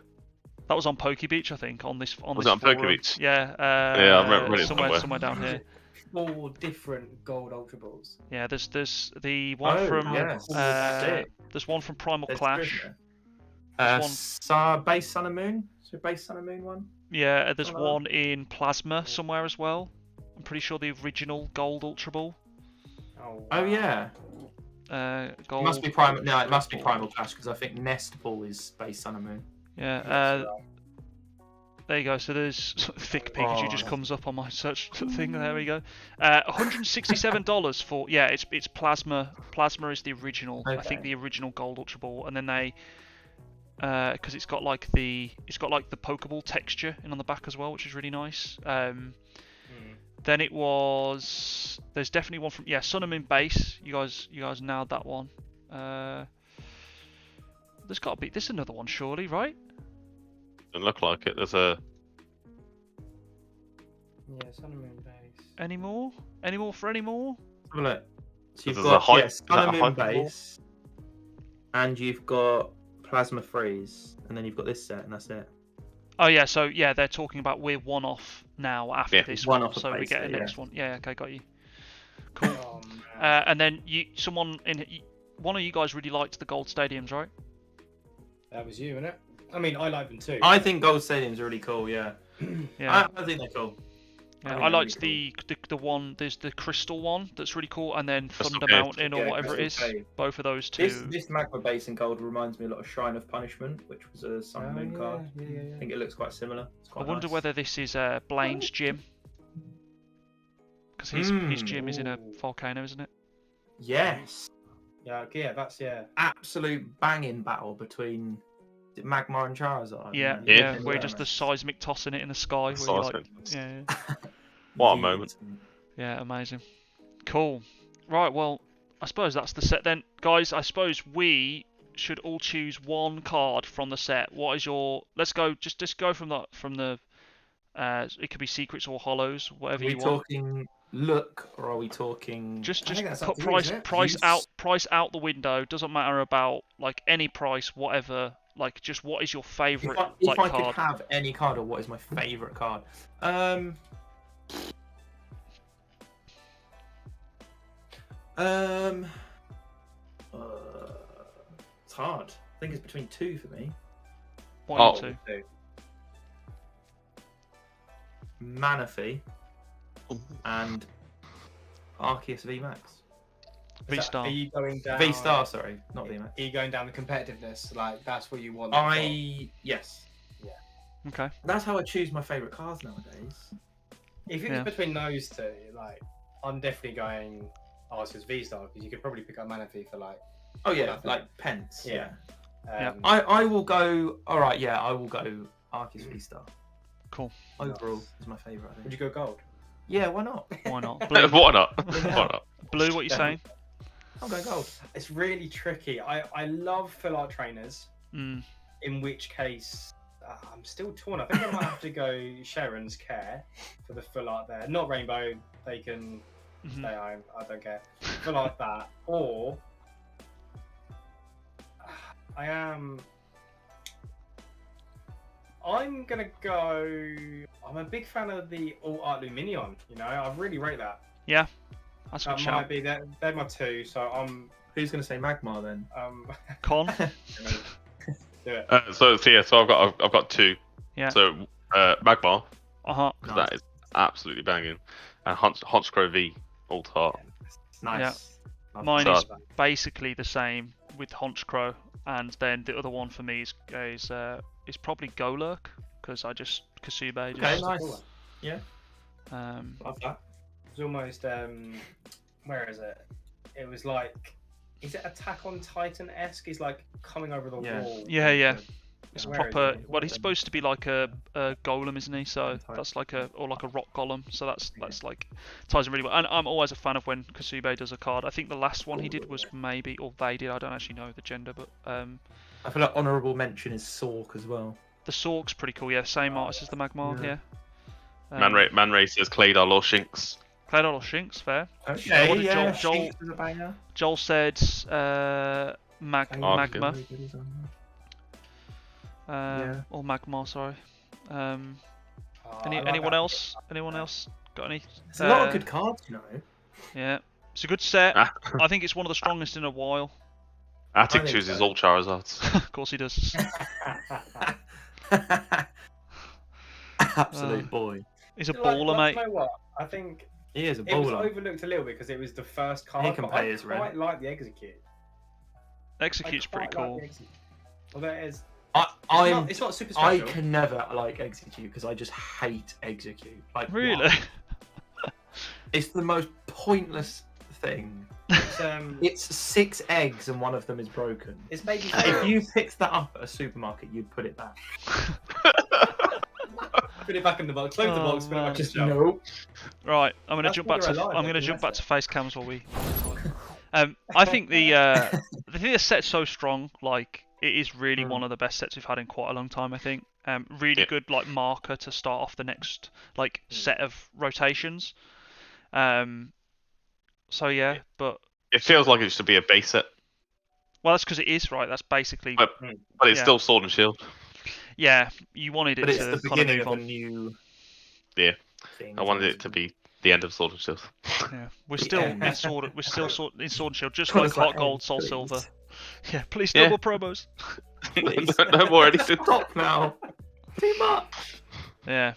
That was on Pokebeach, I think. On this. Was this it on forum. Pokebeach? Yeah. Yeah, I remember it somewhere down here. 4 different gold Ultra Balls. Yeah, there's the one from yes. there's one from Primal There's Clash. two, There's one, base Sun and Moon. So base Sun and Moon one. yeah, there's Oh. one in Plasma somewhere as well. I'm pretty sure the original Gold Ultra Ball. Oh yeah. Gold. It must be Primal. No, it must be Primal Clash because I think Nest Ball is base Sun and Moon. Yeah. There you go. So there's Thick Pikachu just Oh. comes up on my search thing. There we go. $167 for it's Plasma. Plasma is the original. I think Okay. the original Gold Ultra Ball, and then they because it's got like the Pokeball texture in on the back as well, which is really nice. Then it was there's definitely one from Sun and Moon base. You guys nailed that one. There's another one surely, right? Doesn't look like it. There's a. Yeah, Sun and Moon base. Any more? Any more for any more? Have a look. So you've There's a got hype- Sun is that and a Moon hype ball? base, and you've got Plasma Freeze, and then you've got this set, and that's it. Oh yeah, so yeah, they're talking about we're one off now after Yeah. this One one, off a so we base get a set, next one. Yeah, okay, got you. Cool. Oh, man. And then one of you guys really liked the gold stadiums, right? That was you, innit? I mean, I like them too. I think Gold Stadium's really cool. Yeah. Yeah. I think they're cool. Yeah, think I they're liked really the one. There's the crystal one that's really cool, and then Crystal Thunder Cave. Mountain or Yeah, whatever it is. Crystal Cave. Both of those two. This Magma base in gold reminds me a lot of Shrine of Punishment, which was a Sun and Moon card. I think it looks quite similar. It's I quite wonder nice. whether this is Blaine's gym, because his gym is in a volcano, isn't it? Yes. Yeah, that's Absolute banging battle between Magma and Charizard. Yeah, you know? yeah. Where just the seismic tossing it in the sky. Where you're like, Seismic. yeah, What a moment. yeah, amazing. Cool. Right, well, I suppose that's the set then, guys. I suppose we should all choose one card from the set. What is your? Let's go. Just go from the. It could be secrets or hollows, whatever Are we you want. talking look, or are we talking? Just think that's up put to you, isn't it? price out the window. Doesn't matter about like any price, whatever. Like just what is your favourite If I card? could have any card, or what is my favourite card? It's hard. I think it's between two for me. One or Oh. two. Manaphy and Arceus VMAX. V-Star. Are you going down? V Star, sorry, not VMAX. Are you going down the competitiveness? Like that's what you want. Yes. Okay. That's how I choose my favourite cards nowadays. If it was Yeah. between those two, like I'm definitely going Arceus V Star because you could probably pick up Manaphy for like. Oh yeah, Nothing. like pence. Yeah. Yeah. I will go. All right, yeah, I will go Arceus V Star. Cool. Overall, is my favourite. I Would think. you go gold? Yeah, why not? Why not? Blue. Why not? Why not? Blue. What you saying? I'll go gold. It's really tricky. I love full art trainers. Mm. In which case, I'm still torn. I think I might have to go Sharon's Care for the full art there. Not Rainbow. They can Mhm. stay home. I don't care. Full art that. Or I'm gonna go. I'm a big fan of the All Art Luminion. You know, I really rate that. Yeah. That's a That good might shout. be they're my two. So I'm Who's going to say Magmar then? Con. do it. So I've got two. Yeah. So Magmar, Uh-huh. because that is absolutely banging, and Honchkrow V, Alt Heart. Nice. Love Mine that. is basically the same with Honchkrow, and then the other one for me is probably Golurk, because I just Kasube. Okay, Just, nice. Yeah, um, love that. It was almost where is it? It was like, is it Attack on Titan esque? He's like coming over the Yeah. wall. Yeah. It's Where is proper. he? Well, he's supposed to be like a golem, isn't he? So that's like a rock golem. So that's like ties in really well. And I'm always a fan of when Kasube does a card. I think the last one he did was maybe, or they did. I don't actually know the gender, but I feel like honourable mention is Sork as well. the Sork's pretty cool. Yeah, same artist as the Magmar. Yeah. Man Ray says Claydar or Shinx. Claydol or Shinx, fair. Okay, What did yeah, Joel- Shinx is a banger. Joel said Magma. Or Magmar, sorry. Anyone else? Anyone else got any? There's a lot of good cards, you know. Yeah, it's a good set. I think it's one of the strongest in a while. Attic think chooses so. all Charizards. Of course he does. Absolute boy. He's a baller, mate. You know what? I think He is a it was baller. overlooked a little bit because it was the first card. He can but pay I his rent. quite like the Execute. Execute's pretty cool. Although it is, I'm it's not super I special. can never like Execute because I just hate Execute. Like Really? why? It's the most pointless thing. It's 6 eggs and one of them is broken. It's maybe If you picked that up at a supermarket, you'd put it back. put it back in the box, close the Oh, box, put it man. back in the Just shelf. no. Right, I'm gonna That's jump why back to they're alive, I'm gonna that's jump the back to face cams while we. I think the set's so strong. Like it is really one of the best sets we've had in quite a long time. I think. Really good like marker to start off the next like set of rotations. So yeah, but It feels like it should be a base set, well that's because it is right. That's basically but it's still Sword and Shield. yeah. You wanted it But it's to the kind of beginning move of a on. new Yeah, thing. I wanted it to be the end of Sword and Shield. Yeah, we're still end. in sword. We're still in Sword and Shield, just What like is that Hot Gold, end, Soul please? Silver. Yeah, please Yeah. double promos. Please. No more anything. Stop now. Too much. Yeah.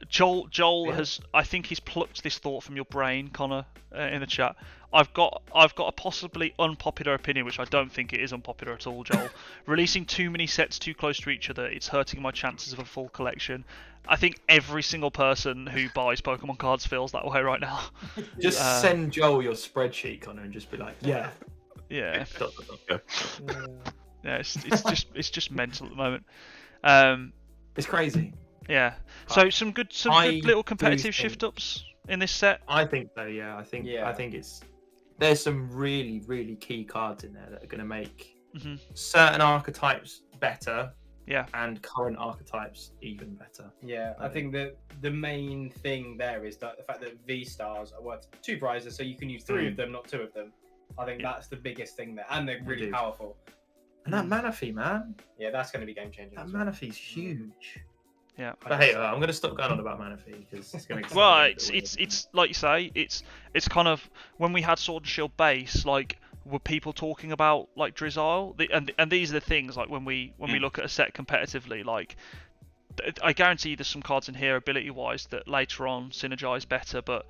Joel Yeah. has. I think he's plucked this thought from your brain, Connor, in the chat. I've got a possibly unpopular opinion, which I don't think it is unpopular at all, Joel. Releasing too many sets too close to each other, it's hurting my chances of a full collection. I think every single person who buys Pokemon cards feels that way right now. Just send Joel your spreadsheet, Connor, and just be like, yeah. Yeah. Dot, dot, dot. Yeah. It's just mental at the moment. It's crazy. Yeah. So some good I little do competitive think- shift ups in this set. I think so. Yeah. I think there's some really really key cards in there that are going to make certain archetypes better. Yeah. And current archetypes even better. Yeah, I think that the main thing there is that the fact that V stars are worth 2 prizes, so you can use 3 of them, not 2 of them. I think that's the biggest thing there, and they're really Indeed. powerful. And that Manaphy, man. Yeah, that's going to be game changing. That Manaphy's huge. Yeah. But hey, I'm going to stop going on about Manaphy because it's going to. Well, it's like you say, it's kind of when we had Sword and Shield base, like were people talking about like Drizzile, and these are the things like when we look at a set competitively, like I guarantee there's some cards in here ability wise that later on synergize better, but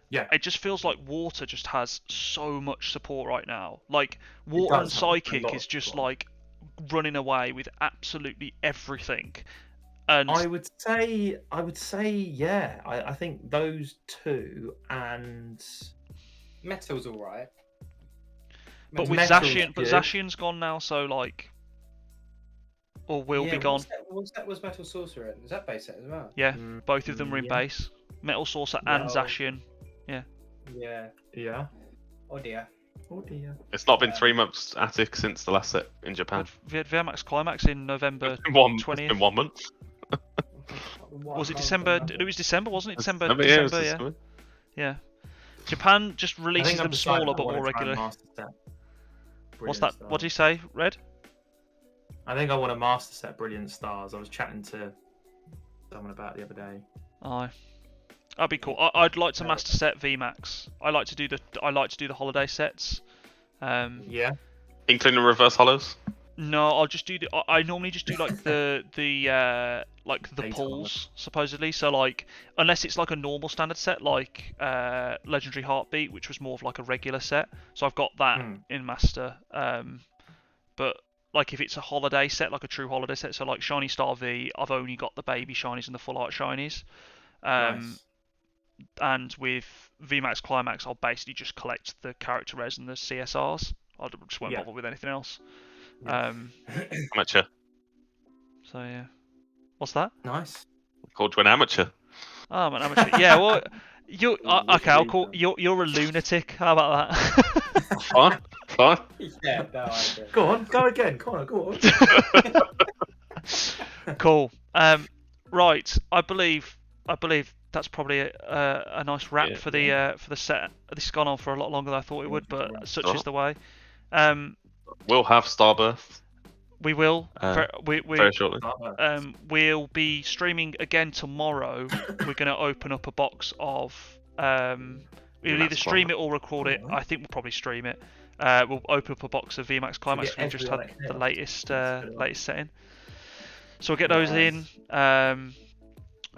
yeah, it just feels like Water just has so much support right now. Like Water and Psychic is just like running away with absolutely everything. And I would say, yeah. I think those 2 and Metal's all right. but with Metal's Zacian, but good. Zacian's gone now, so like, or will be gone. What's that was Metal Sorcerer? Is that base set as well? Yeah, both of them are in yeah. base. Metal Saucer and Zacian. Yeah. Yeah. Oh dear. Oh dear. It's not been 3 months Attic since the last set in Japan. We had VMAX Climax in November It's been 20th. 1 month. Was it December? It was December, wasn't it? December, Yeah, it was December, this yeah. month. Yeah. Japan just I releases think I'm them deciding smaller I but wanna more try and regular. master set What's Brilliant that? Stars. What did you say, Red? I think I want to master set Brilliant Stars. I was chatting to someone about it the other day. Aye. That'd be cool. I'd like to master set VMAX. I like to do the holiday sets. Yeah. Including reverse hollows. No, I'll just do I normally just do like the Data pulls supposedly. So like unless it's like a normal standard set like Legendary Heartbeat, which was more of like a regular set. So I've got that in master. But like if it's a holiday set, like a true holiday set, so like Shiny Star V, I've only got the baby shinies and the full art shinies. Nice. And with VMAX Climax, I'll basically just collect the character res and the CSRs. I just won't bother with anything else. Amateur. So yeah. What's that? Nice. Called you an amateur. Oh, I'm an amateur. Yeah, well, you okay? I'll call you're a lunatic. How about that? Fine. Yeah, no, I agree. Go on, go again, Connor. Go on. Cool. Right. I believe that's probably a nice wrap for the set. This has gone on for a lot longer than I thought it would, but such is the way. We'll have Starburst. We will. Very shortly. We'll be streaming again tomorrow. We're going to open up a box of. We'll either stream it or record it. I think we'll probably stream it. We'll open up a box of VMAX Climax. We've just had the latest setting. So we'll get those in.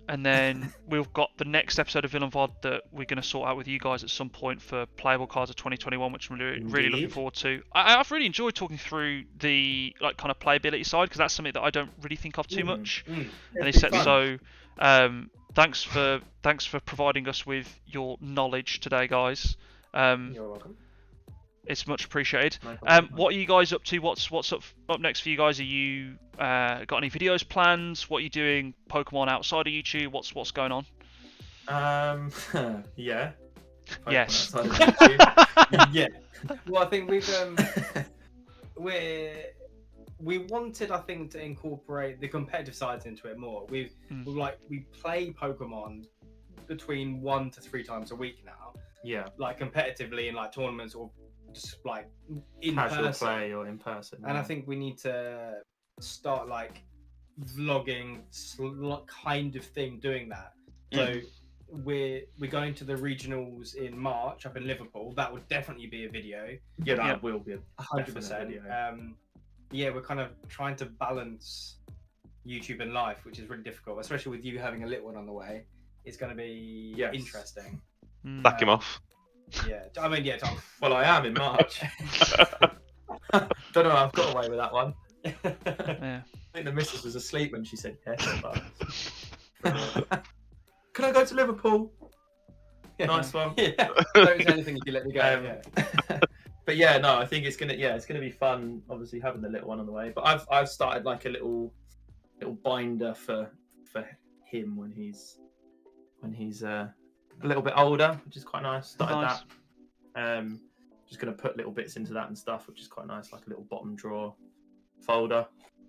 And then we've got the next episode of VillainVOD that we're going to sort out with you guys at some point for playable cards of 2021, which I'm really looking forward to. I've really enjoyed talking through the kind of playability side, because that's something that I don't really think of too much. And they said so. Thanks for providing us with your knowledge today, guys. You're welcome. It's much appreciated. No what are you guys up to? What's up next for you guys? Are you got any videos planned? What are you doing? Pokemon outside of YouTube? What's going on? Yeah. Pokemon Yes. outside of YouTube. Yeah. Well, I think we wanted, I think, to incorporate the competitive sides into it more. We play Pokemon between 1 to 3 times a week now. Yeah. Like competitively in like tournaments or just like in Casual person. play or in person. And I think we need to start like vlogging kind of thing doing that. So we're going to the regionals in March up in Liverpool. That would definitely be a video. Yeah, that will be 100%. Yeah, we're kind of trying to balance YouTube and life, which is really difficult, especially with you having a little one on the way. It's going to be interesting. Back him off. Yeah, I mean, yeah, Tom. Well, I am in March. Don't know how I've got away with that one. Yeah. I think the missus was asleep when she said yes. But... Can I go to Liverpool? Yeah. Nice one. Yeah. Don't say anything if you let me go. But yeah, no, I think it's gonna be fun. Obviously, having the little one on the way. But I've started like a little binder for him when he's a little bit older, which is quite nice. Started that. Just gonna put little bits into that and stuff, which is quite nice, like a little bottom drawer folder.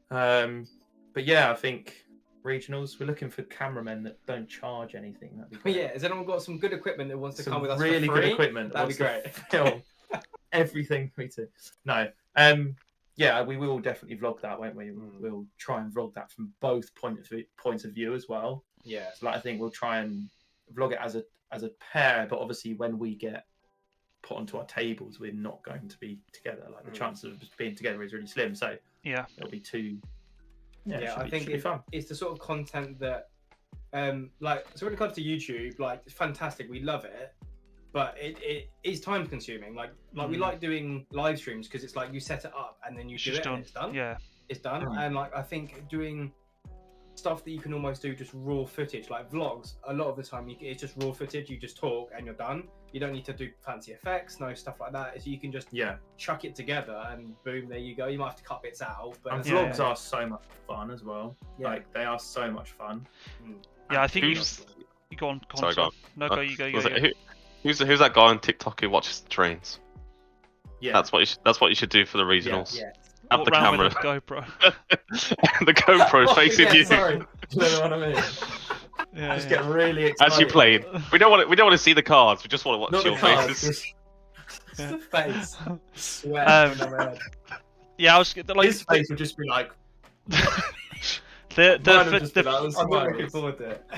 But yeah, I think regionals, we're looking for cameramen that don't charge anything. That'd be great. Yeah, has anyone got some good equipment that wants to come with us really for free? good equipment? That'd be great. Film everything for me to. No. Yeah, we will definitely vlog that, won't we? We'll try and vlog that from both points of view as well. Yeah. So like, I think we'll try and vlog it as a pair, but obviously when we get put onto our tables, we're not going to be together. Like the chances of being together is really slim. So yeah, it'll be too. Yeah, I think it's the sort of content that, like, so when it comes to YouTube, like, it's fantastic. We love it, but it is time consuming. Like we like doing live streams because it's like you set it up and then you do it and it's done. Yeah, it's done. And like I think doing stuff that you can almost do just raw footage, like vlogs, a lot of the time it's just raw footage. You just talk and you're done. You don't need to do fancy effects, no stuff like that. So you can just chuck it together and boom, there you go. You might have to cut bits out, but and vlogs are so much fun as well. Yeah. Like they are so much fun. Yeah, I think you go on. Sorry, go on. No, go. You go. Who's that guy on TikTok who watches the trains? Yeah, that's what you should do for the regionals. Yeah. Have the camera, with the GoPro, the GoPro facing you. Sorry, you know what I mean. Yeah, just get really excited. As you played, we don't want to see the cards. We just want to watch Not your faces. Just the face. Sweat. Yeah, I was like his face would just be like. The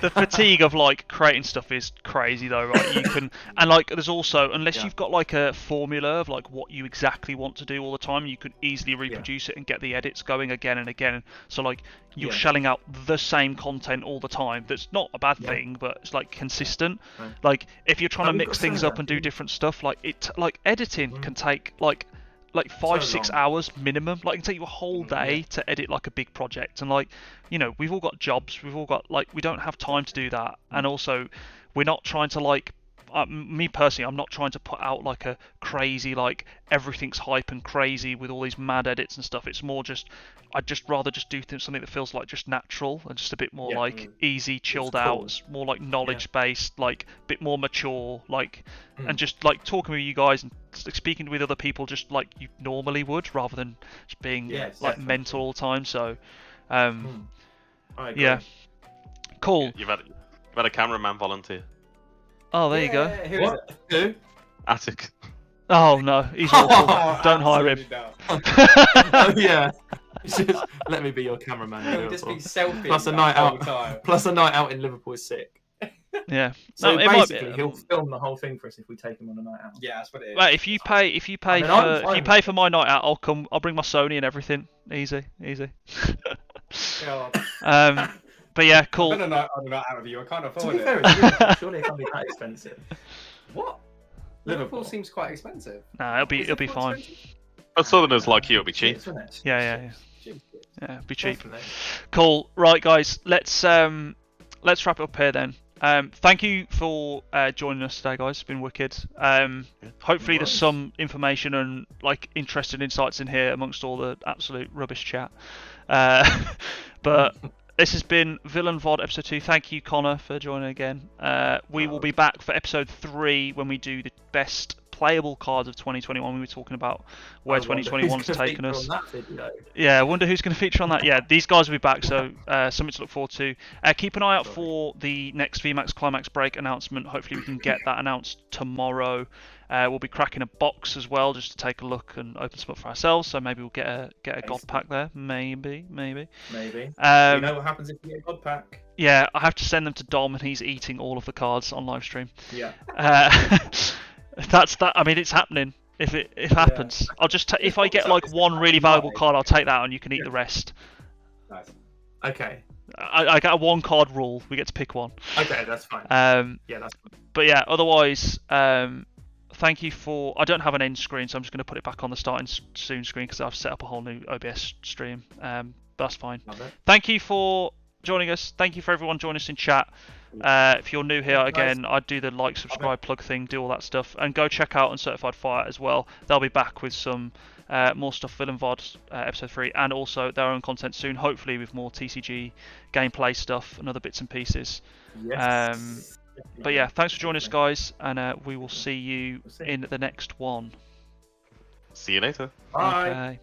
the fatigue of like creating stuff is crazy though, right? You can, and like there's also, unless you've got like a formula of like what you exactly want to do all the time, you could easily reproduce it and get the edits going again and again. So like you're shelling out the same content all the time. That's not a bad thing, but it's like consistent. Right. Like if you're trying to mix things up and do different stuff, like editing can take like 5-6 hours minimum. Like it can take you a whole day to edit like a big project, and like, you know, we've all got jobs, we've all got like, we don't have time to do that. And also we're not trying to like me personally, I'm not trying to put out like a crazy, like everything's hype and crazy with all these mad edits and stuff. It's more just, I'd just rather just do something that feels like just natural and just a bit more like easy, chilled out. It's more like knowledge based, like a bit more mature, like, and just like talking with you guys and speaking with other people just like you normally would, rather than just being like mental all the time. So, yeah, cool. You've had a cameraman volunteer. Oh, there you go. Who? Attic. Oh no, he's awful. Don't hire him. Oh yeah. Just let me be your cameraman. He'll just be selfish. Plus a night out. Plus a night out in Liverpool is sick. Yeah. So no, basically, he'll film the whole thing for us if we take him on a night out. Yeah, that's what it is. Well, if you pay for my night out, I'll come. I'll bring my Sony and everything. Easy. But yeah, cool. I'm gonna night out with you. I can't afford it. Fair, surely it can't be that expensive. What? Liverpool seems quite expensive. Nah, it'll be fine. Expensive? For Southerners like you, it'll be cheap. Yeah, it'll be cheap. Definitely. Cool. Right, guys. Let's wrap it up here then. Thank you for joining us today, guys. It's been wicked. Hopefully there's some information and like interesting insights in here amongst all the absolute rubbish chat. But this has been VillainVOD episode 2. Thank you, Connor, for joining again. We will be back for episode 3 when we do the best playable cards of 2021. We were talking about where 2021's taken us. Yeah, I wonder who's going to feature on that. Yeah, these guys will be back, so something to look forward to. Keep an eye out for the next VMAX Climax Break announcement. Hopefully we can get that announced tomorrow. We'll be cracking a box as well, just to take a look and open some up for ourselves. So maybe we'll get a God pack there. Maybe. We know what happens if you get a God pack. Yeah, I have to send them to Dom, and he's eating all of the cards on live stream. Yeah. That's that. I mean, it's happening. If it happens, I'll just if I get like one really valuable card, I'll take that, and you can eat the rest. Nice. Okay. I got a 1-card rule. We get to pick one. Okay, that's fine. Yeah, that's fine. But yeah, otherwise, thank you for. I don't have an end screen, so I'm just going to put it back on the starting soon screen because I've set up a whole new OBS stream. That's fine. Thank you for joining us. Thank you for everyone joining us in chat. If you're new here, again, I'd do the like, subscribe, plug thing, do all that stuff, and go check out Uncertified Fire as well. They'll be back with some more stuff, VillainVOD episode 3, and also their own content soon, hopefully with more TCG gameplay stuff and other bits and pieces. Yes. But yeah, thanks for joining us, guys, and we will see you in the next one. See you later. Bye. Okay.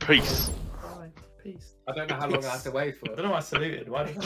Peace. Bye. Peace. I don't know how long I have to wait for. I don't know why I saluted. Why did I?